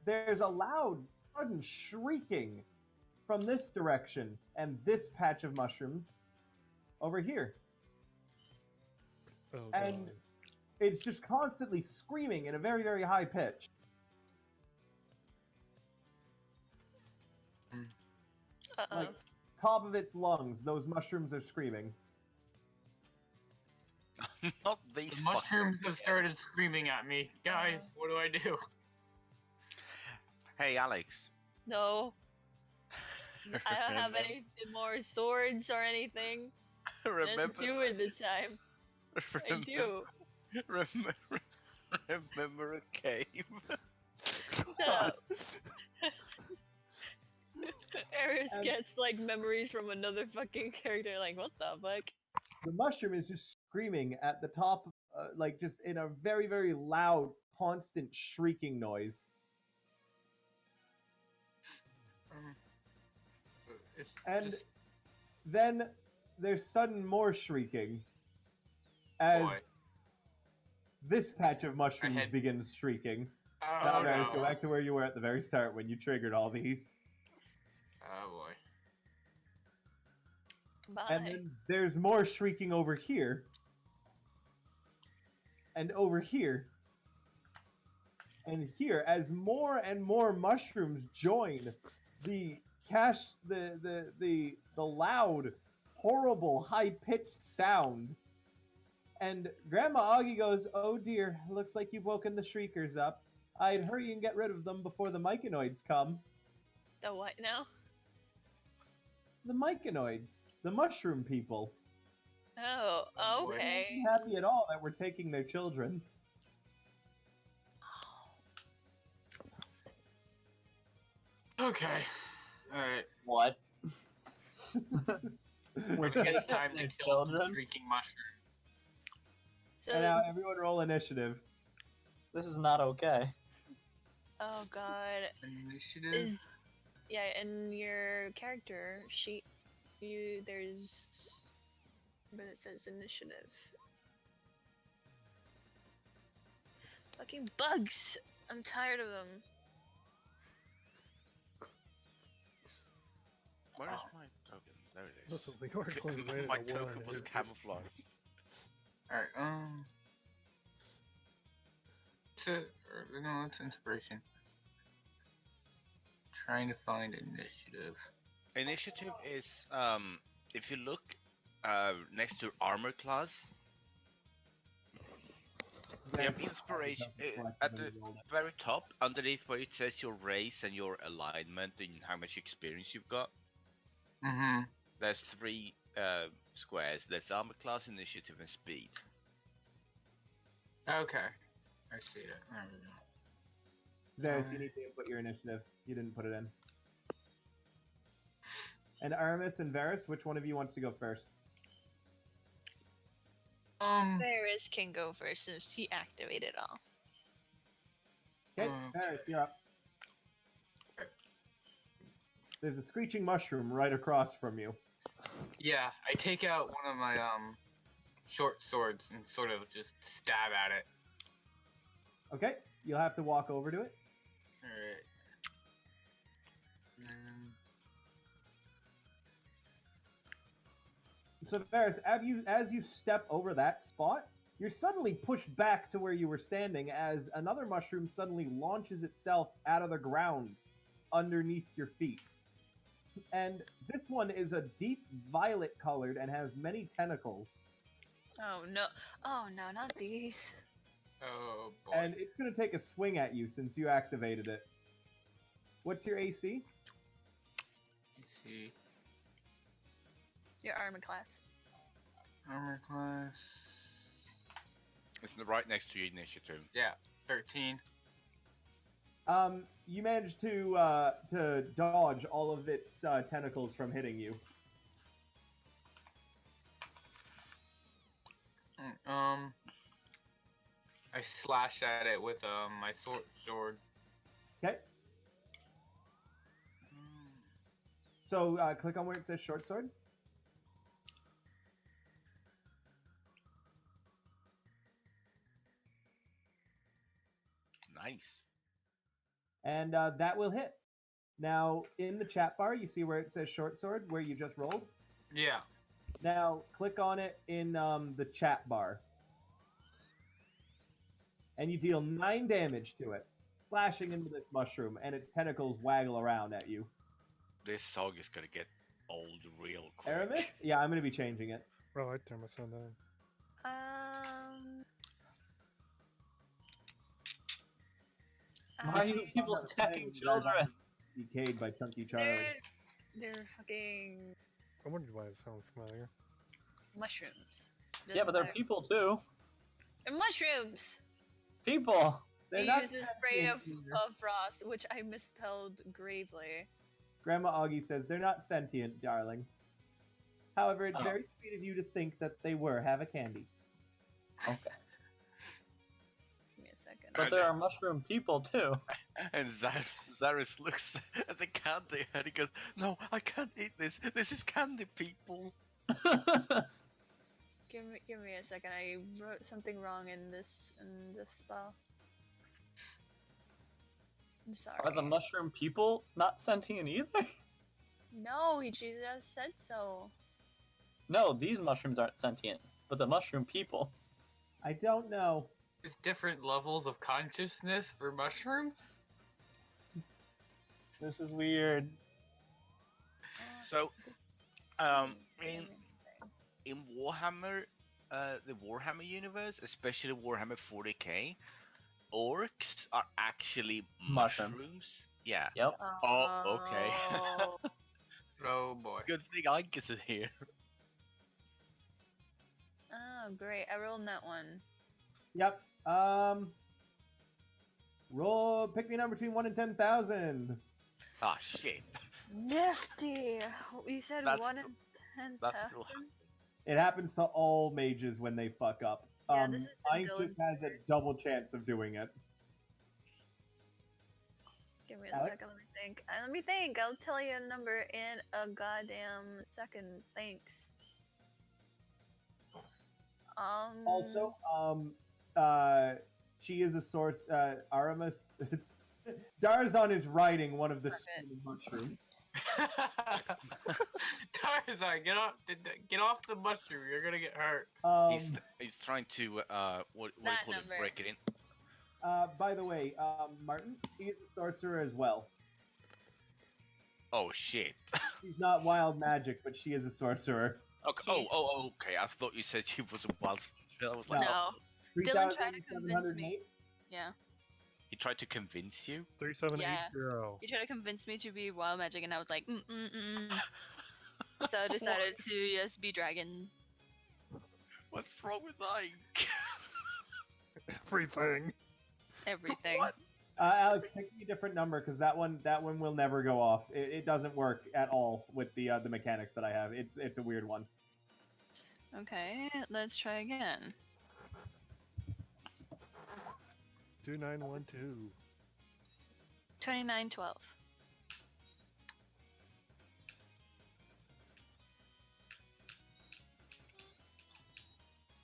Speaker 7: there's a loud, sudden shrieking from this direction and this patch of mushrooms over here.
Speaker 3: Oh,
Speaker 7: And
Speaker 3: God.
Speaker 7: it's just constantly screaming in a very, very high pitch.
Speaker 2: Uh-oh.
Speaker 7: Like, top of its lungs, those mushrooms are screaming.
Speaker 6: Not these
Speaker 4: The mushrooms have started screaming at me. Guys, what do I do?
Speaker 6: Hey, Alex.
Speaker 2: No. I don't have
Speaker 6: Remember-
Speaker 2: any more swords or anything.
Speaker 6: Remember,
Speaker 2: Let's do it this time. I do.
Speaker 6: Remember a cave?
Speaker 2: Shut up. Eris
Speaker 7: And-
Speaker 2: gets like memories from another fucking character. Like, what the fuck?
Speaker 7: The mushroom is just screaming at the top, like just in a very, very loud, constant shrieking noise.
Speaker 4: It's
Speaker 7: And
Speaker 4: just,
Speaker 7: then there's sudden more shrieking as
Speaker 4: Boy.
Speaker 7: this patch of mushrooms
Speaker 4: had-
Speaker 7: begins shrieking.
Speaker 4: oh
Speaker 7: Now, Varis,
Speaker 4: no.
Speaker 7: go back to where you were at the very start when you triggered all these.
Speaker 4: Oh boy.
Speaker 2: Bye.
Speaker 7: And then there's more shrieking over here. And over here. And here, as more and more mushrooms join the loud, horrible, high-pitched sound. And Grandma Oggy goes, "Oh dear, looks like you've woken the shriekers up. I'd hurry and get rid of them before the myconoids come."
Speaker 9: The what now?
Speaker 7: The myconoids, the mushroom people.
Speaker 9: Oh,
Speaker 4: Oh, boy.
Speaker 9: okay.
Speaker 7: They're not happy at all that we're taking their children.
Speaker 4: Okay. Alright.
Speaker 8: What? We're
Speaker 4: It's
Speaker 8: taking
Speaker 4: time to
Speaker 8: their
Speaker 4: kill the
Speaker 8: children?
Speaker 4: shrieking mushroom.
Speaker 9: So,
Speaker 7: And now everyone roll initiative.
Speaker 8: This is not okay.
Speaker 9: oh god,
Speaker 4: Initiative?
Speaker 9: in your character sheet, there's, but it says initiative. Fucking bugs! I'm tired of them.
Speaker 6: Where is my token? There it is.
Speaker 3: Listen, the article is rated
Speaker 6: My
Speaker 3: a 1.
Speaker 6: token was
Speaker 3: It-
Speaker 6: camouflage.
Speaker 4: Alright, no, it's inspiration. Trying to find initiative.
Speaker 6: Initiative is if you look next to armor class, you have inspiration at the very top, underneath where it says your race and your alignment and how much experience you've got.
Speaker 4: Mm-hmm.
Speaker 6: There's 3 squares. There's armor class, initiative, and speed.
Speaker 4: Okay. I see it. There we go.
Speaker 7: Zarus, you need to input your initiative. You didn't put it in. And Aramus and Varis, which one of you wants to go first?
Speaker 9: Varys can go first since he activated all.
Speaker 7: Okay, Varis, you're up. There's a screeching mushroom right across from you.
Speaker 4: Yeah, I take out one of my short swords and sort of just stab at it.
Speaker 7: Okay, you'll have to walk over to it.
Speaker 4: Alright.
Speaker 7: So, Varys, as you step over that spot, you're suddenly pushed back to where you were standing as another mushroom suddenly launches itself out of the ground underneath your feet. And this one is a deep violet colored and has many tentacles.
Speaker 9: Oh no! Oh no! Not these.
Speaker 4: Oh boy.
Speaker 7: And it's going to take a swing at you since you activated it. What's your AC?
Speaker 4: Let's see.
Speaker 9: Your armor class.
Speaker 4: Armor class.
Speaker 6: It's right next to your initiative.
Speaker 4: Yeah, 13.
Speaker 7: You managed to dodge all of its tentacles from hitting you.
Speaker 4: I slash at it with my sword.
Speaker 7: Okay. So click on where it says short sword.
Speaker 6: Nice.
Speaker 7: And that will hit. Now, in the chat bar, you see where it says short sword, where you just rolled?
Speaker 4: Yeah.
Speaker 7: Now, click on it in the chat bar. And you deal 9 damage to it, slashing into this mushroom, and its tentacles waggle around at you.
Speaker 6: This song is gonna get old real quick.
Speaker 7: Aramus? Yeah, I'm going to be changing it.
Speaker 3: Bro, I turned my sound down.
Speaker 8: Why are you people attacking children?
Speaker 7: Decayed by Chunky Charlie.
Speaker 9: They're fucking
Speaker 3: I wondered why it sounded familiar.
Speaker 9: mushrooms.
Speaker 8: Yeah, but they're
Speaker 9: Doesn't matter.
Speaker 8: people too.
Speaker 9: They're mushrooms.
Speaker 8: People.
Speaker 7: They're
Speaker 9: He
Speaker 7: not
Speaker 9: used the spray of
Speaker 7: sentient either.
Speaker 9: frost, which I misspelled gravely.
Speaker 7: Grandma Oggy says they're not sentient, darling. However, it's
Speaker 8: Oh.
Speaker 7: very sweet of you to think that they were. Have a candy.
Speaker 8: Okay.
Speaker 9: Give me a second.
Speaker 8: But there are mushroom people too.
Speaker 6: And Zarus looks at the candy and he goes, "No, I can't eat this. This is candy, people."
Speaker 9: Give me a second. I wrote something wrong in this spell. I'm sorry.
Speaker 8: Are the mushroom people not sentient either?
Speaker 9: No, he just said so.
Speaker 8: No, these mushrooms aren't sentient, but the mushroom people.
Speaker 7: I don't know.
Speaker 4: There's different levels of consciousness for mushrooms.
Speaker 8: This is weird.
Speaker 6: So, in Warhammer, the Warhammer universe, especially Warhammer 40k, orcs are actually
Speaker 8: Mushrooms.
Speaker 6: mushrooms. Yeah.
Speaker 8: Yep.
Speaker 6: Oh, okay.
Speaker 9: Oh.
Speaker 4: Oh boy.
Speaker 6: Good thing Angus is here.
Speaker 9: Oh, great. I rolled that one.
Speaker 7: Yep. Roll. Pick me a number between 1 and 10,000.
Speaker 6: Ah, shit.
Speaker 9: Nifty! You said
Speaker 6: That's
Speaker 9: 1
Speaker 6: still-
Speaker 9: in 10.
Speaker 6: That's still
Speaker 7: It happens to all mages when they fuck up.
Speaker 9: Yeah, this is the
Speaker 7: Mine
Speaker 9: Dylan
Speaker 7: just has a
Speaker 9: Spears.
Speaker 7: double chance of doing it.
Speaker 9: Give me a
Speaker 7: Alex?
Speaker 9: second, let me think. Let me think. I'll tell you a number in a goddamn second. Thanks.
Speaker 7: Also, she is a source. Aramus. Darzon is riding one of the spinning mushrooms.
Speaker 4: Tarzan, get off the mushroom. You're gonna get hurt.
Speaker 6: He's trying to what do you
Speaker 9: That
Speaker 6: call it?
Speaker 9: number.
Speaker 6: Break it in.
Speaker 7: By the way, Martin, she is a sorcerer as well.
Speaker 6: Oh shit.
Speaker 7: She's not wild magic, but she is a sorcerer.
Speaker 6: Okay. Oh, okay. I thought you said she was a wild. I was like,
Speaker 9: No. Dylan tried to convince
Speaker 7: 3,708.
Speaker 9: me. Yeah.
Speaker 6: he tried to convince you.
Speaker 3: 3780.
Speaker 9: He tried to convince me to be wild magic, and I was like, So I decided to just be dragon.
Speaker 6: What's wrong with Ike?
Speaker 3: Everything.
Speaker 9: Everything.
Speaker 6: What?
Speaker 7: Alex, pick me a different number because that one will never go off. It doesn't work at all with the mechanics that I have. It's a weird one.
Speaker 9: Okay, let's try again.
Speaker 3: 2912.
Speaker 9: 2912.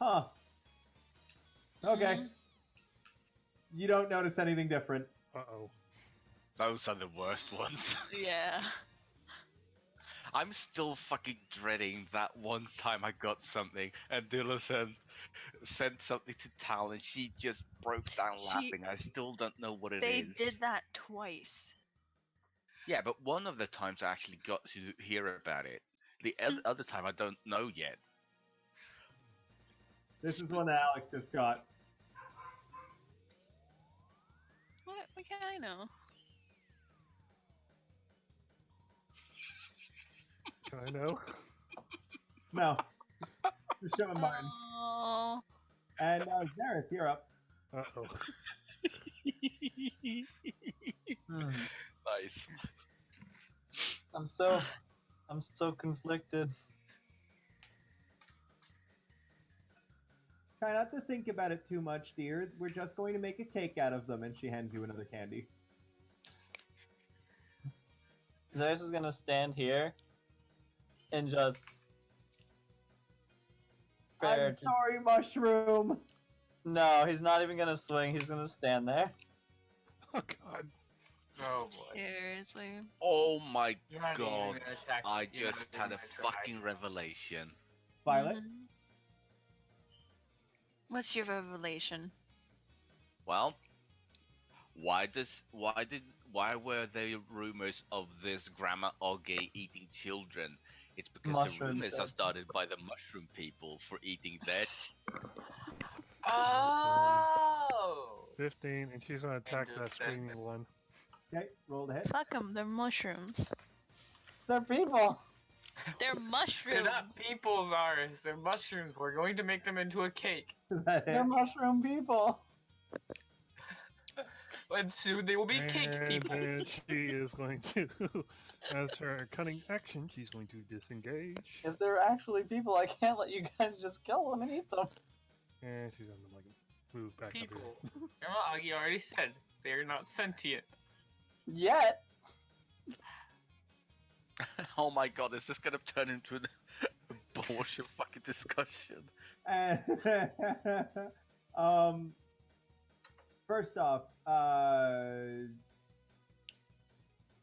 Speaker 7: Huh. Okay.
Speaker 9: Mhm.
Speaker 7: You don't notice anything different.
Speaker 3: Uh-oh.
Speaker 6: Those are the worst ones.
Speaker 9: Yeah.
Speaker 6: I'm still fucking dreading that one time I got something and Dylan sent something to Tal and she just broke down laughing. I still don't know what it is.
Speaker 9: They did that twice.
Speaker 6: Yeah, but one of the times I actually got to hear about it. The other time I don't know yet.
Speaker 7: This is one that Alex just got.
Speaker 9: What can I know?
Speaker 3: Can I know?
Speaker 7: No. Just show him Martin.
Speaker 9: Oh.
Speaker 7: And Zarus, you're up.
Speaker 3: Uh-oh.
Speaker 6: Nice.
Speaker 8: I'm so conflicted.
Speaker 7: Try not to think about it too much, dear. We're just going to make a cake out of them. And she hands you another candy.
Speaker 8: Zeus is gonna stand here and just.
Speaker 7: I'm sorry, mushroom.
Speaker 8: No, he's not even gonna swing. He's gonna stand there.
Speaker 3: Oh god.
Speaker 4: Oh boy.
Speaker 9: Seriously.
Speaker 6: Oh my
Speaker 4: You're not even
Speaker 6: god.
Speaker 4: gonna attack
Speaker 6: I
Speaker 4: me. You're not
Speaker 6: just
Speaker 4: even
Speaker 6: had a
Speaker 4: gonna try.
Speaker 6: fucking revelation.
Speaker 7: Violet.
Speaker 9: Mhm. What's your revelation?
Speaker 6: Well, why were there rumors of this Grandma Oggy eating children? It's because the
Speaker 8: Mushrooms,
Speaker 6: rumors
Speaker 8: yeah.
Speaker 6: are started by the mushroom people for eating their.
Speaker 4: Oh.
Speaker 3: 15, and she's gonna attack
Speaker 4: just
Speaker 3: that screaming
Speaker 4: send it.
Speaker 3: one.
Speaker 7: Okay, roll the hit.
Speaker 9: Fuck them, they're mushrooms.
Speaker 8: They're people.
Speaker 9: They're
Speaker 4: They're
Speaker 9: mushrooms.
Speaker 4: not people, Zarus. They're mushrooms. We're going to make them into a cake.
Speaker 7: That
Speaker 8: They're
Speaker 7: hits.
Speaker 8: mushroom people.
Speaker 4: And soon they will be cake
Speaker 3: And
Speaker 4: people.
Speaker 3: then she is going to, as her cunning action, she's going to disengage.
Speaker 8: If they're actually people, I can't let you guys just kill them and eat them.
Speaker 3: And she's gonna like move back
Speaker 4: People.
Speaker 3: up here.
Speaker 4: Grandma Oggy already said they're not sentient.
Speaker 8: Yet.
Speaker 6: Oh my god, is this gonna turn into an abortion fucking discussion?
Speaker 7: And, first off,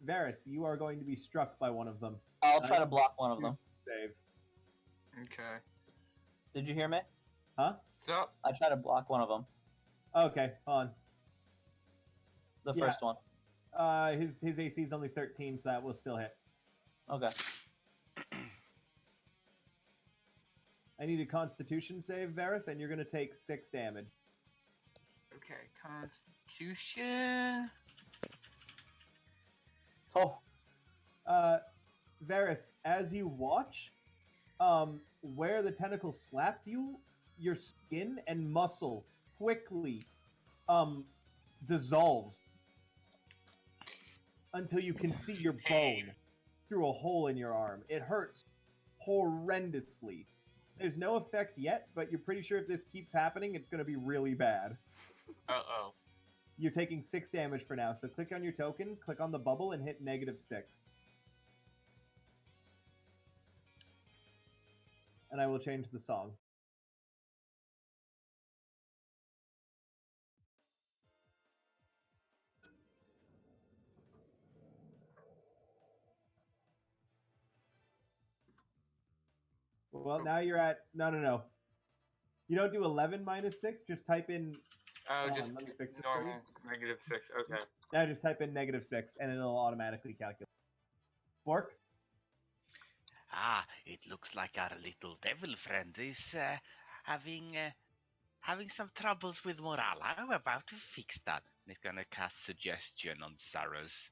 Speaker 7: Varis, you are going to be struck by one of them.
Speaker 8: I'll try to block one of them.
Speaker 7: Save.
Speaker 4: Okay.
Speaker 8: Did you hear me?
Speaker 1: Huh?
Speaker 4: So,
Speaker 8: I tried to block one of them.
Speaker 1: Okay, on.
Speaker 8: The
Speaker 1: Yeah.
Speaker 8: first one.
Speaker 1: His AC is only 13, so that will still hit.
Speaker 8: Okay.
Speaker 1: I need a Constitution save, Varis, and you're gonna take 6 damage.
Speaker 4: okay, Constitution.
Speaker 8: Oh,
Speaker 1: Varys, as you watch, where the tentacle slapped you, your skin and muscle quickly, dissolves until you can see your bone through a hole in your arm. It hurts horrendously. There's no effect yet, but you're pretty sure if this keeps happening, it's going to be really bad.
Speaker 4: Uh-oh.
Speaker 1: You're taking 6 damage for now, so click on your token, click on the bubble, and hit -6. And I will change the song. Well, now you're at... No. You don't do 11 -6, just type in...
Speaker 4: Oh,
Speaker 1: Hold
Speaker 4: just
Speaker 1: on, let me fix it for you.
Speaker 4: normal -6. Okay.
Speaker 1: Now just type in -6, and it'll automatically calculate. Bork?
Speaker 6: It looks like our little devil friend is having some troubles with morale. I'm about to fix that. It's gonna cast suggestion on Zarus.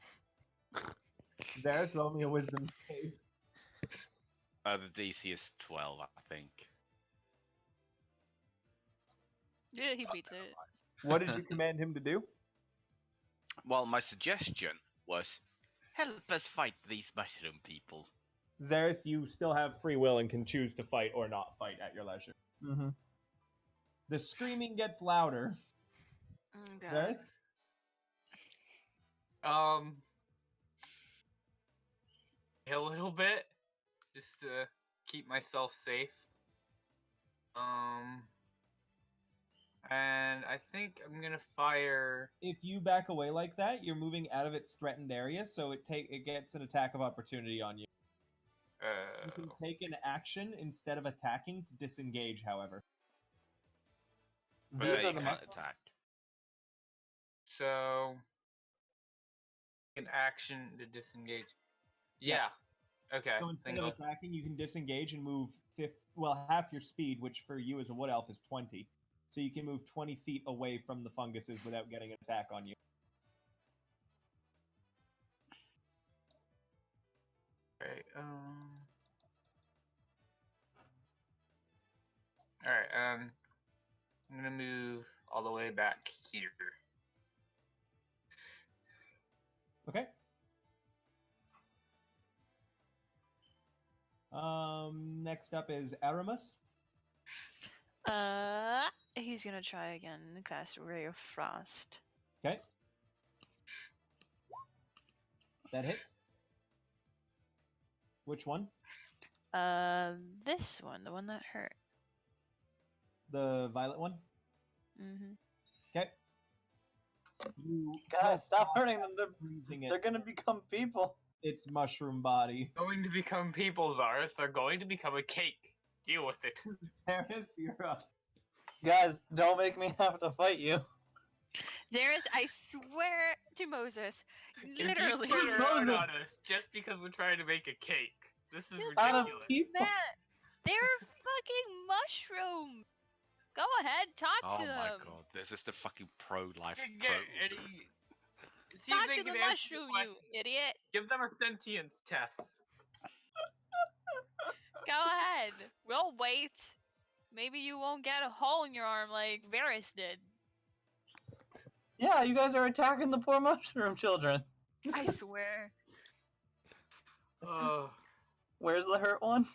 Speaker 1: Varys, roll me a wisdom save.
Speaker 6: The DC is 12, I think.
Speaker 2: Yeah, he beats it.
Speaker 1: What did you command him to do?
Speaker 6: Well, my suggestion was, help us fight these mushroom people.
Speaker 1: Zarus, you still have free will and can choose to fight or not fight at your leisure.
Speaker 8: mm-hmm.
Speaker 1: The screaming gets louder.
Speaker 2: Oh, God.
Speaker 1: Zarus?
Speaker 4: A little bit, just to keep myself safe. And I think I'm gonna fire.
Speaker 1: If you back away like that, you're moving out of its threatened area, so it gets an attack of opportunity on you. You can take an action instead of attacking to disengage, however.
Speaker 8: These
Speaker 6: you
Speaker 8: are the
Speaker 6: can't attack.
Speaker 4: So, an action to disengage. Yeah. Okay.
Speaker 1: So instead
Speaker 4: then
Speaker 1: of
Speaker 4: go-
Speaker 1: attacking, you can disengage and move half your speed, which for you as a wood elf is 20. So you can move 20 feet away from the funguses without getting an attack on you.
Speaker 4: Okay. All right. I'm gonna move all the way back here.
Speaker 1: Okay. Next up is Aramus.
Speaker 2: He's gonna try again and cast Ray of Frost.
Speaker 1: Okay. That hits. Which one?
Speaker 2: This one, the one that hurt.
Speaker 1: The violet one?
Speaker 2: Mm-hmm.
Speaker 1: Okay. You
Speaker 8: Guys, stop hurting them.
Speaker 1: breathing it.
Speaker 8: They're gonna become people.
Speaker 1: Its mushroom body.
Speaker 4: Going to become people, Zarus. They're going to become a cake. Deal with it.
Speaker 1: Zarus, you're up.
Speaker 8: Guys, don't make me have to fight you.
Speaker 2: Zarus, I swear to Moses,
Speaker 4: If you
Speaker 2: literally.
Speaker 4: turn around
Speaker 8: Moses.
Speaker 4: on us just because we're trying to make a cake. This is
Speaker 2: Just
Speaker 8: Out of
Speaker 4: ridiculous.
Speaker 8: people.
Speaker 2: Man, they're fucking mushrooms. Go ahead, talk
Speaker 6: Oh
Speaker 2: to
Speaker 6: my
Speaker 2: them.
Speaker 6: god, this is the fucking pro-life
Speaker 4: Get
Speaker 6: pro.
Speaker 4: any- see if
Speaker 2: Talk
Speaker 4: they
Speaker 2: to the
Speaker 4: can answer
Speaker 2: mushroom, you
Speaker 4: question.
Speaker 2: idiot.
Speaker 4: Give them a sentience test.
Speaker 2: Go ahead. We'll wait. Maybe you won't get a hole in your arm like Varis did.
Speaker 8: Yeah, you guys are attacking the poor mushroom children.
Speaker 2: I swear.
Speaker 4: Oh,
Speaker 8: Where's the hurt one?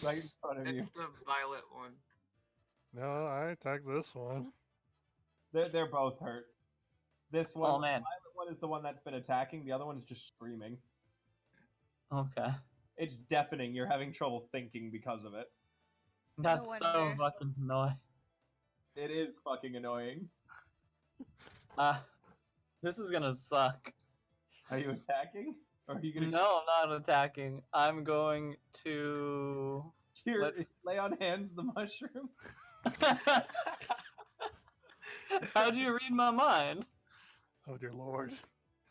Speaker 1: Right in front of you.
Speaker 4: it's the violet one.
Speaker 3: No, I attacked this one.
Speaker 1: They're both hurt. This one,
Speaker 8: Oh man.
Speaker 1: the violet one is the one that's been attacking. The other one is just screaming.
Speaker 8: Okay.
Speaker 1: It's deafening. You're having trouble thinking because of it.
Speaker 8: That's so
Speaker 2: wonder.
Speaker 8: fucking annoying.
Speaker 1: It is fucking annoying.
Speaker 8: This is gonna suck.
Speaker 1: Are you attacking? Or are you gonna
Speaker 8: No, I'm not attacking. I'm going to
Speaker 7: Here,
Speaker 8: Let's-
Speaker 7: lay on hands the mushroom.
Speaker 8: How'd you read my mind?
Speaker 3: Oh dear lord.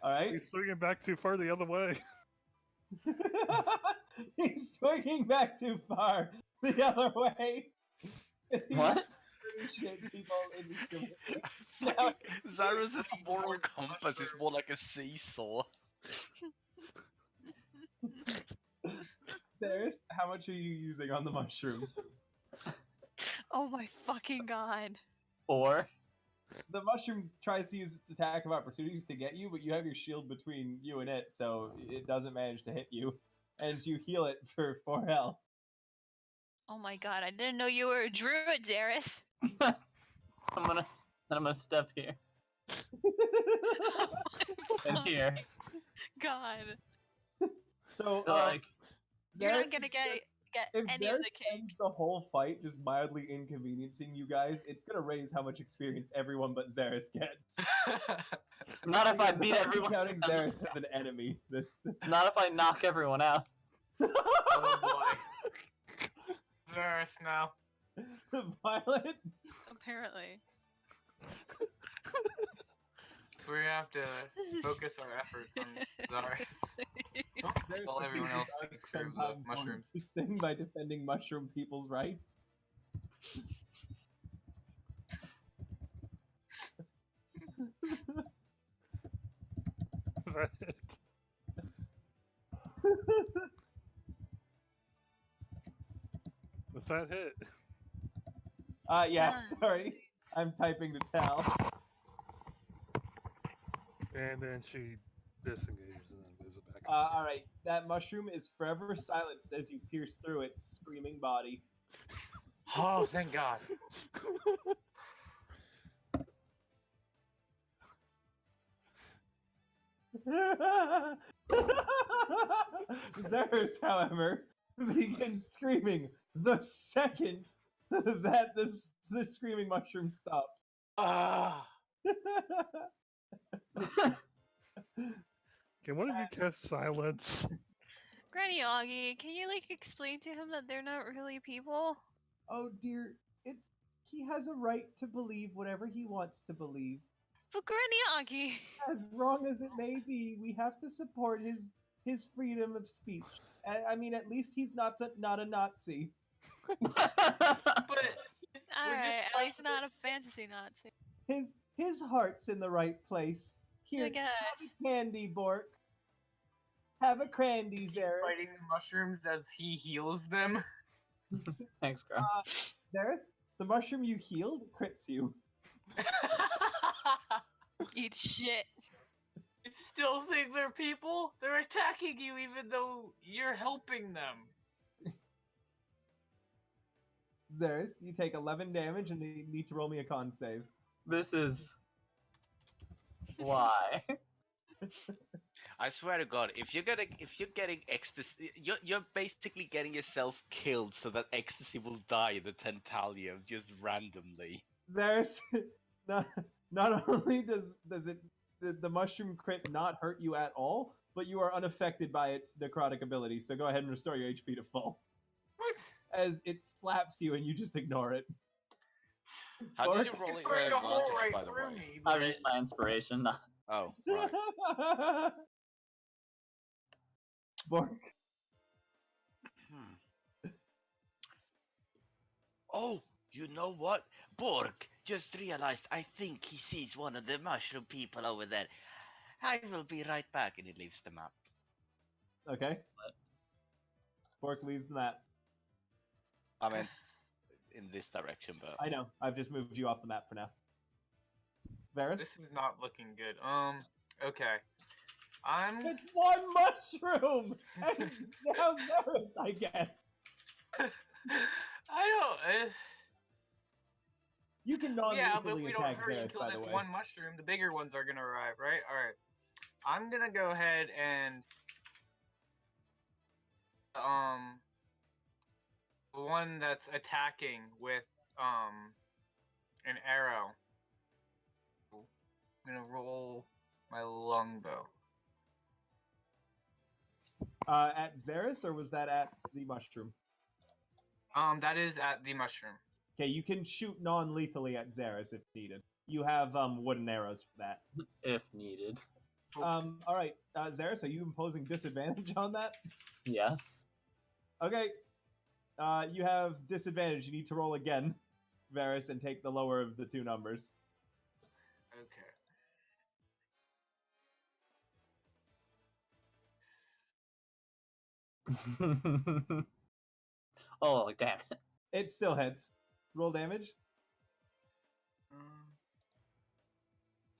Speaker 7: All right.
Speaker 3: He's swinging back too far the other way.
Speaker 7: He's swinging back too far the other way.
Speaker 8: What?
Speaker 7: Shit, people indiscriminately.
Speaker 6: Fucking Zarus is more a compass, it's more like a seesaw.
Speaker 7: There's how much are you using on the mushroom?
Speaker 2: Oh my fucking god.
Speaker 8: 4.
Speaker 7: The mushroom tries to use its attack of opportunities to get you, but you have your shield between you and it, so it doesn't manage to hit you. And you heal it for 4 health.
Speaker 2: Oh my god, I didn't know you were a druid, Zarus.
Speaker 8: I'm gonna step here and here.
Speaker 2: God.
Speaker 7: So,
Speaker 8: Like,
Speaker 2: You're not
Speaker 7: Zarus
Speaker 2: gonna
Speaker 7: is
Speaker 2: get
Speaker 7: if
Speaker 2: any of
Speaker 7: Zarus
Speaker 2: the cake.
Speaker 7: spends the whole fight just mildly inconveniencing you guys, it's gonna raise how much experience everyone but Zarus gets.
Speaker 8: not if I
Speaker 7: Because
Speaker 8: beat
Speaker 7: I'm
Speaker 8: everyone.
Speaker 7: counting Zarus as an enemy. This
Speaker 8: Not if I knock everyone out.
Speaker 4: Oh boy. Zarus now.
Speaker 7: Violet.
Speaker 2: Apparently.
Speaker 4: So we're gonna have to
Speaker 2: This is
Speaker 4: focus our efforts on Zarus.
Speaker 7: Zarus
Speaker 4: While everyone else
Speaker 7: refuses
Speaker 4: takes care of
Speaker 7: 10
Speaker 4: the
Speaker 7: times more
Speaker 4: mushrooms.
Speaker 7: interesting by defending mushroom people's rights.
Speaker 3: Is that it? What's that hit?
Speaker 7: Yeah, sorry. I'm typing to tell.
Speaker 3: And then she disengages and then moves it back.
Speaker 7: Alright, that mushroom is forever silenced as you pierce through its screaming body.
Speaker 4: Oh, thank God.
Speaker 7: Zarus, however, begins screaming the second that the screaming mushroom stops.
Speaker 4: Ah.
Speaker 3: Can one of you cast silence?
Speaker 2: Granny Oggy, can you explain to him that they're not really people?
Speaker 7: Oh dear, he has a right to believe whatever he wants to believe.
Speaker 2: But Granny Oggy.
Speaker 7: As wrong as it may be, we have to support his freedom of speech. I mean, at least he's not a Nazi.
Speaker 4: But
Speaker 2: Alright, at least not a fantasy Nazi.
Speaker 7: His heart's in the right place. Here,
Speaker 2: I guess.
Speaker 7: have a candy, Bork. Have a candy, Zarus.
Speaker 4: fighting the mushrooms as he heals them.
Speaker 8: Thanks, Greg.
Speaker 7: Zarus, the mushroom you healed crits you.
Speaker 2: Eat shit.
Speaker 4: You still think they're people? They're attacking you even though you're helping them.
Speaker 7: Zarus, you take 11 damage and you need to roll me a con save.
Speaker 8: This is why.
Speaker 6: I swear to God, if you're getting ecstasy, you're basically getting yourself killed so that ecstasy will die in the Tantalium just randomly.
Speaker 7: Zarus, not only does the mushroom crit not hurt you at all, but you are unaffected by its necrotic ability. So go ahead and restore your HP to full.
Speaker 4: What?
Speaker 7: As it slaps you and you just ignore it.
Speaker 6: How did
Speaker 7: Bork?
Speaker 6: you roll
Speaker 4: It's burning a hole
Speaker 6: advantage,
Speaker 4: right
Speaker 6: by the
Speaker 4: through
Speaker 6: way?
Speaker 4: me.
Speaker 8: I
Speaker 4: but-
Speaker 8: used my inspiration.
Speaker 6: Oh, right.
Speaker 7: Bork.
Speaker 6: Oh, you know what? Bork just realized I think he sees one of the mushroom people over there. I will be right back, and he leaves the map.
Speaker 7: Okay. Bork leaves the map.
Speaker 6: I mean, in this direction, but
Speaker 7: I know. I've just moved you off the map for now. Varus?
Speaker 4: This is not looking good. Okay.
Speaker 7: It's one mushroom! And now Zarus, I guess.
Speaker 4: I don't.
Speaker 7: You can
Speaker 4: Yeah, but if
Speaker 7: non-lethally
Speaker 4: we don't
Speaker 7: attack
Speaker 4: hurry
Speaker 7: Zarus,
Speaker 4: until
Speaker 7: by
Speaker 4: this
Speaker 7: the way.
Speaker 4: one mushroom, the bigger ones are gonna arrive, right? All right. I'm gonna go ahead and the one that's attacking with an arrow. I'm gonna roll my longbow.
Speaker 7: At Zarus, or was that at the mushroom?
Speaker 4: That is at the mushroom.
Speaker 7: Okay, you can shoot non-lethally at Zarus if needed. You have wooden arrows for that.
Speaker 8: If needed.
Speaker 7: All right, Zarus, are you imposing disadvantage on that?
Speaker 8: Yes.
Speaker 7: Okay. You have disadvantage. You need to roll again, Varis, and take the lower of the two numbers.
Speaker 4: Okay.
Speaker 8: Oh, damn it.
Speaker 7: It still hits. Roll damage.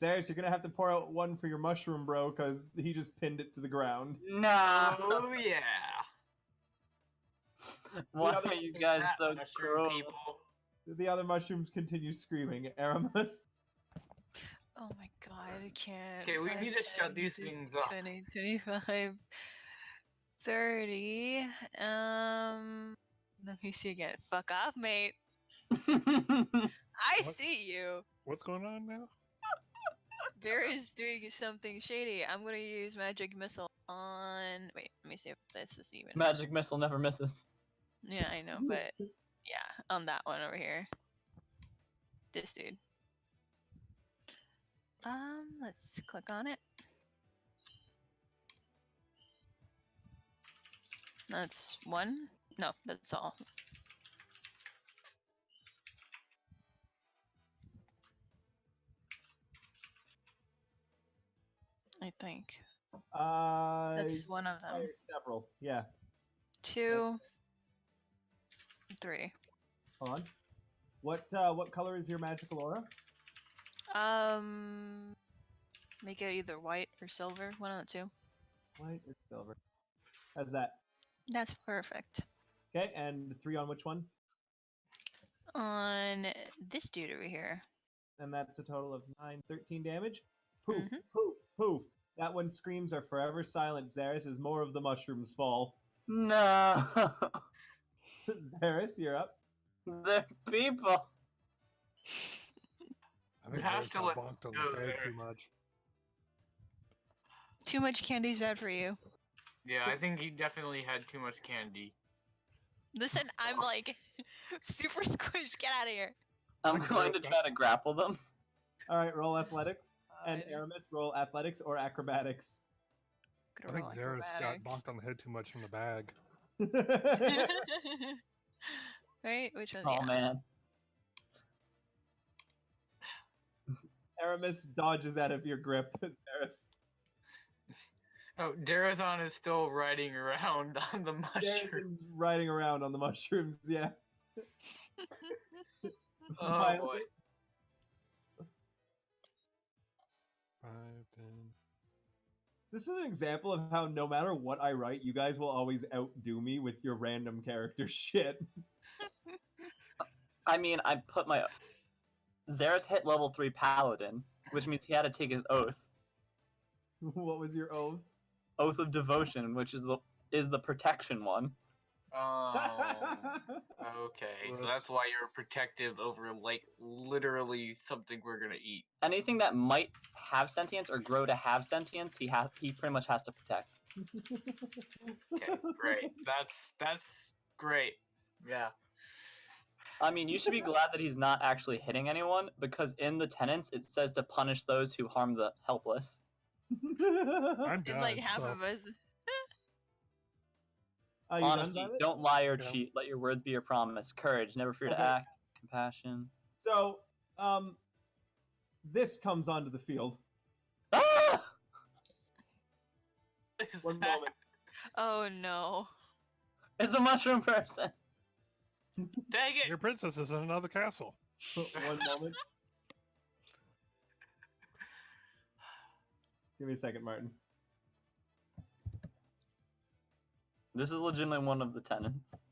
Speaker 7: Zarus, you're gonna have to pour out one for your mushroom bro, because he just pinned it to the ground.
Speaker 8: No.
Speaker 4: Oh yeah.
Speaker 8: Why
Speaker 7: other-
Speaker 8: are you guys
Speaker 4: That
Speaker 8: so
Speaker 4: mushroom
Speaker 8: cruel?
Speaker 4: people.
Speaker 7: The other mushrooms continue screaming. Aramus.
Speaker 2: Oh my god, I can't.
Speaker 4: Okay, we need to shut
Speaker 2: 10,
Speaker 4: these things off.
Speaker 2: 20, 25, 30. Let me see again. Fuck off, mate. I
Speaker 3: What?
Speaker 2: see you.
Speaker 3: What's going on now?
Speaker 2: There is doing something shady. I'm gonna use magic missile on. Wait, let me see if this is even.
Speaker 8: Magic missile never misses.
Speaker 2: Yeah, I know, but yeah, on that one over here. This dude. Let's click on it. That's one. No, that's all. I think that's one of them.
Speaker 7: Fire several. Yeah.
Speaker 2: 2, 3.
Speaker 7: Hold on. What color is your magical aura?
Speaker 2: Make it either white or silver. One of the two.
Speaker 7: White or silver? How's that?
Speaker 2: That's perfect.
Speaker 7: Okay, and 3 on which one?
Speaker 2: On this dude over here.
Speaker 7: And that's a total of 9, 13 damage. Poof,
Speaker 2: Mhm.
Speaker 7: poof, poof. That one screams are forever silent, Zarus, as more of the mushrooms fall.
Speaker 8: No.
Speaker 7: Zarus, you're up.
Speaker 8: They're people.
Speaker 3: I think
Speaker 4: have
Speaker 3: Rose
Speaker 4: to
Speaker 3: got
Speaker 4: let
Speaker 3: bonked on
Speaker 4: go
Speaker 3: the head
Speaker 4: there.
Speaker 3: too much.
Speaker 2: Too much candy's bad for you.
Speaker 4: Yeah, I think he definitely had too much candy.
Speaker 2: Listen, I'm like super squished. Get out of here.
Speaker 8: I'm going to try to grapple them.
Speaker 7: All right, roll athletics. And
Speaker 2: God.
Speaker 7: Aramis, roll athletics or acrobatics.
Speaker 3: I
Speaker 2: Gonna
Speaker 3: think
Speaker 2: roll
Speaker 3: Zarus got
Speaker 2: acrobatics.
Speaker 3: bonked on the head too much from the bag.
Speaker 2: Right? Which one?
Speaker 8: Oh
Speaker 2: Yeah.
Speaker 8: man.
Speaker 7: Aramis dodges out of your grip, Zarus.
Speaker 4: Oh, Darathon is still riding around on the mushroom.
Speaker 7: Zarus is riding around on the mushrooms, yeah.
Speaker 4: Oh
Speaker 7: Finally,
Speaker 4: boy.
Speaker 3: 5, 10.
Speaker 7: This is an example of how no matter what I write, you guys will always outdo me with your random character shit.
Speaker 8: I mean, I put my Zarus hit level 3 paladin, which means he had to take his oath.
Speaker 7: What was your oath?
Speaker 8: Oath of devotion, which is the protection one.
Speaker 4: Okay, so that's why you're protective over, like, literally something we're gonna eat.
Speaker 8: Anything that might have sentience or grow to have sentience, he pretty much has to protect.
Speaker 4: Okay, great. That's great. Yeah.
Speaker 8: I mean, you should be glad that he's not actually hitting anyone, because in the tenets it says to punish those who harm the helpless.
Speaker 3: I'm
Speaker 2: And
Speaker 3: done.
Speaker 2: like half
Speaker 3: so
Speaker 2: of us.
Speaker 7: Are you done,
Speaker 8: Honesty,
Speaker 7: Violet?
Speaker 8: don't lie or
Speaker 3: Yeah.
Speaker 8: cheat. Let your words be your promise. Courage, never fear to
Speaker 7: Okay.
Speaker 8: act. Compassion.
Speaker 7: So, this comes onto the field.
Speaker 8: Ah!
Speaker 7: One moment.
Speaker 2: Oh no.
Speaker 8: It's a mushroom person.
Speaker 4: Dang it!
Speaker 3: your princess is in another castle.
Speaker 7: One moment. Give me a second, Martin.
Speaker 8: This is legitimately one of the tenets.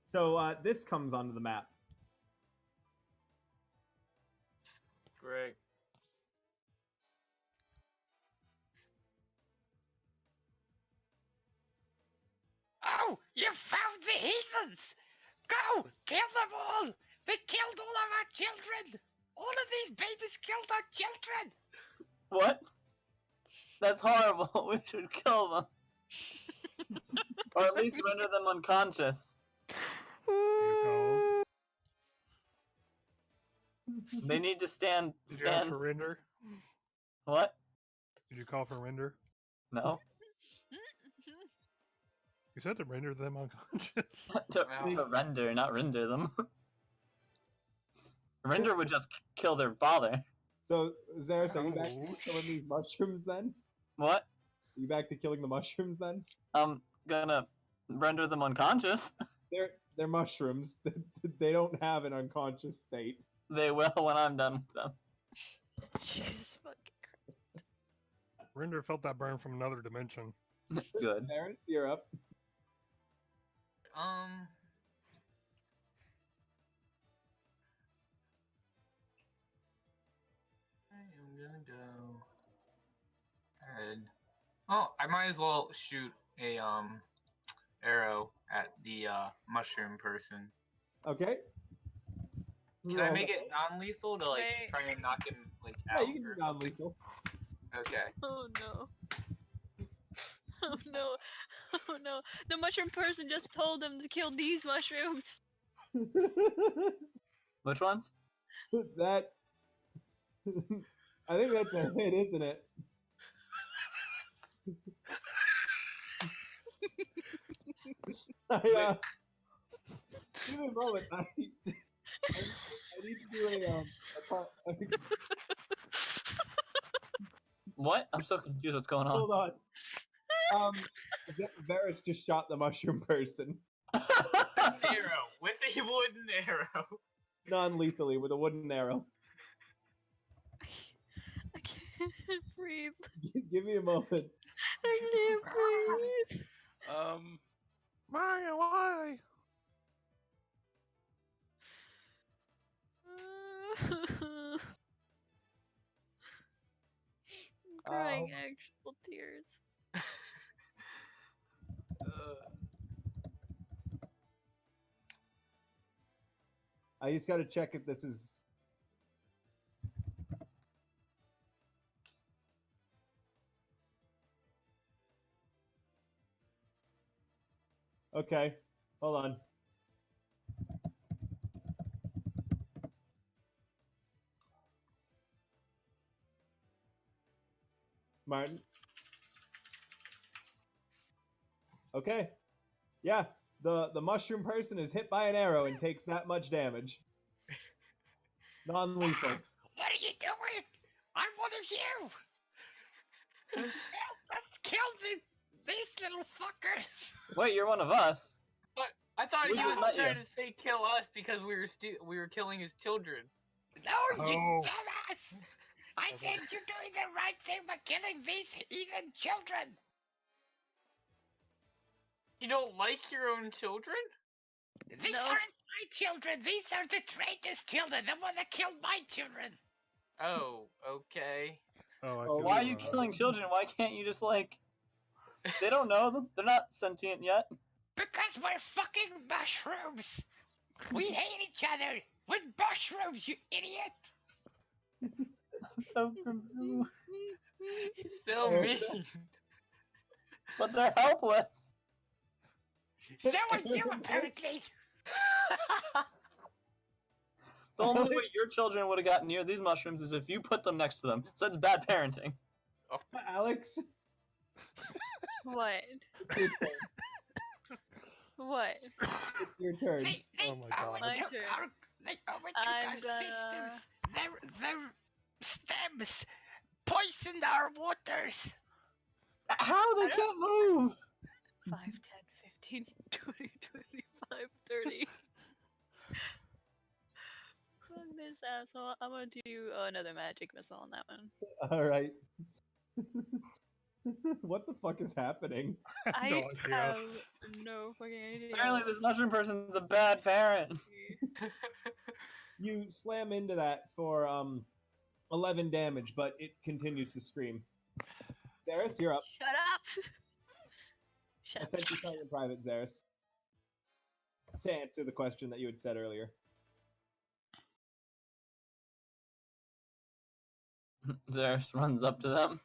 Speaker 7: So, this comes onto the map.
Speaker 4: Great.
Speaker 6: Oh, you found the heathens! Go! Kill them all! They killed all of our children! All of these babies killed our children!
Speaker 8: What? That's horrible. We should kill them. Or at least render them unconscious.
Speaker 3: You called.
Speaker 8: They need to stand.
Speaker 3: Did you ask
Speaker 8: Stand.
Speaker 3: for render?
Speaker 8: What?
Speaker 3: Did you call for render?
Speaker 8: No.
Speaker 3: You said to render them unconscious.
Speaker 8: to render, not render them. Render would just kill their father.
Speaker 7: So, Zarus, are you back
Speaker 3: Ouch.
Speaker 7: to killing these mushrooms then?
Speaker 8: What?
Speaker 7: Are you back to killing the mushrooms then?
Speaker 8: I'm gonna render them unconscious.
Speaker 7: They're mushrooms. They don't have an unconscious state.
Speaker 8: They will when I'm done with them.
Speaker 2: Jesus fucking Christ.
Speaker 3: Render felt that burn from another dimension.
Speaker 8: Good.
Speaker 7: Zarus, you're up.
Speaker 4: I am gonna go ahead. Oh, I might as well shoot a arrow at the mushroom person.
Speaker 7: Okay.
Speaker 4: Can I make it non-lethal to like
Speaker 2: Wait.
Speaker 4: try and knock him like
Speaker 7: Yeah,
Speaker 4: out?
Speaker 7: you can do
Speaker 4: or-
Speaker 7: non-lethal.
Speaker 4: Okay.
Speaker 2: Oh no. Oh no. Oh no. The mushroom person just told him to kill these mushrooms.
Speaker 8: Which ones?
Speaker 7: That. I think that's a hit, isn't it? Give me a moment. I need to do a
Speaker 8: What? I'm so confused. What's going on?
Speaker 7: hold on. Varis just shot the mushroom person
Speaker 4: Arrow with a wooden arrow.
Speaker 7: non-lethally with a wooden arrow.
Speaker 2: I can't breathe.
Speaker 7: Give me a moment.
Speaker 2: I can't breathe.
Speaker 3: Maya, why?
Speaker 2: I'm crying actual tears.
Speaker 7: I just gotta check if this is. Okay, hold on. Martin. Okay. Yeah, the mushroom person is hit by an arrow and takes that much damage. Non-lethal.
Speaker 6: What are you doing? I'm one of you. Let's kill these little fuckers.
Speaker 8: Wait, you're one of us.
Speaker 4: But I thought
Speaker 8: We
Speaker 4: he
Speaker 8: just
Speaker 4: was
Speaker 8: met
Speaker 4: trying
Speaker 8: you.
Speaker 4: to say kill us because we were killing his children.
Speaker 6: No, you
Speaker 3: Oh.
Speaker 6: dumbass. I said you're doing the right thing by killing these heathen children.
Speaker 4: You don't like your own children?
Speaker 6: These
Speaker 2: No.
Speaker 6: aren't my children. These are the traitor's children, the one that killed my children.
Speaker 4: Oh, okay.
Speaker 3: Oh, I
Speaker 7: Oh,
Speaker 3: feel
Speaker 8: Why are
Speaker 3: you,
Speaker 8: you killing children? Why can't you just like? They don't know them. They're not sentient yet.
Speaker 6: Because we're fucking mushrooms. We hate each other. We're mushrooms, you idiot.
Speaker 8: I'm so confused.
Speaker 4: Still mean.
Speaker 8: But they're helpless.
Speaker 6: So are you, apparently.
Speaker 8: The only way your children would have gotten near these mushrooms is if you put them next to them. So that's bad parenting.
Speaker 7: Alex.
Speaker 2: What?
Speaker 7: It's your turn.
Speaker 2: What?
Speaker 7: It's your turn.
Speaker 6: They
Speaker 3: Oh my God.
Speaker 2: My
Speaker 6: overtook
Speaker 2: turn.
Speaker 6: they overtook
Speaker 2: I'm
Speaker 6: our
Speaker 2: gonna-
Speaker 6: systems. Their stems poisoned our waters.
Speaker 8: How they can't move?
Speaker 2: 5, 10, 15, 20, 25, 30. Fuck this asshole. I'm gonna do another magic missile on that one.
Speaker 7: All right. What the fuck is happening?
Speaker 2: I
Speaker 3: No idea.
Speaker 2: have no fucking idea.
Speaker 8: Apparently, this mushroom person's a bad parent.
Speaker 7: You slam into that for 11 damage, but it continues to scream. Zarus, you're up.
Speaker 2: Shut up! Shut
Speaker 7: I
Speaker 2: up.
Speaker 7: sent you something in private, Zarus, to answer the question that you had said earlier.
Speaker 8: Zarus runs up to them.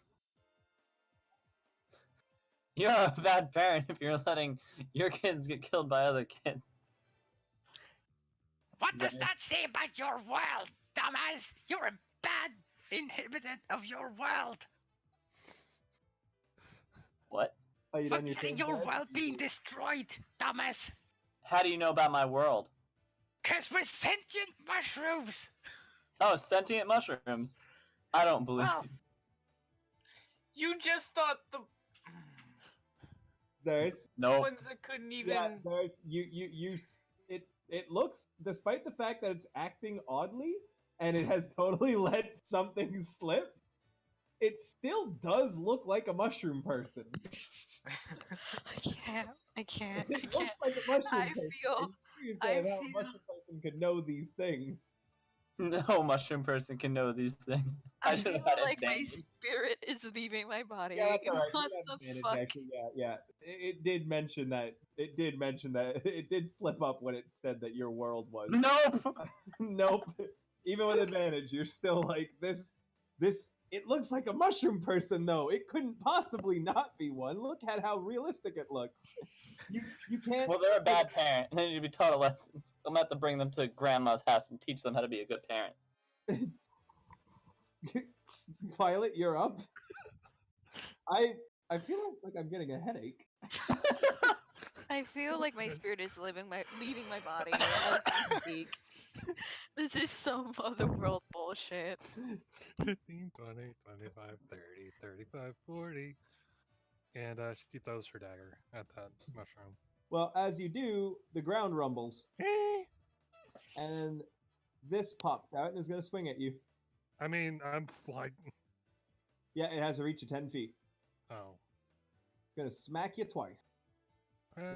Speaker 8: You're a bad parent if you're letting your kids get killed by other kids.
Speaker 6: What does
Speaker 8: Zarus.
Speaker 6: that say about your world, dumbass? You're a bad inhabitant of your world.
Speaker 8: What?
Speaker 7: Are you
Speaker 6: Fuck
Speaker 7: done your turn?
Speaker 6: your
Speaker 7: Zarus?
Speaker 6: world being destroyed, dumbass.
Speaker 8: How do you know about my world?
Speaker 6: Cause we're sentient mushrooms.
Speaker 8: Oh, sentient mushrooms. I don't believe
Speaker 6: Well,
Speaker 8: you.
Speaker 4: You just thought the
Speaker 7: Zarus?
Speaker 8: Nope.
Speaker 4: ones that couldn't even.
Speaker 7: Yeah, Zarus, it looks, despite the fact that it's acting oddly and it has totally let something slip, it still does look like a mushroom person.
Speaker 2: I can't.
Speaker 7: It looks like a mushroom
Speaker 2: I
Speaker 7: person.
Speaker 2: feel-
Speaker 7: And you
Speaker 2: I
Speaker 7: said how a
Speaker 2: feel-
Speaker 7: mushroom person could know these things.
Speaker 8: No mushroom person can know these things.
Speaker 2: I
Speaker 8: should
Speaker 2: feel
Speaker 8: have had
Speaker 2: like my
Speaker 8: advantage.
Speaker 2: spirit is leaving my body.
Speaker 7: Yeah, that's alright.
Speaker 2: What
Speaker 7: You have
Speaker 2: the
Speaker 7: advantage,
Speaker 2: fuck?
Speaker 7: actually. Yeah. It did mention that. It did mention that. It did slip up when it said that your world was.
Speaker 8: Nope.
Speaker 7: Nope. Even with advantage, you're still like this. It looks like a mushroom person, though. It couldn't possibly not be one. Look at how realistic it looks. You can't.
Speaker 8: Well, they're a bad parent, and they need to be taught a lesson. I'm gonna have to bring them to grandma's house and teach them how to be a good parent.
Speaker 7: Violet, you're up. I feel like I'm getting a headache.
Speaker 2: I feel like my spirit is leaving my body as we speak. This is some otherworld bullshit.
Speaker 3: 15, 20, 25, 30, 35, 40. And she throws her dagger at that mushroom.
Speaker 7: Well, as you do, the ground rumbles, and this pops out and is going to swing at you.
Speaker 3: I mean, I'm like,
Speaker 7: Yeah, it has a reach of 10 feet.
Speaker 3: oh.
Speaker 7: It's going to smack you twice.
Speaker 3: Uh,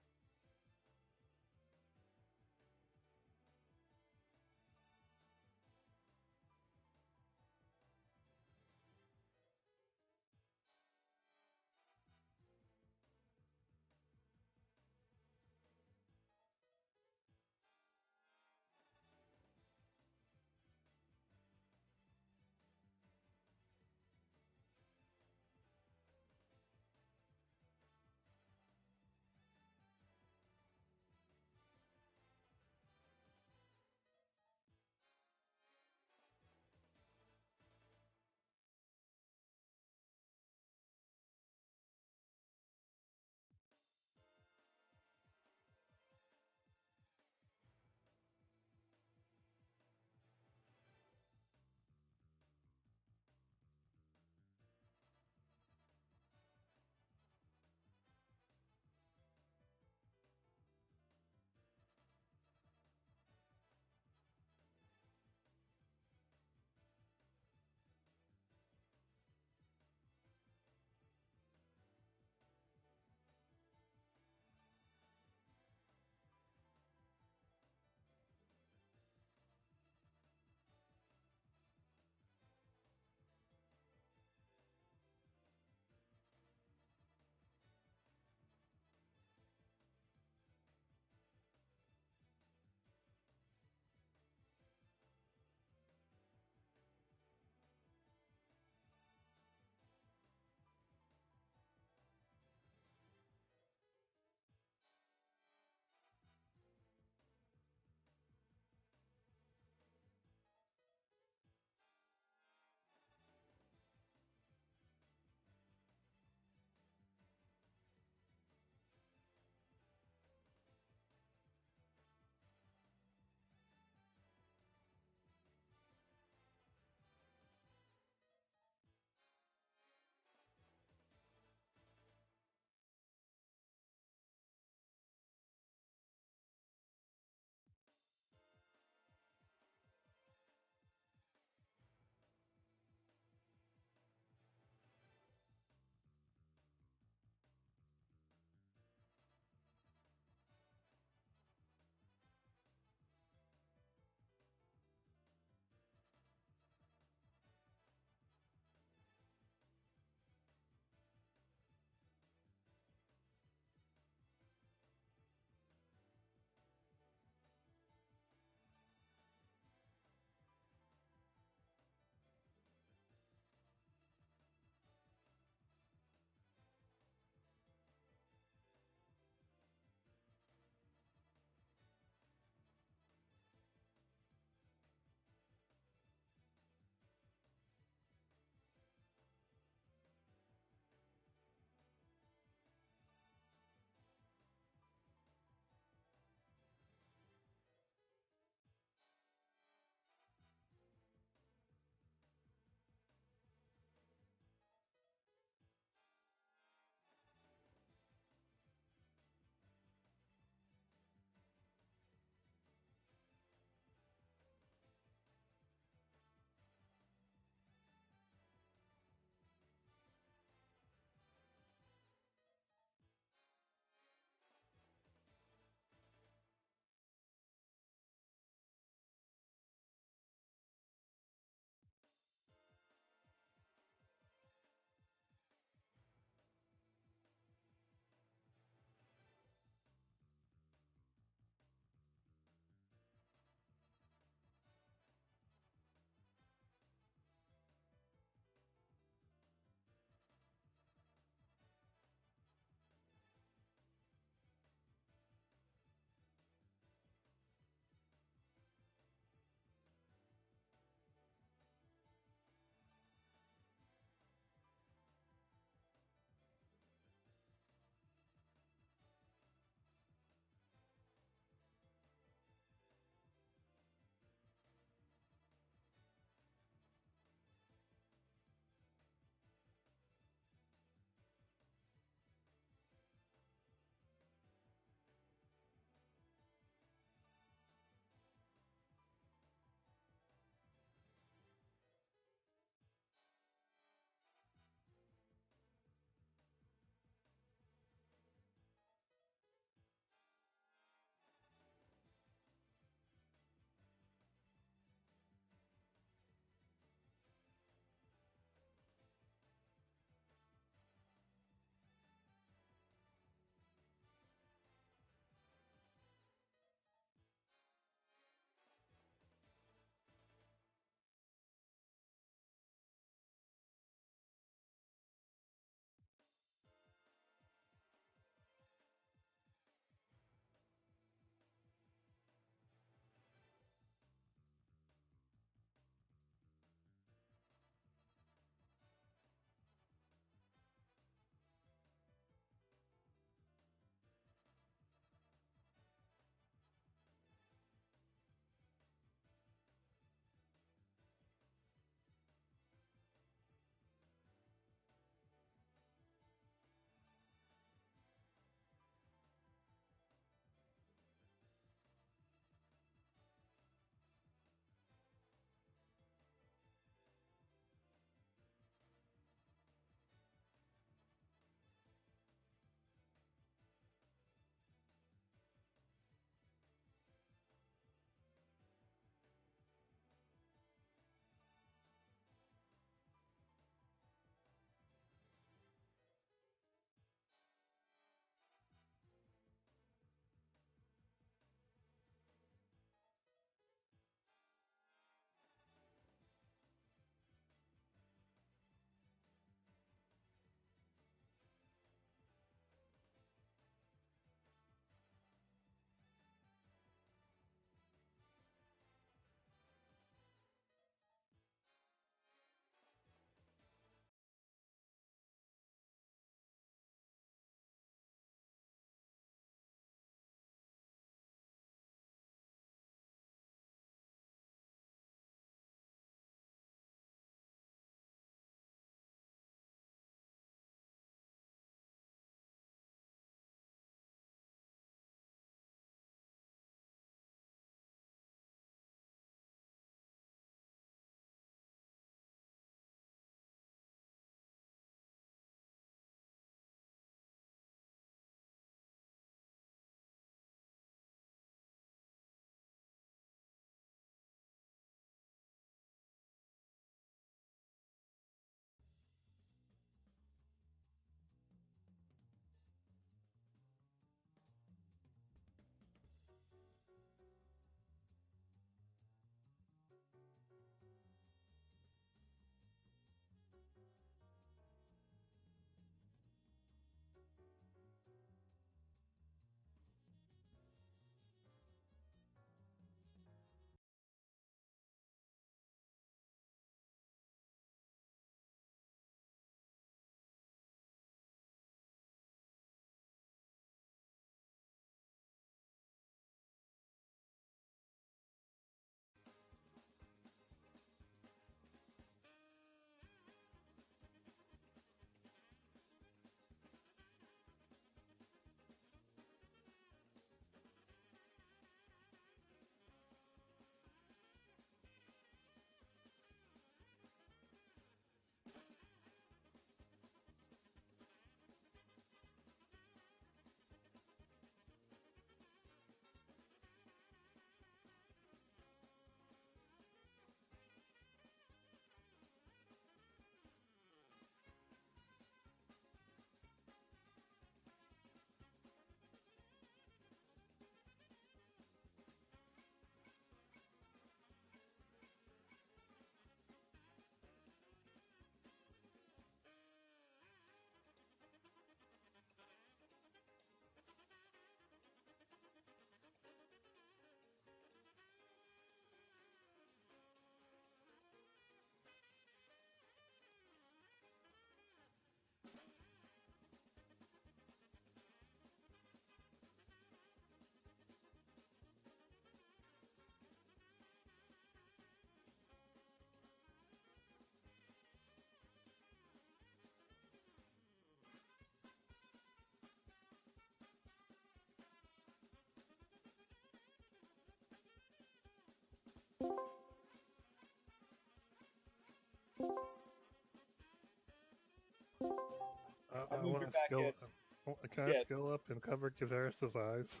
Speaker 3: I want
Speaker 1: you're
Speaker 3: to
Speaker 1: back
Speaker 3: skill.
Speaker 1: in.
Speaker 3: Can I
Speaker 1: Yeah.
Speaker 3: skill up and cover Zarus' eyes?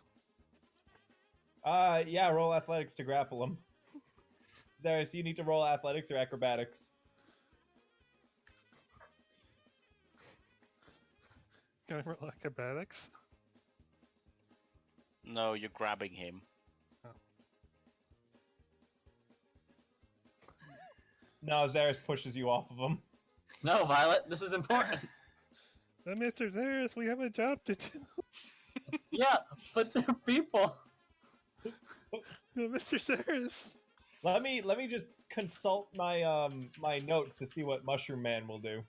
Speaker 1: Yeah, roll athletics to grapple him. Zarus, you need to roll athletics or acrobatics.
Speaker 3: Can I roll acrobatics?
Speaker 6: No, you're grabbing him.
Speaker 1: No, Zarus pushes you off of him.
Speaker 8: No, Violet, this is important.
Speaker 3: Mr. Zarus, we have a job to do.
Speaker 8: Yeah, but they're people.
Speaker 3: Mr. Zarus.
Speaker 1: Let me just consult my my notes to see what Mushroom Man will do.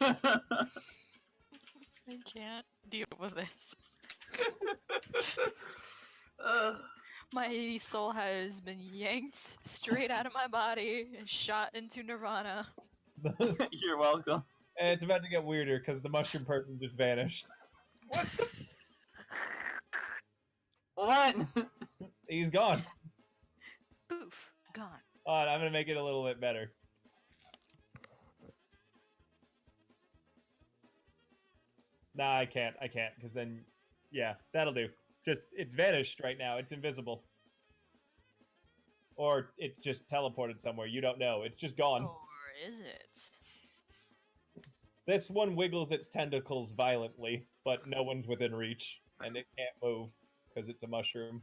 Speaker 2: I can't deal with this. My soul has been yanked straight out of my body and shot into Nirvana.
Speaker 8: You're welcome.
Speaker 1: And it's about to get weirder because the mushroom person just vanished.
Speaker 8: What?
Speaker 1: He's gone.
Speaker 2: Poof, gone.
Speaker 1: I'm gonna make it a little bit better. Nah, I can't, because then, yeah, that'll do. Just, it's vanished right now. It's invisible. Or it's just teleported somewhere. You don't know. It's just gone.
Speaker 2: Or is it?
Speaker 1: This one wiggles its tentacles violently, but no one's within reach, and it can't move because it's a mushroom.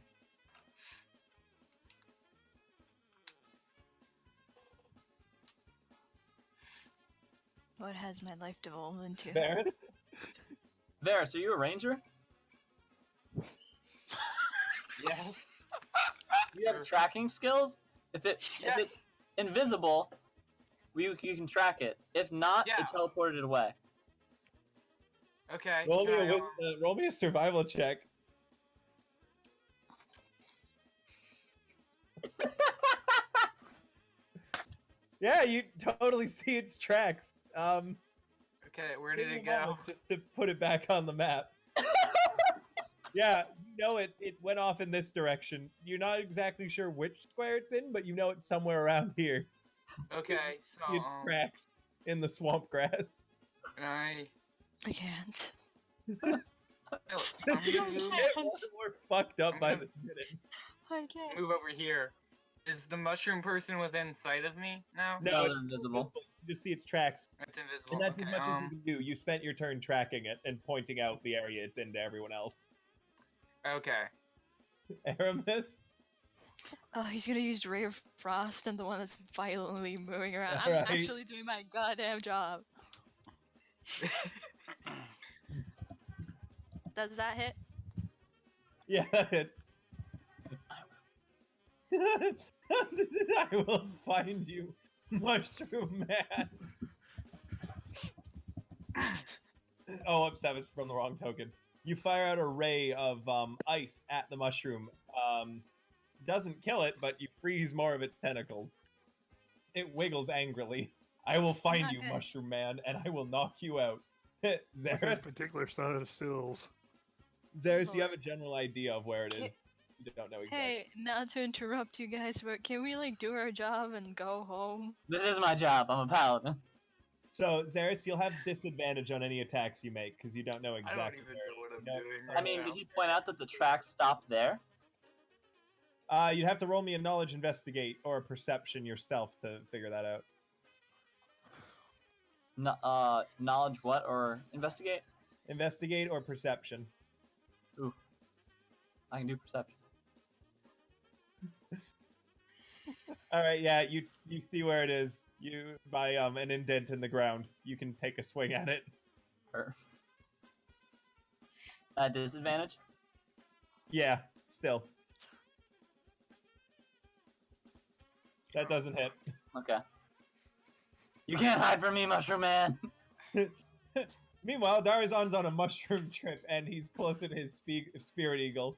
Speaker 2: What has my life devolved into?
Speaker 1: Varis?
Speaker 8: Varus, are you a ranger?
Speaker 4: Yeah.
Speaker 8: You have tracking skills? If it's invisible, you can track it. If not,
Speaker 4: Yeah.
Speaker 8: it teleported it away.
Speaker 4: Okay.
Speaker 1: Roll
Speaker 4: can I,
Speaker 1: roll me a survival check. Yeah, you totally see its tracks.
Speaker 4: okay, where did
Speaker 1: Give me
Speaker 4: it
Speaker 1: a
Speaker 4: go?
Speaker 1: moment just to put it back on the map. Yeah, you know it went off in this direction. You're not exactly sure which square it's in, but you know it's somewhere around here.
Speaker 4: Okay, so
Speaker 1: It tracks in the swamp grass.
Speaker 4: can I?
Speaker 2: I can't.
Speaker 4: Oh, I'm
Speaker 1: You
Speaker 4: gonna move,
Speaker 1: get more and more fucked up by
Speaker 4: I'm
Speaker 1: the minute.
Speaker 2: I can't.
Speaker 4: move over here. Is the mushroom person within sight of me now?
Speaker 8: No,
Speaker 1: No,
Speaker 8: they're
Speaker 1: it's
Speaker 8: invisible.
Speaker 1: You just see its tracks.
Speaker 4: It's invisible.
Speaker 1: And that's as
Speaker 4: okay,
Speaker 1: much as you can do. You spent your turn tracking it and pointing out the area it's in to everyone else.
Speaker 4: Okay.
Speaker 1: Aramus?
Speaker 2: Oh, he's gonna use Ray of Frost and the one that's violently moving around. I'm
Speaker 1: Alright.
Speaker 2: actually doing my goddamn job. Does that hit?
Speaker 1: Yeah, it's. I will find you, Mushroom Man. Oh, oops, that was from the wrong token. You fire out a ray of ice at the mushroom. Doesn't kill it, but you freeze more of its tentacles. It wiggles angrily. I will find
Speaker 2: Not
Speaker 1: you,
Speaker 2: good.
Speaker 1: Mushroom Man, and I will knock you out.
Speaker 3: Within a
Speaker 1: Zarus,
Speaker 3: particular side of the stills.
Speaker 1: Zarus, you have a general idea of where it is.
Speaker 2: Ki-
Speaker 1: You don't know exactly.
Speaker 2: Hey, not to interrupt you guys, but can we like do our job and go home?
Speaker 8: This is my job. I'm a paladin.
Speaker 1: So, Zarus, you'll have disadvantage on any attacks you make because you don't know
Speaker 4: I
Speaker 1: exactly.
Speaker 4: don't even know what I'm
Speaker 1: No,
Speaker 4: doing.
Speaker 1: it's
Speaker 4: Right
Speaker 8: I mean,
Speaker 4: now.
Speaker 8: did he point out that the tracks stopped there?
Speaker 1: You'd have to roll me a knowledge investigate or a perception yourself to figure that out.
Speaker 8: No, knowledge what or investigate?
Speaker 1: Investigate or perception.
Speaker 8: Ooh, I can do perception.
Speaker 1: All right, yeah, you see where it is. You by an indent in the ground. You can take a swing at it.
Speaker 8: Perf. At disadvantage?
Speaker 1: Yeah, still. That doesn't hit.
Speaker 8: Okay. You can't hide from me, Mushroom Man.
Speaker 1: Meanwhile, Darazan's on a mushroom trip and he's close in his spirit eagle.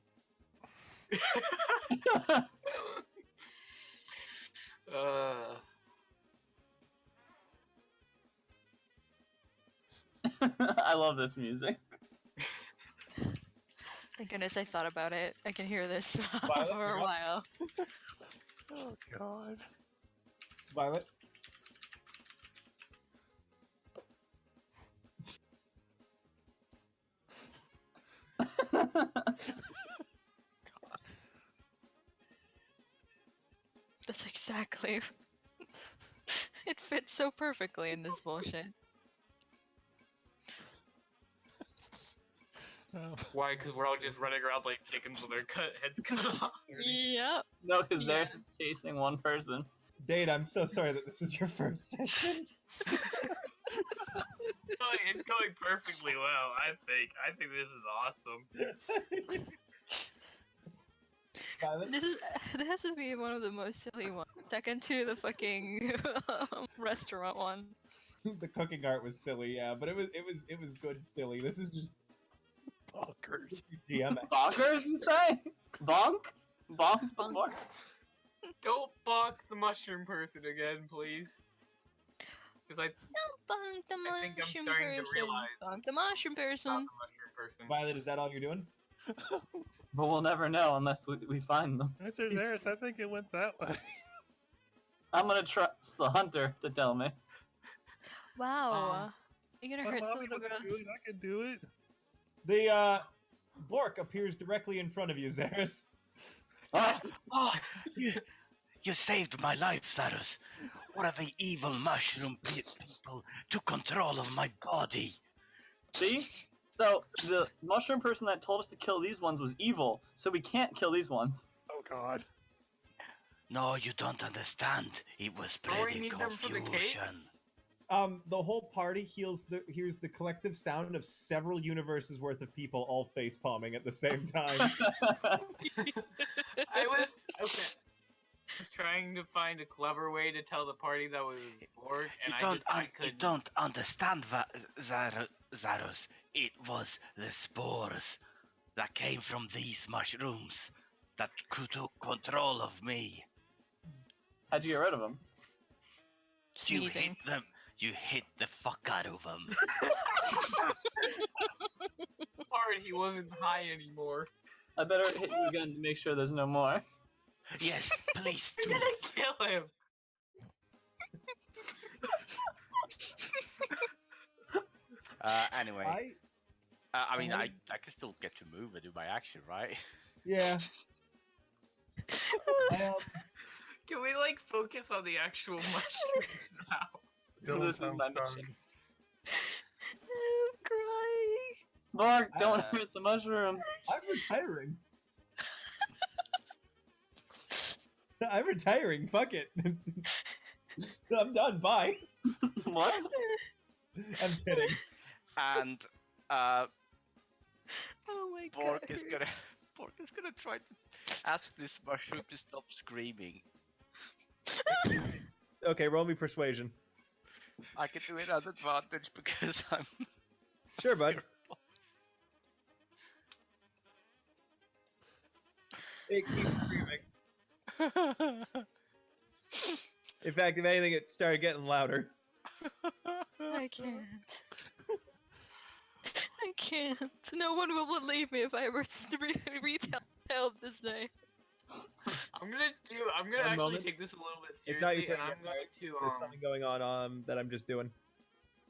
Speaker 8: I love this music.
Speaker 2: Thank goodness I thought about it. I can hear this
Speaker 1: Violet,
Speaker 2: for
Speaker 1: you're
Speaker 2: a
Speaker 1: up.
Speaker 2: while.
Speaker 3: Oh God.
Speaker 1: Violet?
Speaker 2: That's exactly. It fits so perfectly in this bullshit.
Speaker 3: Oh,
Speaker 4: Why? Because we're all just running around like chickens with their heads cut off.
Speaker 2: Yep.
Speaker 8: No, because
Speaker 2: Yeah.
Speaker 8: Zarus is chasing one person.
Speaker 7: Dade, I'm so sorry that this is your first session.
Speaker 4: It's going perfectly well. I think this is awesome.
Speaker 7: Violet?
Speaker 2: This has to be one of the most silly ones. Second to the fucking restaurant one.
Speaker 7: The cooking art was silly, yeah, but it was good silly. This is just
Speaker 3: bonkers.
Speaker 7: GM.
Speaker 8: Bonkers, you say? Bonk? Bonk the
Speaker 2: Bonk.
Speaker 8: Bork?
Speaker 4: Don't box the mushroom person again, please. Because
Speaker 2: Don't bonk the
Speaker 4: I think I'm
Speaker 2: mushroom
Speaker 4: starting to
Speaker 2: person.
Speaker 4: realize-
Speaker 2: Bonk the mushroom person.
Speaker 4: not the mushroom person.
Speaker 7: Violet, is that all you're doing?
Speaker 8: But we'll never know unless we find them.
Speaker 3: Mr. Zarus, I think it went that way.
Speaker 8: I'm gonna trust the hunter to tell me.
Speaker 2: Wow. You're gonna
Speaker 3: My
Speaker 2: hurt the
Speaker 3: mommy
Speaker 2: little
Speaker 3: was
Speaker 2: girls.
Speaker 3: doing it, I can do it.
Speaker 7: The Bork appears directly in front of you, Zarus.
Speaker 6: Oh, you saved my life, Zarus. One of the evil mushroom people took control of my body.
Speaker 8: See? So, the mushroom person that told us to kill these ones was evil, so we can't kill these ones.
Speaker 3: Oh god.
Speaker 6: No, you don't understand. It was
Speaker 4: Don't we
Speaker 6: spreading
Speaker 4: need them for the cake?
Speaker 6: confusion.
Speaker 7: The whole party hears the collective sound of several universes worth of people all face palming at the same time.
Speaker 4: I was trying to find a clever way to tell the party that was Bork, and I
Speaker 6: You
Speaker 4: couldn't.
Speaker 6: don't understand, Zarus. It was the spores that came from these mushrooms that took control of me.
Speaker 8: How'd you get rid of them?
Speaker 6: You
Speaker 2: Sneezing.
Speaker 6: hit them. You hit the fuck out of them.
Speaker 4: Hard, he wasn't high anymore.
Speaker 8: I better hit you again to make sure there's no more.
Speaker 6: Yes, please
Speaker 4: I'm
Speaker 6: do.
Speaker 4: gonna kill him.
Speaker 6: Anyway, I mean, I can still get to move and do my action, right?
Speaker 7: Yeah.
Speaker 4: Can we like focus on the actual mushrooms now?
Speaker 3: Dylan
Speaker 8: This is
Speaker 3: sounds
Speaker 8: my
Speaker 3: done.
Speaker 8: mission.
Speaker 2: I'm crying.
Speaker 8: Bork, don't hurt the mushroom.
Speaker 7: I'm retiring. I'm retiring. Fuck it. I'm done. Bye.
Speaker 8: What?
Speaker 7: I'm kidding.
Speaker 6: And
Speaker 2: Oh my
Speaker 6: Bork
Speaker 2: god.
Speaker 6: is gonna try to ask this mushroom to stop screaming.
Speaker 7: Okay, roll me persuasion.
Speaker 6: I can do it at advantage because I'm
Speaker 7: Sure, bud. It keeps screaming. In fact, if anything, it started getting louder.
Speaker 2: I can't. I can't. No one will believe me if I ever retell this day.
Speaker 4: I'm gonna
Speaker 7: One
Speaker 4: actually
Speaker 7: moment.
Speaker 4: take this a little bit
Speaker 7: It's not your
Speaker 4: seriously,
Speaker 7: turn
Speaker 4: and
Speaker 7: yet,
Speaker 4: I'm going
Speaker 7: Varis.
Speaker 4: to
Speaker 7: There's something going on that I'm just doing.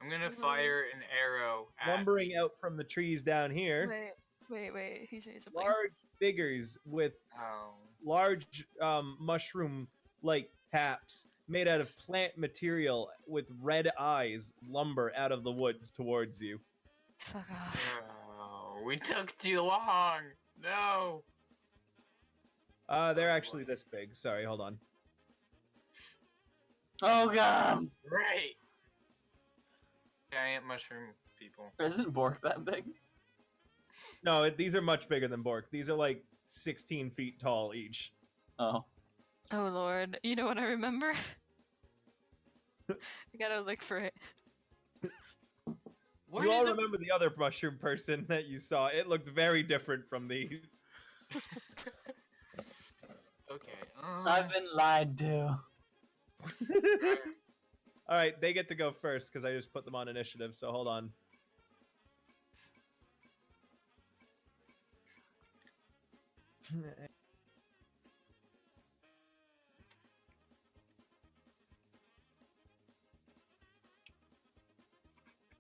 Speaker 4: I'm gonna fire an arrow at
Speaker 7: Lumbering out from the trees down here,
Speaker 2: Wait. He's saying something.
Speaker 7: large figures with
Speaker 4: Oh.
Speaker 7: large mushroom-like caps made out of plant material with red eyes lumber out of the woods towards you.
Speaker 2: Fuck off.
Speaker 4: Oh, we took too long. No.
Speaker 7: They're actually this big. Sorry, hold on.
Speaker 8: Oh god!
Speaker 4: Right. Giant mushroom people.
Speaker 8: Isn't Bork that big?
Speaker 7: No, these are much bigger than Bork. These are like 16 feet tall each.
Speaker 8: Oh.
Speaker 2: Oh lord. You know what I remember? I gotta look for it.
Speaker 4: Where
Speaker 7: You
Speaker 4: did
Speaker 7: all
Speaker 4: the-
Speaker 7: remember the other mushroom person that you saw. It looked very different from these.
Speaker 4: Okay.
Speaker 8: I've been lied to.
Speaker 7: Alright, they get to go first because I just put them on initiative, so hold on.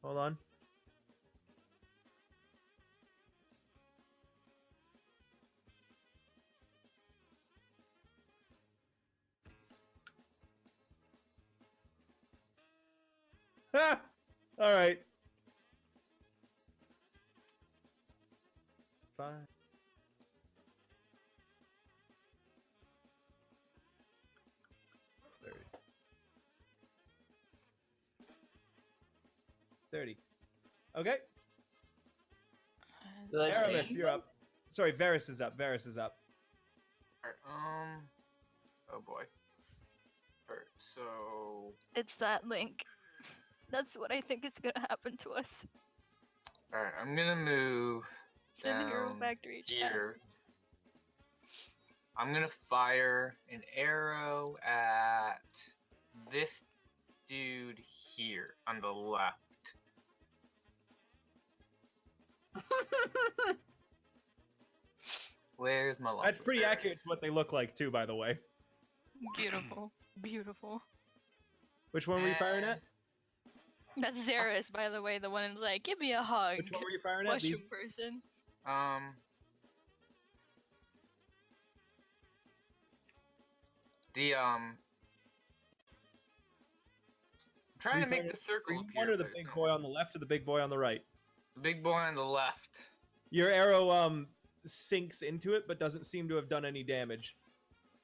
Speaker 7: Hold on. All right. 5. 30. 30. Okay.
Speaker 8: Did I say
Speaker 7: Aramus, you're up. Sorry, Varis is up. Varis is up.
Speaker 4: Alright, oh boy. Alright, so
Speaker 2: It's that link. That's what I think is gonna happen to us.
Speaker 4: alright, I'm gonna move
Speaker 2: Send Hero
Speaker 4: down
Speaker 2: Factory chat.
Speaker 4: here. I'm gonna fire an arrow at this dude here on the left. Where's my
Speaker 7: That's
Speaker 4: lumber?
Speaker 7: pretty
Speaker 4: There it
Speaker 7: accurate
Speaker 4: is.
Speaker 7: to what they look like, too, by the way.
Speaker 2: Beautiful. Beautiful.
Speaker 7: Which one were you firing at?
Speaker 2: That's Zarus, by the way, the one who's like, give me a hug.
Speaker 7: Which one were you firing at? These?
Speaker 2: Mushroom person.
Speaker 4: I'm trying to make the circle
Speaker 7: Green
Speaker 4: appear.
Speaker 7: one or the
Speaker 4: but
Speaker 7: big
Speaker 4: no.
Speaker 7: boy on the left or the big boy on the right?
Speaker 4: The big boy on the left.
Speaker 7: Your arrow sinks into it, but doesn't seem to have done any damage.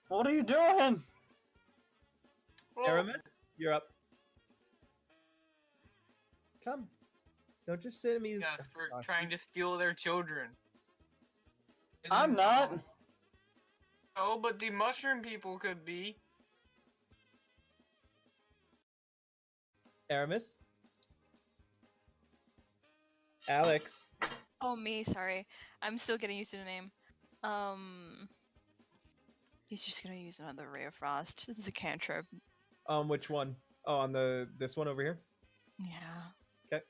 Speaker 8: What are you doing?
Speaker 4: Well,
Speaker 7: Aramus, you're up. Come. Don't just sit at me.
Speaker 4: yeah, for trying to steal their children.
Speaker 8: I'm not.
Speaker 4: Oh, but the mushroom people could be.
Speaker 7: Aramus. Alex.
Speaker 2: Oh, me, sorry. I'm still getting used to the name. He's just gonna use another Ray of Frost. This is a cantrip.
Speaker 7: Which one? Oh, on this one over here?
Speaker 2: Yeah.
Speaker 7: Okay.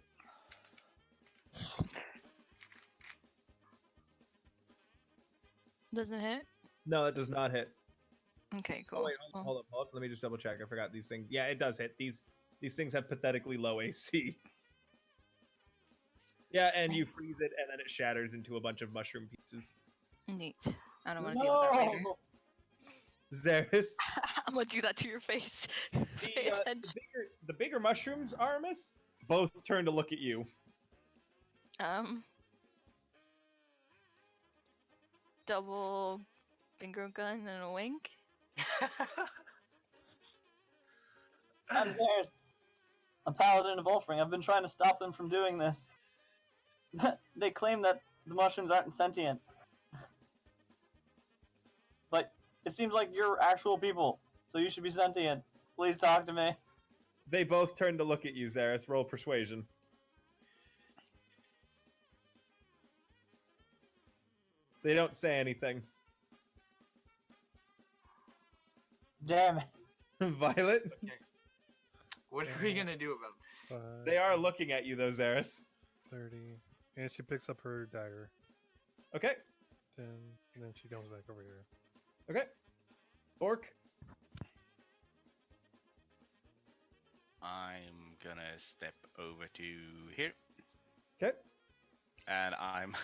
Speaker 2: Doesn't hit?
Speaker 7: No, it does not hit.
Speaker 2: Okay, cool.
Speaker 7: Oh, wait, hold up. Let me just double check. I forgot these things. Yeah, it does hit. These things have pathetically low AC. Yeah, and you
Speaker 2: Nice.
Speaker 7: freeze it, and then it shatters into a bunch of mushroom pieces.
Speaker 2: Neat. I don't want to deal with that later.
Speaker 8: No.
Speaker 7: Zarus,
Speaker 2: I'm gonna do that to your face. Pay attention.
Speaker 7: the bigger mushrooms, Aramus, both turn to look at you.
Speaker 2: Double finger gun and a wink.
Speaker 8: I'm Zarus, a paladin of Ulfring. I've been trying to stop them from doing this. They claim that the mushrooms aren't sentient. But it seems like you're actual people, so you should be sentient. Please talk to me.
Speaker 7: They both turn to look at you, Zarus. Roll persuasion. They don't say anything.
Speaker 8: Damn it.
Speaker 7: Violet?
Speaker 4: What are we gonna do about this?
Speaker 3: 5,
Speaker 7: They are looking at you, though, Zarus.
Speaker 3: 30. And she picks up her dagger.
Speaker 7: Okay.
Speaker 3: And then she comes back over here.
Speaker 7: Okay. Bork?
Speaker 6: I'm gonna step over to here,
Speaker 7: Okay.
Speaker 6: and I'm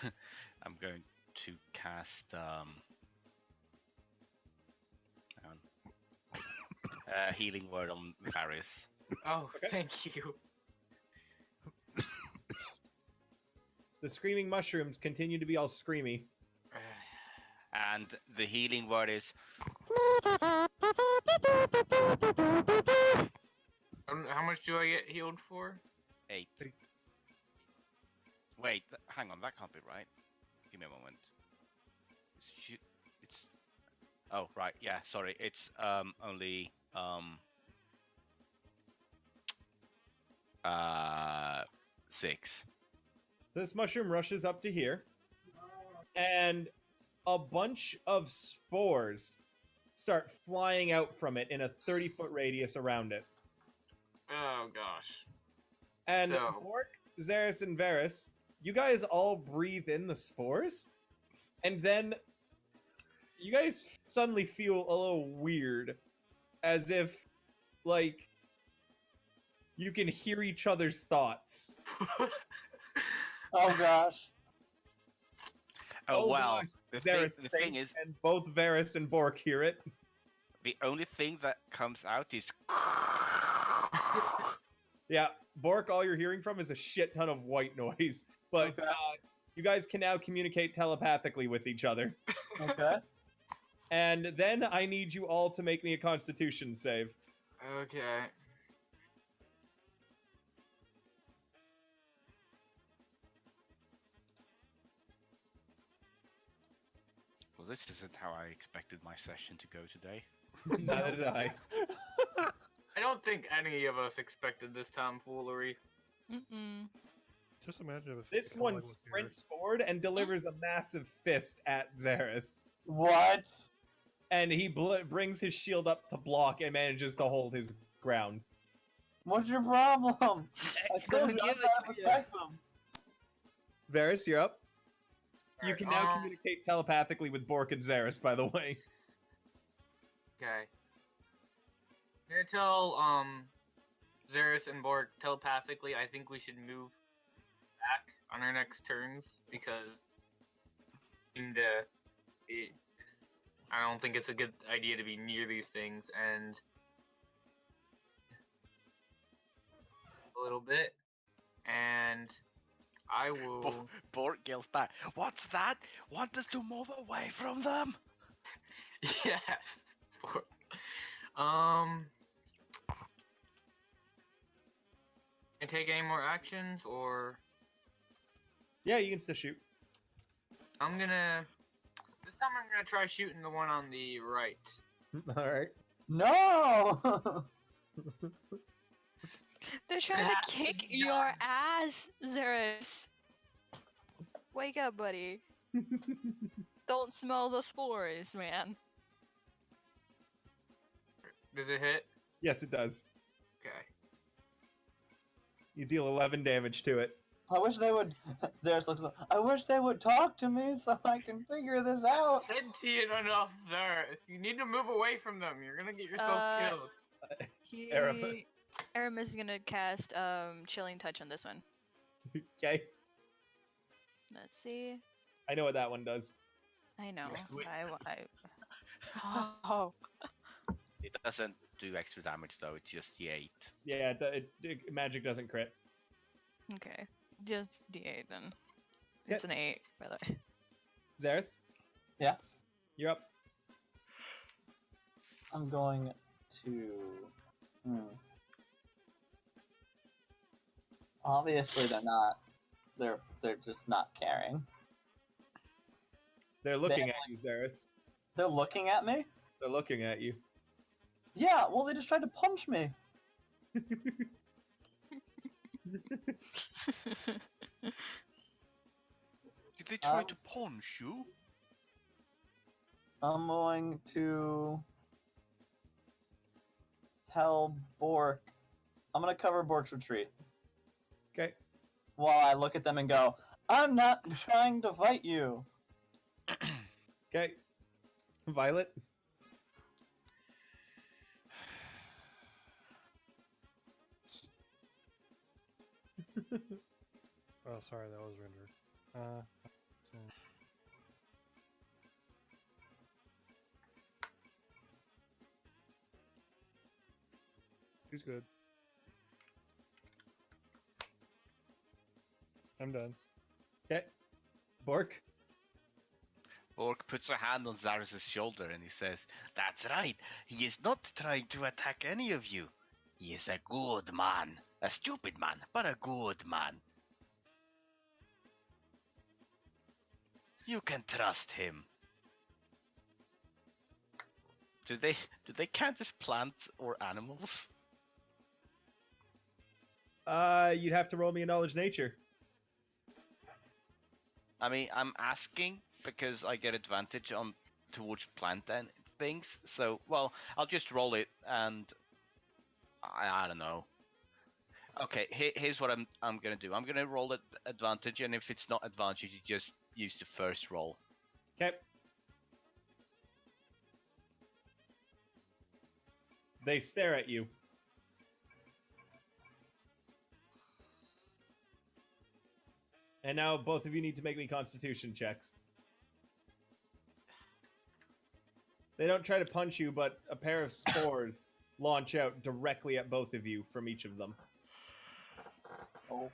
Speaker 6: I'm going to cast hang on. Healing word on Varis.
Speaker 4: Oh,
Speaker 7: Okay.
Speaker 4: thank you.
Speaker 7: The screaming mushrooms continue to be all screamy.
Speaker 6: And the healing word is
Speaker 4: How much do I get healed for?
Speaker 6: 8. Wait, hang on, that can't be right. Give me a moment. It's oh right, yeah, sorry. It's only 6.
Speaker 7: This mushroom rushes up to here, and a bunch of spores start flying out from it in a 30-foot radius around it.
Speaker 4: Oh gosh.
Speaker 7: And
Speaker 4: So-
Speaker 7: Bork, Zarus, and Varis, you guys all breathe in the spores, and then you guys suddenly feel a little weird, as if, like, you can hear each other's thoughts.
Speaker 8: Oh gosh.
Speaker 6: Oh, wow.
Speaker 7: gosh,
Speaker 6: The
Speaker 7: Varys
Speaker 6: thing
Speaker 7: thinks,
Speaker 6: is,
Speaker 7: and both Varis and Bork hear it.
Speaker 6: the only thing that comes out is
Speaker 7: Yeah, Bork, all you're hearing from is a shit ton of white noise. But
Speaker 8: Okay.
Speaker 7: you guys can now communicate telepathically with each other.
Speaker 8: Okay.
Speaker 7: And then I need you all to make me a Constitution save.
Speaker 4: Okay.
Speaker 6: Well, this isn't how I expected my session to go today.
Speaker 7: Neither did I.
Speaker 4: I don't think any of us expected this tomfoolery.
Speaker 2: Mm-mm.
Speaker 3: Just imagine if
Speaker 7: This
Speaker 3: Colin
Speaker 7: one
Speaker 3: was here.
Speaker 7: sprints forward and delivers a massive fist at Zarus.
Speaker 8: What?
Speaker 7: And he brings his shield up to block and manages to hold his ground.
Speaker 8: What's your problem? I still
Speaker 2: Gonna
Speaker 8: I'm
Speaker 2: give it
Speaker 8: trying
Speaker 2: to
Speaker 8: to
Speaker 2: you.
Speaker 8: protect them.
Speaker 7: Varys, you're up. You
Speaker 4: Alright,
Speaker 7: can now communicate telepathically with Bork and Zarus, by the way.
Speaker 4: Okay. I'm gonna tell Zarus and Bork telepathically I think we should move back on our next turns because I don't think it's a good idea to be near these things and a little bit and I will
Speaker 6: Bork yells back, "What's that? Want us to move away from them?"
Speaker 4: yes. Can I take any more actions or
Speaker 7: Yeah, you can still shoot.
Speaker 4: this time I'm gonna try shooting the one on the right.
Speaker 7: Alright.
Speaker 8: No.
Speaker 2: They're trying to kick your ass, Zarus. Wake up, buddy. Don't smell the spores, man.
Speaker 4: Does it hit?
Speaker 7: Yes, it does.
Speaker 4: Okay.
Speaker 7: You deal 11 damage to it.
Speaker 8: I wish they would. Zarus looks. I wish they would talk to me so I can figure this out.
Speaker 4: Sentient enough, Zarus. You need to move away from them. You're gonna get yourself killed.
Speaker 7: Aramus.
Speaker 2: Aramus is gonna cast Chilling Touch on this one.
Speaker 7: Okay.
Speaker 2: Let's see.
Speaker 7: I know what that one does.
Speaker 2: I know.
Speaker 6: Wait.
Speaker 2: Oh.
Speaker 6: It doesn't do extra damage though, it's just D8.
Speaker 7: Yeah, magic doesn't crit.
Speaker 2: Okay. Just D8 then.
Speaker 7: Yep.
Speaker 2: It's an 8, by the way.
Speaker 7: Zarus?
Speaker 8: Yeah?
Speaker 7: You're up.
Speaker 8: I'm going to. Obviously, they're not. They're just not caring.
Speaker 7: They're looking at you, Zarus.
Speaker 8: They're looking at me.
Speaker 7: They're looking at you.
Speaker 8: Yeah. Well, they just tried to punch me.
Speaker 6: Did they try to punch you?
Speaker 8: I'm going to tell Bork. I'm gonna cover Bork's retreat
Speaker 7: Okay.
Speaker 8: while I look at them and go, "I'm not trying to fight you."
Speaker 7: Okay. Violet?
Speaker 3: Oh, sorry, that was rendered. So- He's good. I'm done.
Speaker 7: Okay. Bork?
Speaker 6: Bork puts a hand on Zarus' shoulder and he says, "That's right, he is not trying to attack any of you. He is a good man. A stupid man, but a good man. You can trust him." Do they count as plants or animals?
Speaker 7: You'd have to roll me a knowledge nature.
Speaker 6: I mean, I'm asking because I get advantage on towards plant and things. So, well, I'll just roll it, and I don't know. Okay, here's what I'm gonna do. I'm gonna roll it advantage, and if it's not advantage, you just use the first roll.
Speaker 7: Okay. They stare at you. And now both of you need to make me constitution checks. They don't try to punch you, but a pair of spores launch out directly at both of you from each of them.
Speaker 8: Oh.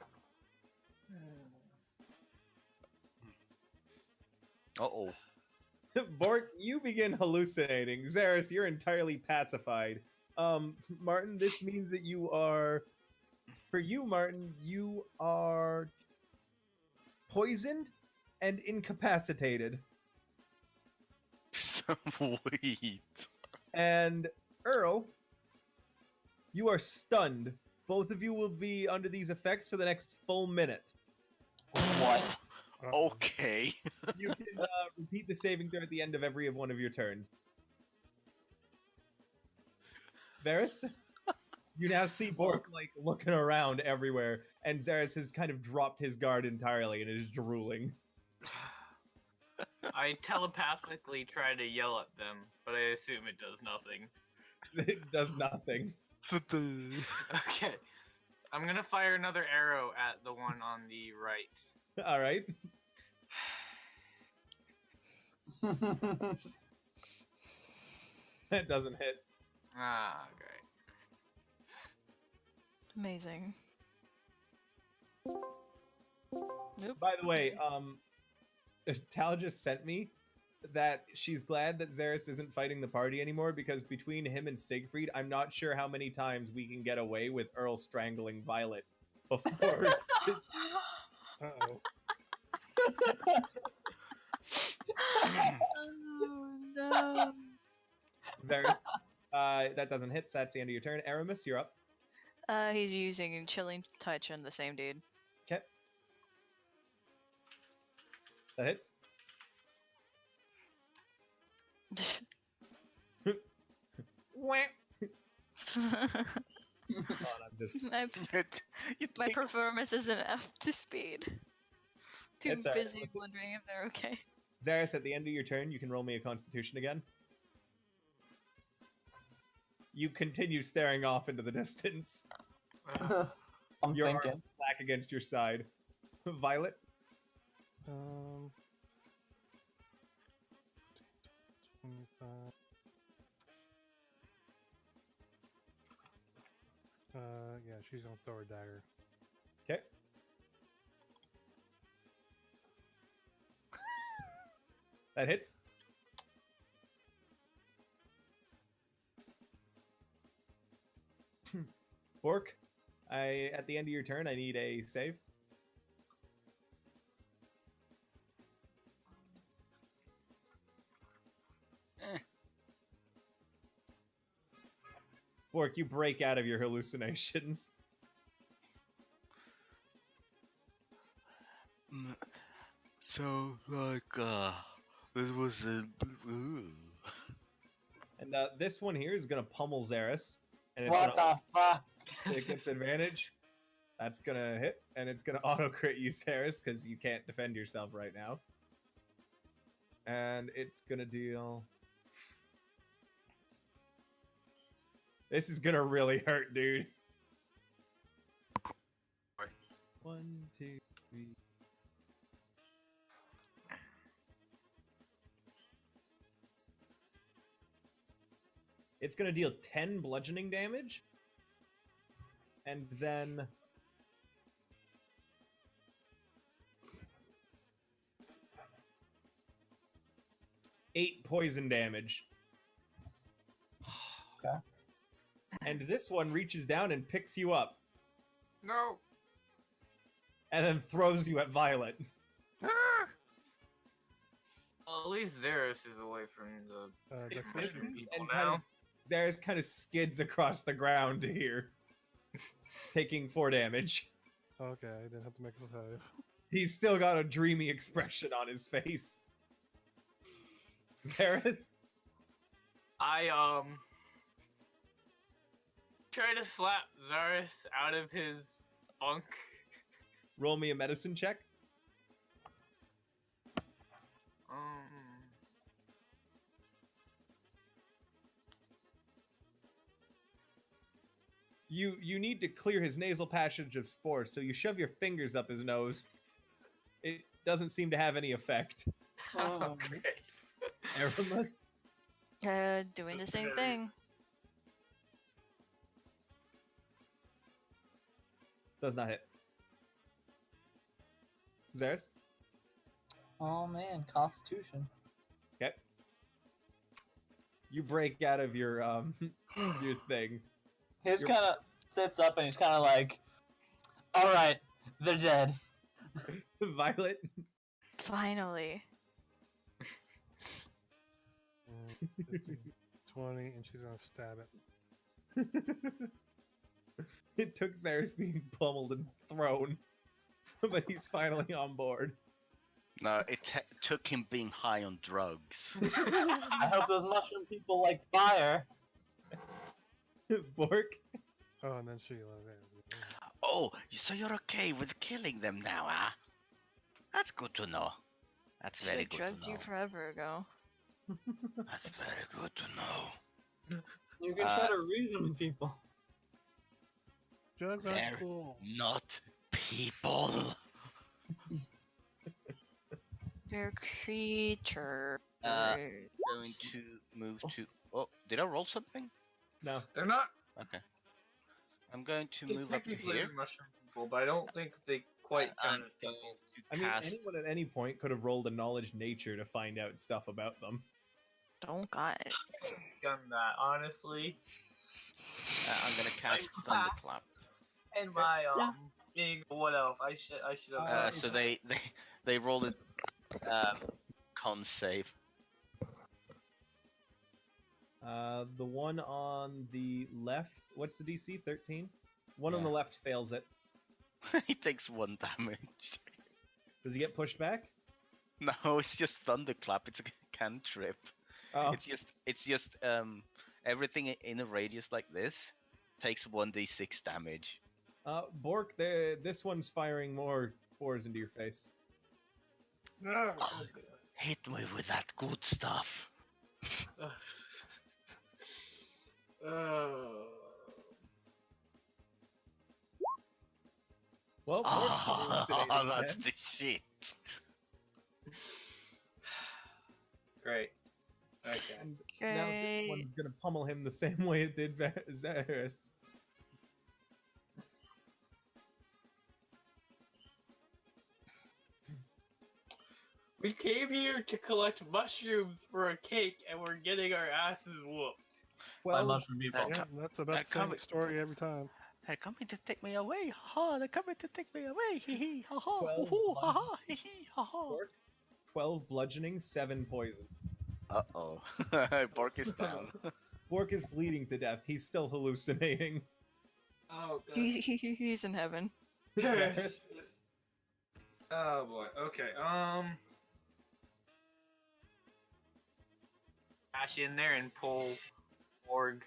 Speaker 6: Uh-oh.
Speaker 7: Bork, you begin hallucinating. Zarus, you're entirely pacified. Martin, this means that you are, for you, Martin, you are poisoned and incapacitated.
Speaker 6: Sweet.
Speaker 7: And Earl, you are stunned. Both of you will be under these effects for the next full minute.
Speaker 8: What?
Speaker 6: Okay.
Speaker 7: You can repeat the saving throw at the end of every one of your turns. Varys, you now see Bork like looking around everywhere, and Zarus has kind of dropped his guard entirely and is drooling.
Speaker 4: I telepathically try to yell at them, but I assume it does nothing.
Speaker 7: It does nothing.
Speaker 4: Okay. I'm gonna fire another arrow at the one on the right.
Speaker 7: All right. That doesn't hit.
Speaker 4: Ah, okay.
Speaker 2: Amazing. Nope.
Speaker 7: By the way, Tal just sent me that she's glad that Zarus isn't fighting the party anymore because between him and Siegfried, I'm not sure how many times we can get away with Earl strangling Violet before.
Speaker 3: Uh-oh.
Speaker 2: Oh no.
Speaker 7: Varys, that doesn't hit, so that's the end of your turn. Aramus, you're up.
Speaker 2: He's using Chilling Touch on the same dude.
Speaker 7: Okay. That hits. Wah. Hold on, I'm just...
Speaker 2: my performance isn't up to speed. Too
Speaker 7: It's all right.
Speaker 2: busy wondering if they're okay.
Speaker 7: Zarus, at the end of your turn, you can roll me a Constitution again. You continue staring off into the distance.
Speaker 8: I'm
Speaker 7: Your
Speaker 8: thinking.
Speaker 7: arms slack against your side. Violet?
Speaker 3: 25. Yeah, she's gonna throw her dagger.
Speaker 7: Okay. That hits. Bork, at the end of your turn, I need a save. Bork, you break out of your hallucinations.
Speaker 6: So, like, this was a...
Speaker 7: And this one here is going to pummel Zarus. And it's
Speaker 8: What
Speaker 7: gonna,
Speaker 8: the fuck?
Speaker 7: it gets advantage. That's going to hit. And it's going to auto-crit you, Zarus, because you can't defend yourself right now. And it's going to deal... This is going to really hurt, dude. 1, 2, 3... It's going to deal 10 bludgeoning damage. And then... eight poison damage.
Speaker 8: Okay.
Speaker 7: And this one reaches down and picks you up.
Speaker 4: No.
Speaker 7: And then throws you at Violet.
Speaker 4: Well, at least Zarus is away from the
Speaker 7: It
Speaker 3: Dexterity?
Speaker 7: misses
Speaker 4: people
Speaker 7: and
Speaker 4: now.
Speaker 7: Zarus kind of skids across the ground here. Taking 4 damage.
Speaker 3: Okay, I didn't have to make a save.
Speaker 7: He's still got a dreamy expression on his face. Varis?
Speaker 4: I try to slap Zarus out of his funk.
Speaker 7: Roll me a medicine check. You need to clear his nasal passage of spores, so you shove your fingers up his nose. It doesn't seem to have any effect.
Speaker 4: Okay.
Speaker 7: Aramus?
Speaker 2: Doing the same thing.
Speaker 7: Does not hit. Zarus?
Speaker 8: Oh man, Constitution.
Speaker 7: Okay. You break out of your your thing.
Speaker 8: He just
Speaker 7: You're-
Speaker 8: kind of sits up and he's kind of like, "All right, they're dead."
Speaker 7: Violet.
Speaker 2: Finally.
Speaker 3: 15, 20, and she's gonna stab it.
Speaker 7: It took Zarus being pummeled and thrown, but he's finally on board.
Speaker 6: No, it took him being high on drugs.
Speaker 8: I hope those mushroom people liked fire.
Speaker 7: Bork.
Speaker 3: Oh, and then she.
Speaker 6: Oh, so you're okay with killing them now, huh? That's good to know. That's
Speaker 2: Should
Speaker 6: very
Speaker 2: have
Speaker 6: good
Speaker 2: drugged
Speaker 6: to know.
Speaker 2: you forever ago.
Speaker 6: That's very good to know.
Speaker 8: You can try to reason with people.
Speaker 3: Drugs
Speaker 6: They're
Speaker 3: aren't cool.
Speaker 6: not people.
Speaker 2: You're a creature.
Speaker 6: Going to move to. Oh, did I roll something?
Speaker 7: No.
Speaker 4: They're not
Speaker 6: Okay. I'm going to move up to
Speaker 4: technically
Speaker 6: here.
Speaker 4: mushroom people, but I don't think they quite
Speaker 6: I'm
Speaker 4: count as
Speaker 6: going
Speaker 4: people.
Speaker 6: to
Speaker 7: I mean,
Speaker 6: cast.
Speaker 7: anyone at any point could have rolled a knowledge nature to find out stuff about them.
Speaker 2: Don't got it.
Speaker 4: Done that, honestly.
Speaker 6: I'm gonna cast Thunderclap.
Speaker 4: And my being what else? I should have.
Speaker 6: So they rolled a con save.
Speaker 7: The one on the left, what's the DC? 13? One on the
Speaker 6: Yeah.
Speaker 7: left fails it.
Speaker 6: He takes 1 damage.
Speaker 7: Does he get pushed back?
Speaker 6: No, it's just Thunderclap. It's a cantrip.
Speaker 7: Oh,
Speaker 6: It's just everything in a radius like this takes 1d6 damage.
Speaker 7: Bork, this one's firing more fours into your face.
Speaker 4: No.
Speaker 6: Hit me with that good stuff.
Speaker 7: Well,
Speaker 6: Oh, that's the shit.
Speaker 4: Great. Okay.
Speaker 7: Now this
Speaker 2: Okay.
Speaker 7: one's gonna pummel him the same way it did Zarus.
Speaker 4: We came here to collect mushrooms for a cake, and we're getting our asses whooped.
Speaker 8: By
Speaker 7: Well,
Speaker 8: mushroom people.
Speaker 3: Yeah, that's about
Speaker 6: that
Speaker 3: the same
Speaker 6: comic-
Speaker 3: story every time.
Speaker 6: They're coming to take me away. Ha! They're coming to take me away. Hee hee. Ha ha.
Speaker 7: Well,
Speaker 6: Hoo ha ha. Hee hee. Ha ha.
Speaker 7: Bork, 12 bludgeoning, 7 poison.
Speaker 6: Uh oh. Bork is down.
Speaker 7: Bork is bleeding to death. He's still hallucinating.
Speaker 4: Oh god.
Speaker 2: He's in heaven.
Speaker 7: Zarus?
Speaker 4: Oh boy. Okay. Dash in there and pull Org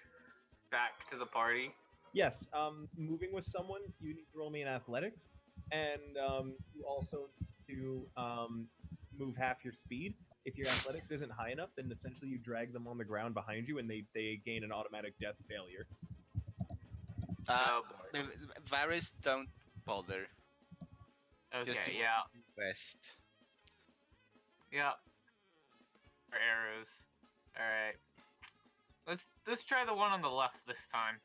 Speaker 4: back to the party.
Speaker 7: Yes, moving with someone, you need to roll me in athletics, and you also need to move half your speed. If your athletics isn't high enough, then essentially you drag them on the ground behind you, and they gain an automatic death failure.
Speaker 4: Oh boy.
Speaker 6: Varis, don't bother.
Speaker 4: Okay.
Speaker 6: Just do
Speaker 4: Yeah.
Speaker 6: Best.
Speaker 4: Yeah. Our arrows. All right. Let's try the one on the left this time.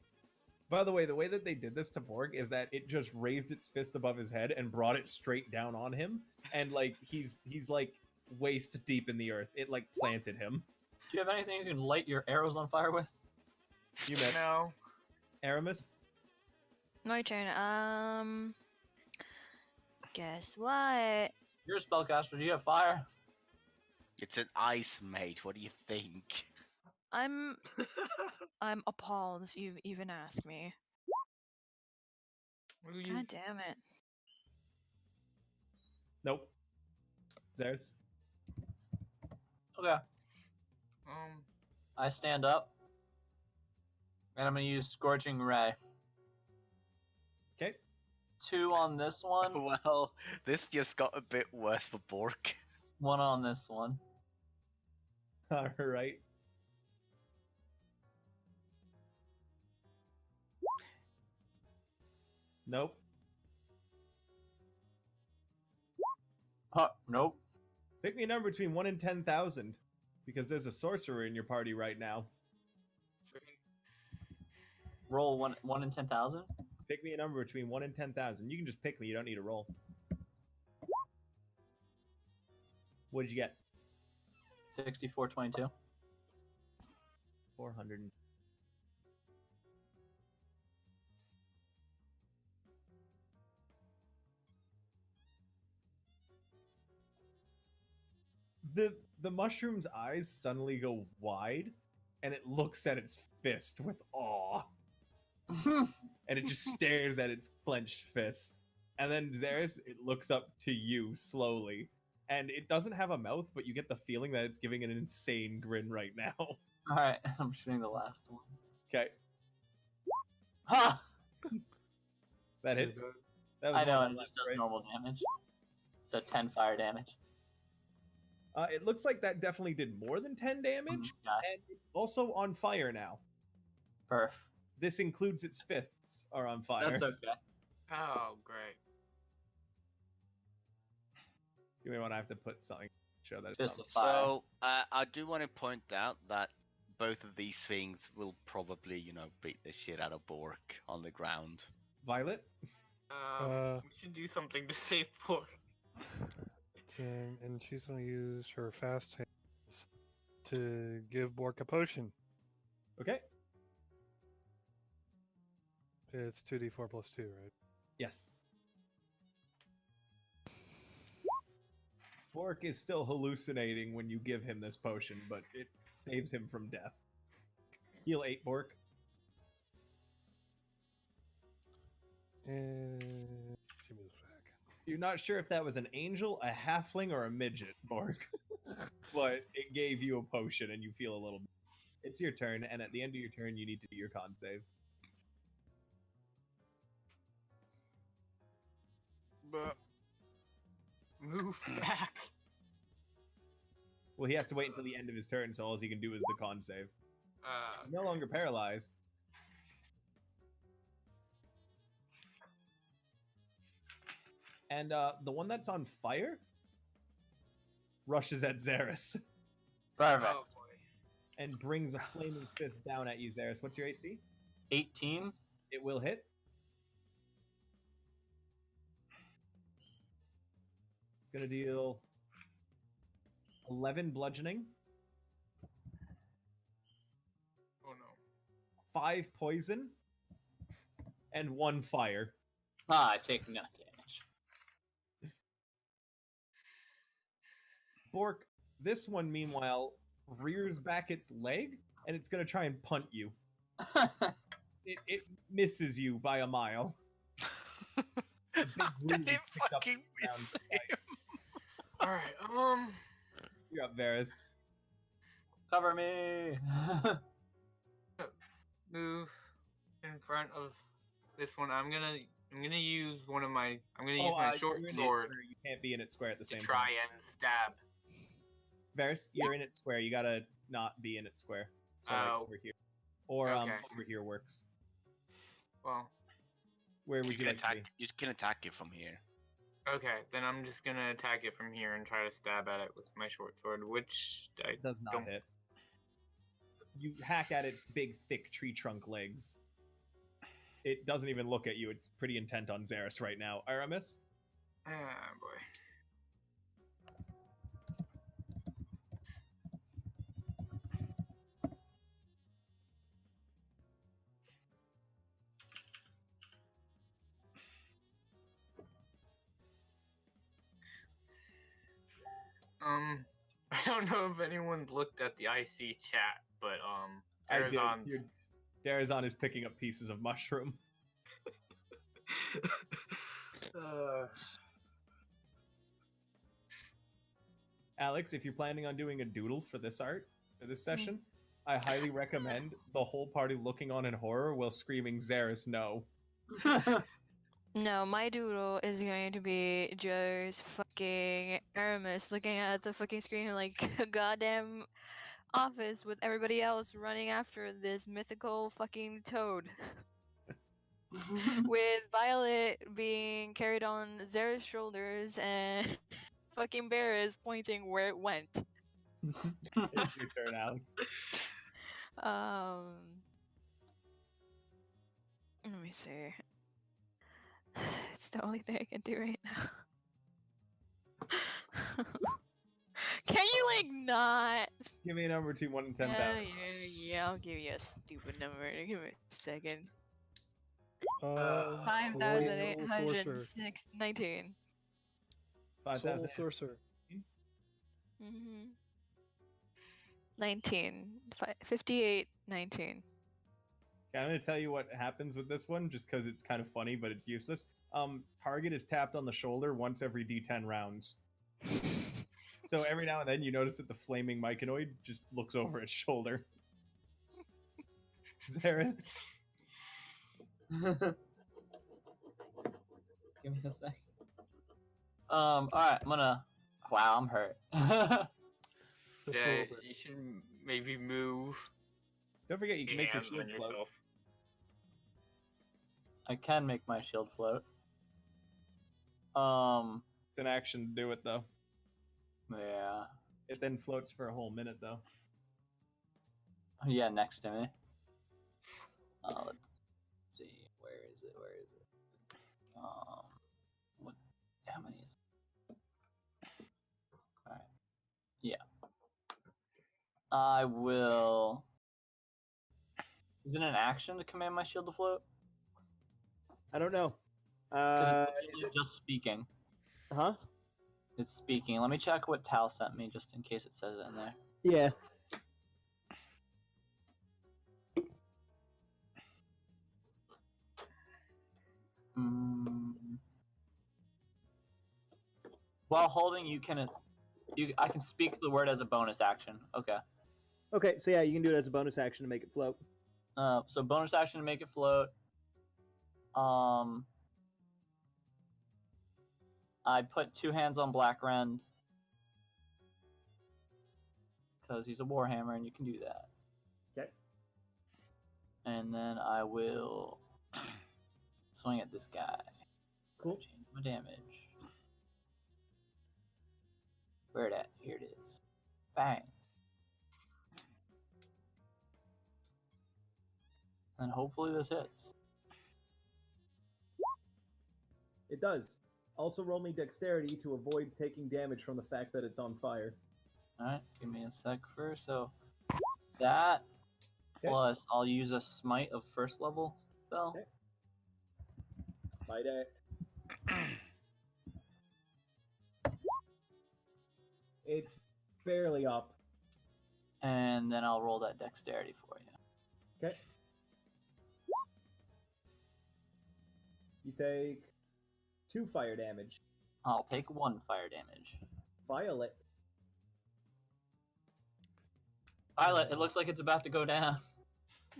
Speaker 7: By the way that they did this to Borg is that it just raised its fist above his head and brought it straight down on him, and like he's like waist deep in the earth. It like planted him.
Speaker 8: Do you have anything you can light your arrows on fire with?
Speaker 7: You missed.
Speaker 4: No.
Speaker 7: Aramus?
Speaker 2: My turn. Guess what?
Speaker 8: You're a spellcaster. Do you have fire?
Speaker 6: It's an ice mate. What do you think?
Speaker 2: I'm appalled you even asked me.
Speaker 4: What do you?
Speaker 2: God damn it.
Speaker 7: Nope. Zarus?
Speaker 8: Okay.
Speaker 4: Um.
Speaker 8: I stand up. And I'm going to use Scorching Ray.
Speaker 7: Okay.
Speaker 8: 2 on this one,
Speaker 6: Well, this just got a bit worse for Bork.
Speaker 8: 1 on this one.
Speaker 7: Alright. Nope.
Speaker 8: Huh, nope.
Speaker 7: Pick me a number between 1 and 10,000. Because there's a sorcerer in your party right now.
Speaker 8: Roll 1 in 10,000.
Speaker 7: Pick me a number between 1 and 10,000. You can just pick me, you don't need to roll. What did you get?
Speaker 8: 6422.
Speaker 7: 400. The mushroom's eyes suddenly go wide, and it looks at its fist with awe. And it just stares at its clenched fist. And then Zarus, it looks up to you slowly. And it doesn't have a mouth, but you get the feeling that it's giving an insane grin right now.
Speaker 8: Alright, I'm shooting the last one.
Speaker 7: Okay,
Speaker 8: Ha!
Speaker 7: that hits. That
Speaker 8: I know,
Speaker 7: one
Speaker 8: and it
Speaker 7: left,
Speaker 8: just does
Speaker 7: right?
Speaker 8: normal damage. So 10 fire damage.
Speaker 7: It looks like that definitely did more than 10 damage,
Speaker 8: this guy.
Speaker 7: and it's also on fire now.
Speaker 8: Perf.
Speaker 7: This includes its fists are on fire.
Speaker 8: That's okay.
Speaker 4: Oh, great.
Speaker 7: You may want to have to put something to show that it's
Speaker 8: Fist
Speaker 7: on
Speaker 8: of fire.
Speaker 6: So I do want to point out that both of these things will probably, beat the shit out of Bork on the ground.
Speaker 7: Violet?
Speaker 4: We should do something to save Bork.
Speaker 3: And she's going to use her fast hands to give Bork a potion.
Speaker 7: Okay.
Speaker 3: It's 2d4 plus 2, right?
Speaker 7: Yes. Bork is still hallucinating when you give him this potion, but it saves him from death. Heal 8, Bork.
Speaker 3: And she moves back.
Speaker 7: You're not sure if that was an angel, a halfling, or a midget, Bork. But it gave you a potion and you feel a little... It's your turn, and at the end of your turn, you need to do your con save.
Speaker 4: But move back.
Speaker 7: Well, he has to wait until the end of his turn, so all he can do is the con save. He's no longer paralyzed. And the one that's on fire rushes at Zarus
Speaker 8: Perfect.
Speaker 4: Oh boy.
Speaker 7: and brings a flaming fist down at you, Zarus. What's your AC?
Speaker 8: 18.
Speaker 7: It will hit. It's going to deal 11 bludgeoning,
Speaker 4: Oh no.
Speaker 7: 5 poison, and 1 fire.
Speaker 8: Ah, I take no damage.
Speaker 7: Bork, this one, meanwhile, rears back its leg, and it's going to try and punt you. It misses you by a mile. A big groove is
Speaker 6: It
Speaker 7: picked up
Speaker 6: fucking
Speaker 7: down
Speaker 6: missed
Speaker 7: the pipe.
Speaker 6: him.
Speaker 4: Alright,
Speaker 7: You're up, Varis.
Speaker 8: Cover me!
Speaker 4: move in front of this one. I'm gonna use one of my use
Speaker 7: Oh,
Speaker 4: my short
Speaker 7: you're in it
Speaker 4: sword
Speaker 7: square. You can't be in it square at the
Speaker 4: to
Speaker 7: same
Speaker 4: try
Speaker 7: time.
Speaker 4: and stab.
Speaker 7: Varys, you're in it square. You gotta not be in it square. So like
Speaker 4: Oh.
Speaker 7: over here. Or
Speaker 4: Okay.
Speaker 7: over here works.
Speaker 4: Well,
Speaker 7: Where
Speaker 6: You
Speaker 7: would you
Speaker 6: can
Speaker 7: like to
Speaker 6: attack.
Speaker 7: be?
Speaker 6: You can attack it from here.
Speaker 4: okay, then I'm just gonna attack it from here and try to stab at it with my short sword, which I
Speaker 7: It does not
Speaker 4: don't.
Speaker 7: hit. You hack at its big, thick tree trunk legs. It doesn't even look at you. It's pretty intent on Zarus right now. Aramus?
Speaker 4: Ah, boy. I don't know if anyone's looked at the IC chat, but
Speaker 7: I did.
Speaker 4: Arizon's
Speaker 7: Darazon is picking up pieces of mushroom. Alex, if you're planning on doing a doodle for this art, for this session, I highly recommend the whole party looking on in horror while screaming Zarus no.
Speaker 2: No, my doodle is going to be just fucking Aramus looking at the fucking screen like a goddamn office with everybody else running after this mythical fucking toad. With Violet being carried on Zara's shoulders and fucking Varys pointing where it went.
Speaker 7: It's your turn, Alex.
Speaker 2: Let me see. It's the only thing I can do right now. Feeling not.
Speaker 7: Give me a number between 1 and 10,000.
Speaker 2: Yeah, I'll give you a stupid number. Give me a second.
Speaker 3: Soul
Speaker 2: 5,819.
Speaker 7: 5,000.
Speaker 3: sorcerer.
Speaker 2: Mm-hmm. 19. 58, 19.
Speaker 7: I'm going to tell you what happens with this one, just because it's kind of funny, but it's useless. Target is tapped on the shoulder once every D10 rounds. So every now and then you notice that the flaming myconoid just looks over its shoulder. Zarus?
Speaker 8: Give me a sec. Alright, I'm gonna... Wow, I'm hurt.
Speaker 4: Yeah, you should maybe move.
Speaker 7: Don't forget you can make your
Speaker 4: hands
Speaker 7: shield
Speaker 4: on
Speaker 7: float.
Speaker 4: yourself.
Speaker 8: I can make my shield float.
Speaker 7: It's an action to do it, though.
Speaker 8: Yeah.
Speaker 7: It then floats for a whole minute, though.
Speaker 8: Yeah, next to me. Let's see. Where is it? What? How many is it? Alright. Yeah. I will... Is it an action to command my shield to float?
Speaker 10: I don't know.
Speaker 8: 'Cause it's just speaking.
Speaker 10: Huh?
Speaker 8: It's speaking. Let me check what Tal sent me, just in case it says it in there.
Speaker 10: Yeah.
Speaker 8: While holding, I can speak the word as a bonus action. Okay.
Speaker 10: Okay, so yeah, you can do it as a bonus action to make it float.
Speaker 8: So bonus action to make it float. I put 2 hands on Black Rend because he's a Warhammer and you can do that.
Speaker 10: Okay.
Speaker 8: And then I will swing at this guy.
Speaker 10: Cool.
Speaker 8: Change my damage. Where it at? Here it is. Bang. And hopefully this hits.
Speaker 10: It does. Also roll me dexterity to avoid taking damage from the fact that it's on fire.
Speaker 8: Alright, give me a sec first. So that plus I'll use a smite of first level spell.
Speaker 10: Okay. Might act. It's barely up.
Speaker 8: And then I'll roll that dexterity for you.
Speaker 10: Okay. You take 2 fire damage.
Speaker 8: I'll take 1 fire damage.
Speaker 10: Violet.
Speaker 8: Violet, it looks like it's about to go down.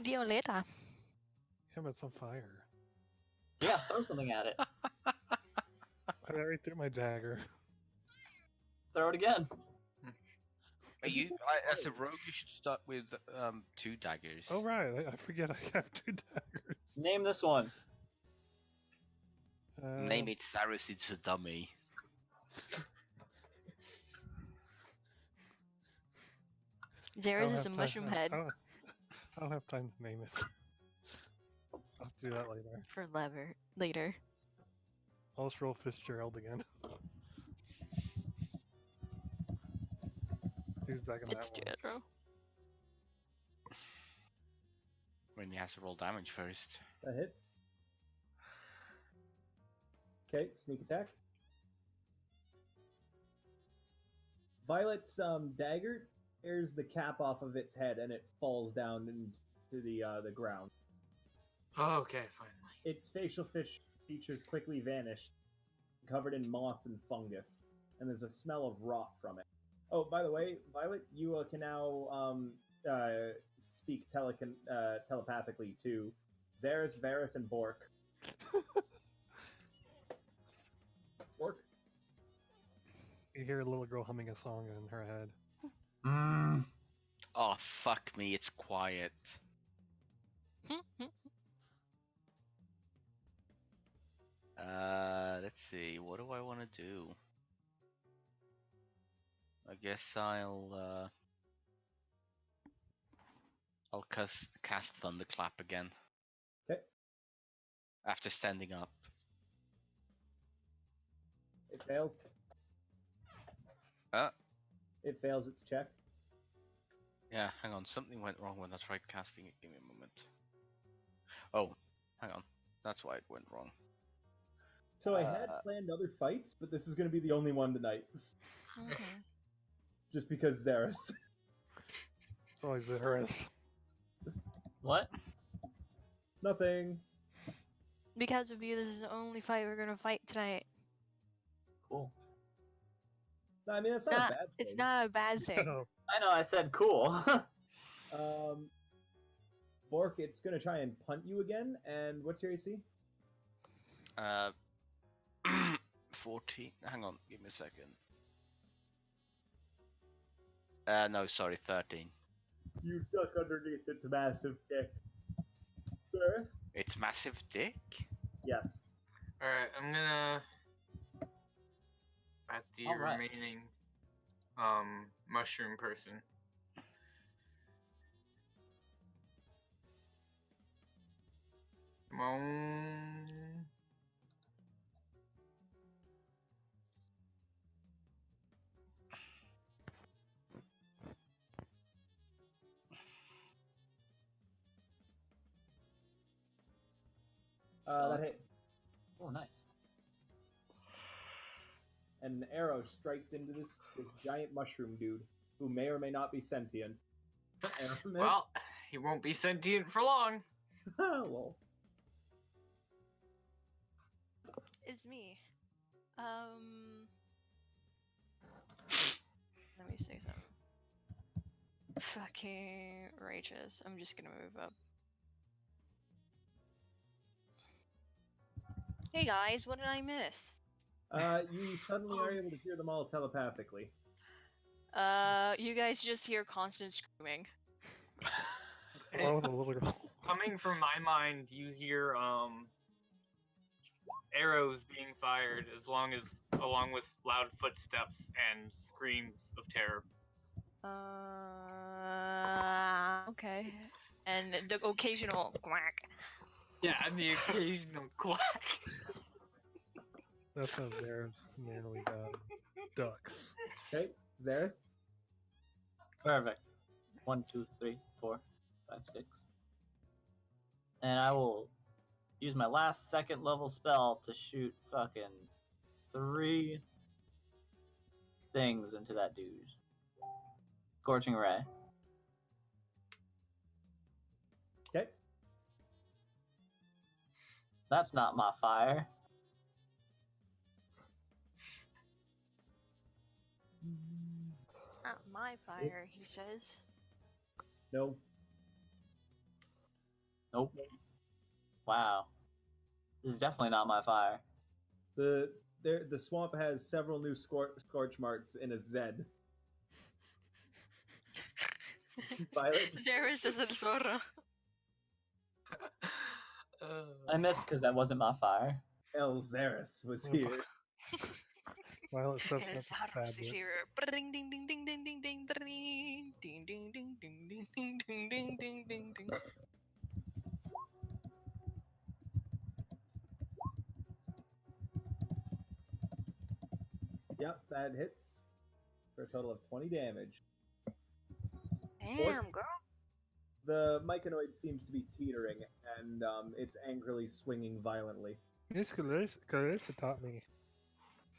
Speaker 2: Violeta.
Speaker 3: Yeah, but it's on fire.
Speaker 8: Yeah, throw something at it.
Speaker 3: I got right through my dagger.
Speaker 8: Throw it again.
Speaker 6: As a rogue, you should start with 2 daggers.
Speaker 3: Oh right, I forget I have 2 daggers.
Speaker 8: Name this one.
Speaker 6: Name it Zarus, it's a dummy.
Speaker 2: Zarus is a mushroom head.
Speaker 3: I don't have time to name it. I'll do that later.
Speaker 2: For later.
Speaker 3: I'll just roll Fitzgerald again. He's back in that one.
Speaker 2: Fitzgerald.
Speaker 6: When he has to roll damage first.
Speaker 10: That hits. Okay, sneak attack. Violet's dagger tears the cap off of its head and it falls down into the ground.
Speaker 4: Oh, okay, finally.
Speaker 10: Its facial features quickly vanish, covered in moss and fungus, and there's a smell of rot from it. Oh, by the way, Violet, you can now speak telepathically to Zarus, Varis, and Bork. Bork?
Speaker 3: You hear a little girl humming a song in her head.
Speaker 6: Oh, fuck me, it's quiet. Let's see, what do I want to do? I guess I'll cast Thunderclap again.
Speaker 10: Okay.
Speaker 6: After standing up.
Speaker 10: It fails. It fails its check.
Speaker 6: Yeah, hang on. Something went wrong when I tried casting it. Give me a moment. Oh, hang on. That's why it went wrong.
Speaker 10: So I had planned other fights, but this is going to be the only one tonight.
Speaker 2: Mhm.
Speaker 10: Just because Zarus.
Speaker 3: It's always Zarus.
Speaker 8: What?
Speaker 10: Nothing.
Speaker 2: Because of you, this is the only fight we're gonna fight tonight.
Speaker 8: Cool.
Speaker 10: No, I mean, that's not a bad thing.
Speaker 2: It's not a bad thing.
Speaker 3: Oh,
Speaker 8: I know, I said cool.
Speaker 10: Bork, it's going to try and punt you again, and what's your AC?
Speaker 6: 14. Hang on, give me a second. No, sorry, 13.
Speaker 10: You duck underneath its massive kick. Zarus?
Speaker 6: It's massive dick?
Speaker 10: Yes.
Speaker 4: Alright, I'm gonna at the
Speaker 8: Alright.
Speaker 4: remaining mushroom person. Come on.
Speaker 10: That hits.
Speaker 8: Oh, nice.
Speaker 10: And an arrow strikes into this giant mushroom dude, who may or may not be sentient. Aramus?
Speaker 4: Well, he won't be sentient for long.
Speaker 10: Well,
Speaker 2: It's me. Let me say something. Fucking righteous. I'm just gonna move up. Hey guys, what did I miss?
Speaker 10: you suddenly are able to hear them all telepathically.
Speaker 2: You guys just hear constant screaming.
Speaker 3: along with a little girl.
Speaker 4: Coming from my mind, you hear arrows being fired along with loud footsteps and screams of terror.
Speaker 2: Okay. And the occasional quack.
Speaker 4: Yeah, and the occasional quack.
Speaker 3: That's how Zarus nearly ducks.
Speaker 10: Okay, Zarus?
Speaker 8: Perfect. 1, 2, 3, 4, 5, 6. And I will use my last second level spell to shoot fucking 3 things into that dude. Scorching Ray.
Speaker 10: Okay.
Speaker 8: That's not my fire.
Speaker 2: Not my fire, he says.
Speaker 10: No.
Speaker 8: Nope. Wow. This is definitely not my fire.
Speaker 10: The swamp has several new scorch marks in a Z. Violet?
Speaker 2: Zarus is el zorro.
Speaker 8: I missed because that wasn't my fire.
Speaker 10: El Zarus was here.
Speaker 3: Violet steps
Speaker 2: El
Speaker 3: up to
Speaker 2: Zarus is
Speaker 3: Fablet.
Speaker 2: here. Ding ding ding ding ding ding ding ding ding ding ding ding ding ding ding ding ding ding.
Speaker 10: Yep, that hits for a total of 20 damage.
Speaker 2: Damn, girl.
Speaker 10: The myconoid seems to be teetering, and it's angrily swinging violently.
Speaker 3: Yes, Clarissa taught me.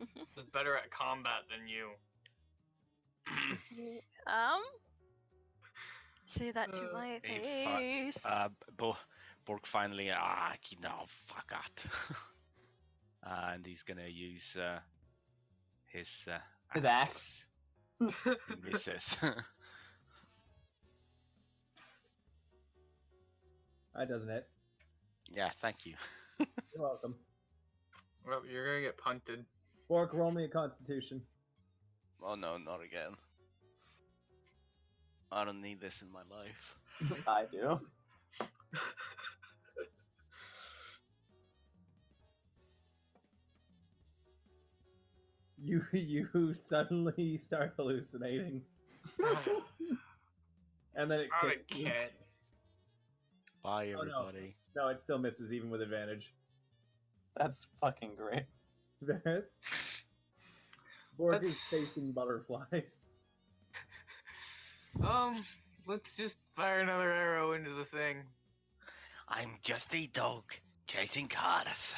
Speaker 4: Is better at combat than you.
Speaker 2: Say that to my
Speaker 6: Hey,
Speaker 2: face.
Speaker 6: Bork finally, fuck it. And he's gonna use his
Speaker 8: axe.
Speaker 6: He misses.
Speaker 10: That doesn't hit.
Speaker 6: Yeah, thank you.
Speaker 10: You're welcome.
Speaker 4: Well, you're gonna get punted.
Speaker 10: Bork, roll me a constitution.
Speaker 6: Oh no, not again. I don't need this in my life.
Speaker 8: I do.
Speaker 10: You suddenly start hallucinating. And then it
Speaker 4: I'm
Speaker 10: kicks
Speaker 4: a
Speaker 10: you.
Speaker 4: kid.
Speaker 6: Bye,
Speaker 10: Oh, no.
Speaker 6: everybody.
Speaker 10: No, it still misses, even with advantage.
Speaker 8: That's fucking great.
Speaker 10: Varys? Bork is chasing butterflies.
Speaker 4: Let's just fire another arrow into the thing.
Speaker 6: I'm just a dog chasing cars.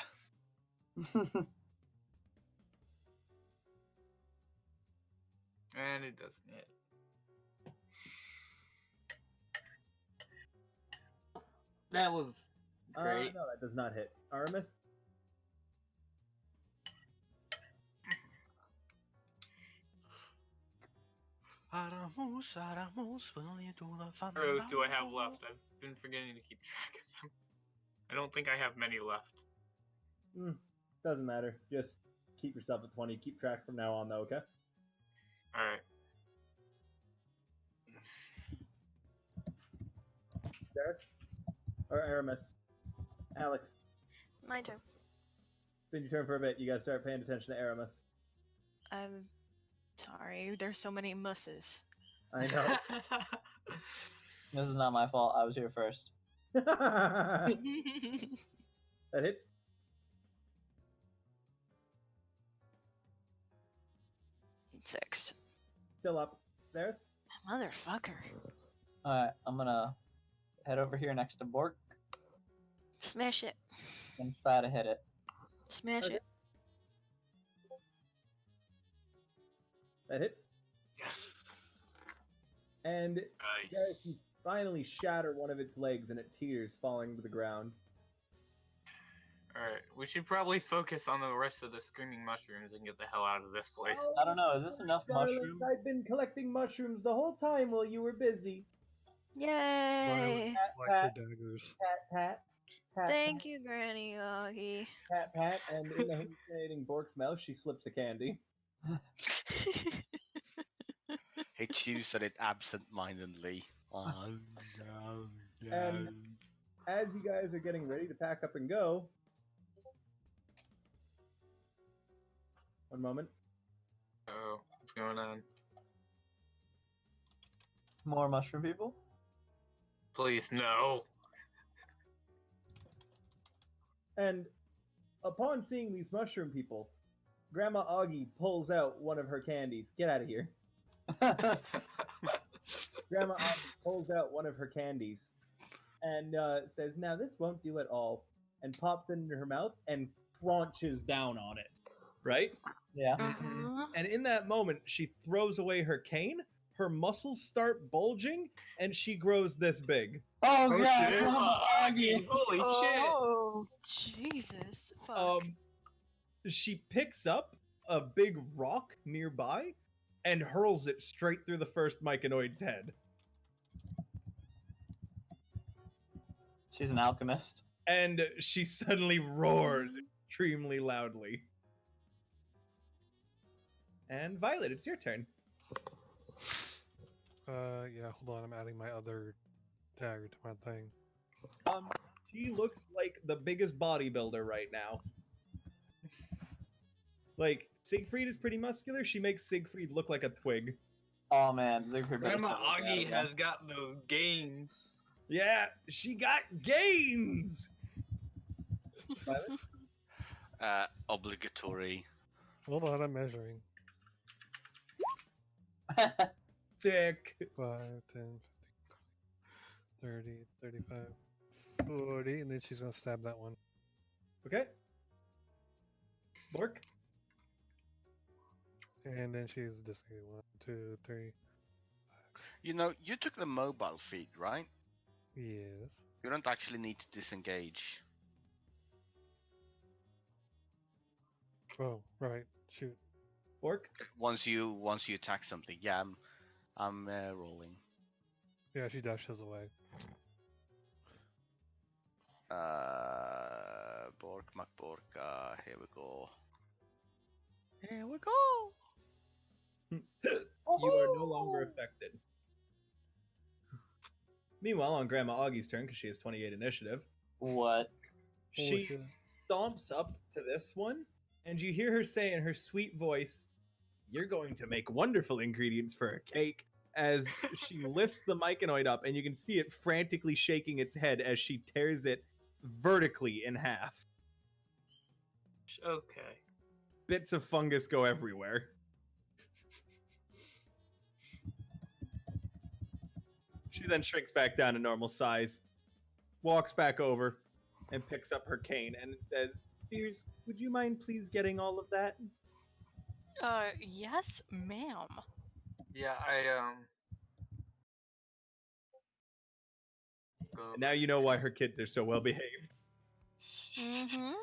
Speaker 4: And it doesn't hit. That was great.
Speaker 10: No, that does not hit. Aramus?
Speaker 6: Aramus, Aramus, will you do the fun?
Speaker 4: Arrows do I have left? I've been forgetting to keep track of them. I don't think I have many left.
Speaker 10: Doesn't matter. Just keep yourself at 20. Keep track from now on, though, okay?
Speaker 4: Alright.
Speaker 10: Zarus? Or Aramis? Alex?
Speaker 2: My turn.
Speaker 10: Been your turn for a bit. You gotta start paying attention to Aramis.
Speaker 2: I'm sorry. There's so many musses.
Speaker 10: I know.
Speaker 8: This is not my fault. I was here first.
Speaker 10: That hits.
Speaker 2: Six.
Speaker 10: Still up. There's.
Speaker 2: Motherfucker.
Speaker 8: Alright, I'm gonna head over here next to Bork
Speaker 2: Smash it.
Speaker 8: and try to hit it.
Speaker 2: Smash
Speaker 10: Okay.
Speaker 2: it.
Speaker 10: That hits.
Speaker 4: Yes.
Speaker 10: And
Speaker 4: Nice.
Speaker 10: guys, you finally shatter one of its legs and it teeters, falling to the ground.
Speaker 4: Alright, we should probably focus on the rest of the screaming mushrooms and get the hell out of this place.
Speaker 8: I don't know, is this enough
Speaker 10: Darling,
Speaker 8: mushroom?
Speaker 10: I've been collecting mushrooms the whole time while you were busy.
Speaker 2: Yay!
Speaker 3: Like your daggers.
Speaker 10: Pat, pat.
Speaker 2: Thank you, Granny Oggy.
Speaker 10: Pat, pat. And in the hallucinating Bork's mouth, she slips a candy.
Speaker 6: He chews at it absent-mindedly. Oh, no, no.
Speaker 10: And as you guys are getting ready to pack up and go, one moment.
Speaker 4: Oh, what's going on?
Speaker 8: More mushroom people?
Speaker 4: Please, no.
Speaker 10: And upon seeing these mushroom people, Grandma Oggy pulls out one of her candies. Get out of here. Grandma Oggy pulls out one of her candies and says, "Now this won't do at all," and pops it into her mouth and crunches down on it. Right?
Speaker 8: Yeah.
Speaker 2: Uh-huh.
Speaker 7: And in that moment, she throws away her cane, her muscles start bulging, and she grows this big.
Speaker 8: Oh,
Speaker 4: Oh,
Speaker 8: god!
Speaker 4: shit.
Speaker 8: Grandma Oggy!
Speaker 4: Holy
Speaker 2: Oh, Jesus. Fuck.
Speaker 7: She picks up a big rock nearby and hurls it straight through the first myconoid's head.
Speaker 8: She's an alchemist.
Speaker 7: And she suddenly roars extremely loudly. And Violet, it's your turn.
Speaker 3: Yeah, hold on, I'm adding my other dagger to my thing.
Speaker 7: She looks like the biggest bodybuilder right now. Like, Siegfried is pretty muscular. She makes Siegfried look like a twig.
Speaker 8: Oh man, Siegfried better
Speaker 4: Grandma
Speaker 8: start looking at
Speaker 4: Oggy
Speaker 8: it, man.
Speaker 4: has got those gains.
Speaker 7: Yeah, she got gains! Violet?
Speaker 6: Obligatory.
Speaker 3: Hold on, I'm measuring.
Speaker 7: Thick.
Speaker 3: 5, 10, 30, 35, 40, and then she's gonna stab that one.
Speaker 7: Okay. Bork?
Speaker 3: And then she's disengaged. 1, 2, 3.
Speaker 6: You know, you took the mobile feat, right?
Speaker 3: Yes.
Speaker 6: You don't actually need to disengage.
Speaker 3: Oh, right. Shoot.
Speaker 7: Bork?
Speaker 6: Once you attack something, yeah, I'm rolling.
Speaker 3: Yeah, she dashes away.
Speaker 6: Bork, McBork, here we go. Here we go.
Speaker 7: You are no longer affected. Meanwhile, on Grandma Oggy's turn, because she has 28 initiative,
Speaker 8: What?
Speaker 7: she
Speaker 3: shit.
Speaker 7: stomps up to this one, and you hear her say in her sweet voice, "You're going to make wonderful ingredients for a cake," as she lifts the myconoid up, and you can see it frantically shaking its head as she tears it vertically in half.
Speaker 4: Okay.
Speaker 7: Bits of fungus go everywhere. She then shrinks back down to normal size, walks back over, and picks up her cane and says, "Dears, would you mind please getting all of that?"
Speaker 2: Yes, ma'am.
Speaker 4: Yeah, I go
Speaker 7: And now you know why her kids are so well behaved.
Speaker 2: Mm-hmm.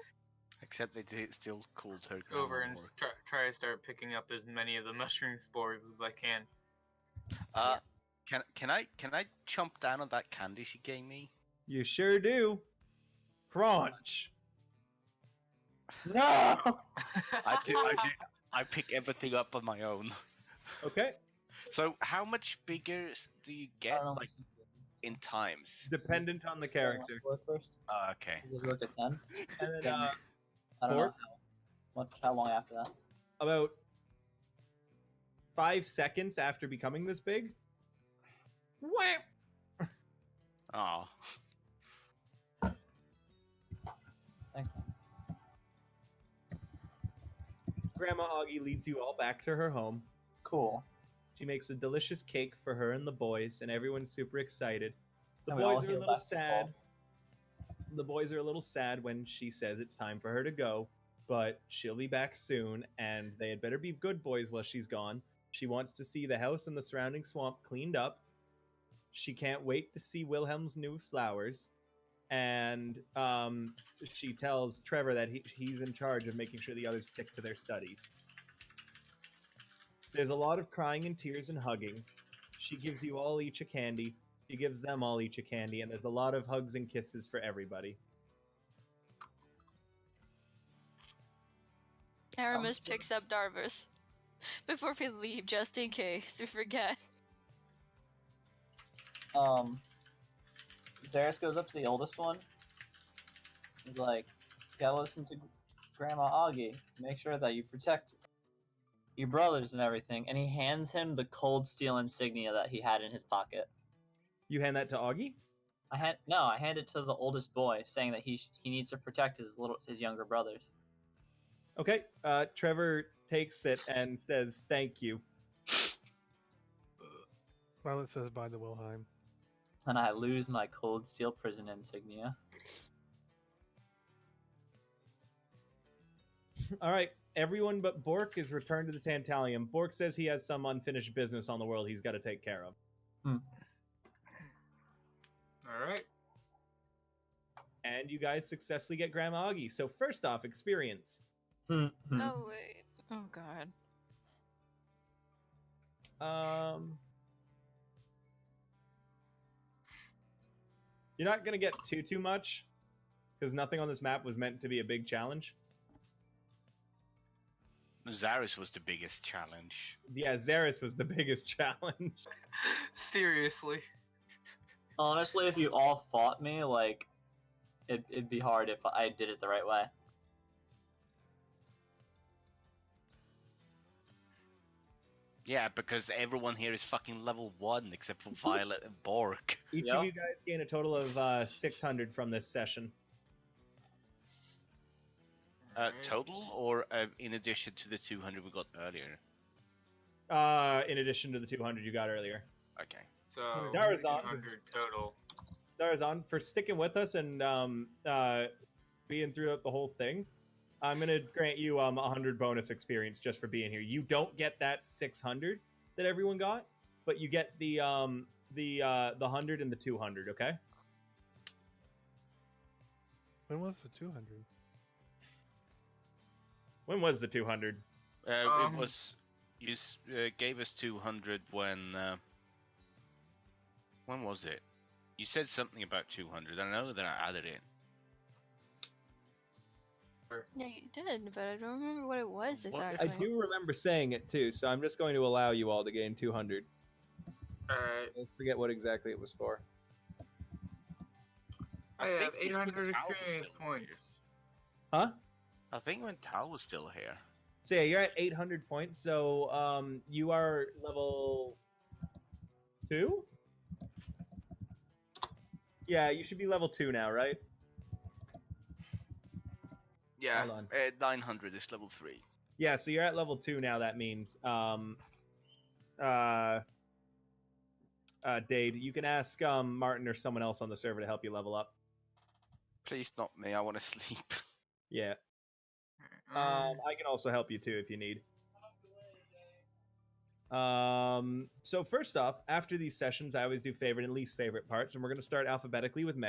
Speaker 6: Except they still called her
Speaker 4: go over and
Speaker 6: grandma.
Speaker 4: try to start picking up as many of the mushroom spores as I can.
Speaker 6: Can I chomp down on that candy she gave me?
Speaker 7: You sure do. Crunch.
Speaker 8: No!
Speaker 6: I do. I pick everything up on my own.
Speaker 7: Okay.
Speaker 6: So how much bigger do you
Speaker 8: I
Speaker 6: get,
Speaker 8: don't know.
Speaker 6: like, in times?
Speaker 7: Dependent on the character.
Speaker 8: First.
Speaker 6: Okay.
Speaker 8: Does it look at 10?
Speaker 7: And then,
Speaker 8: I don't
Speaker 7: Bork?
Speaker 8: know how long after that.
Speaker 7: About 5 seconds after becoming this big, wham!
Speaker 6: Oh.
Speaker 8: Thanks.
Speaker 7: Grandma Oggy leads you all back to her home.
Speaker 8: Cool.
Speaker 7: She makes a delicious cake for her and the boys, and everyone's super excited. The
Speaker 8: And we all
Speaker 7: boys are a
Speaker 8: heal
Speaker 7: little
Speaker 8: back to
Speaker 7: sad.
Speaker 8: full.
Speaker 7: The boys are a little sad when she says it's time for her to go, but she'll be back soon, and they had better be good boys while she's gone. She wants to see the house and the surrounding swamp cleaned up. She can't wait to see Wilhelm's new flowers. And she tells Trevor that he's in charge of making sure the others stick to their studies. There's a lot of crying and tears and hugging. She gives you all each a candy. She gives them all each a candy, and there's a lot of hugs and kisses for everybody.
Speaker 2: Aramus picks up Darvis before we leave, just in case we forget.
Speaker 8: Zarus goes up to the oldest one. He's like, "Gotta listen to Grandma Oggy. Make sure that you protect your brothers and everything." And he hands him the cold steel insignia that he had in his pocket.
Speaker 7: You hand that to Augie?
Speaker 8: I hand it to the oldest boy, saying that he needs to protect his younger brothers.
Speaker 7: Okay. Trevor takes it and says, "Thank you."
Speaker 3: Violet says bye to Wilhelm.
Speaker 8: And I lose my cold steel prison insignia.
Speaker 7: All right. Everyone but Bork is returned to the Tantalium. Bork says he has some unfinished business on the world he's got to take care of.
Speaker 4: All right.
Speaker 7: And you guys successfully get Grandma Oggy. So first off, experience.
Speaker 2: Oh, wait. Oh, God.
Speaker 7: You're not going to get too much, because nothing on this map was meant to be a big challenge.
Speaker 6: Zarus was the biggest challenge.
Speaker 7: Yeah, Zarus was the biggest challenge.
Speaker 4: Seriously.
Speaker 8: Honestly, if you all fought me, like, it'd be hard if I did it the right way.
Speaker 6: Yeah, because everyone here is fucking level 1 except for Violet and Bork.
Speaker 7: Each of you guys gain a total of 600 from this session.
Speaker 6: Total, or in addition to the 200 we got earlier?
Speaker 7: In addition to the 200 you got earlier.
Speaker 6: Okay.
Speaker 4: So
Speaker 7: Darazan.
Speaker 4: 200 total.
Speaker 7: Darazan, for sticking with us and being throughout the whole thing, I'm going to grant you 100 bonus experience just for being here. You don't get that 600 that everyone got, but you get the 100 and the 200, okay?
Speaker 3: When was the 200?
Speaker 7: When was the 200?
Speaker 6: It was... You gave us 200 when was it? You said something about 200. I know that I added it.
Speaker 2: Yeah, you did, but I don't remember what it was exactly.
Speaker 7: I do remember saying it too, so I'm just going to allow you all to gain 200.
Speaker 4: Alright.
Speaker 7: Let's forget what exactly it was for.
Speaker 4: I have 800 experience points.
Speaker 7: Huh?
Speaker 6: I think when Tal was still here.
Speaker 7: So yeah, you're at 800 points, so you are level 2? Yeah, you should be level 2 now, right?
Speaker 6: Yeah,
Speaker 7: Hold on.
Speaker 6: 900 is level 3.
Speaker 7: Yeah, so you're at level 2 now, that means. Dade, you can ask Martin or someone else on the server to help you level up.
Speaker 11: Please, not me. I want to sleep.
Speaker 7: Yeah.
Speaker 4: Um,
Speaker 7: I can also help you too if you need. So first off, after these sessions, I always do favorite and least favorite parts, and we're going to start alphabetically with Meg.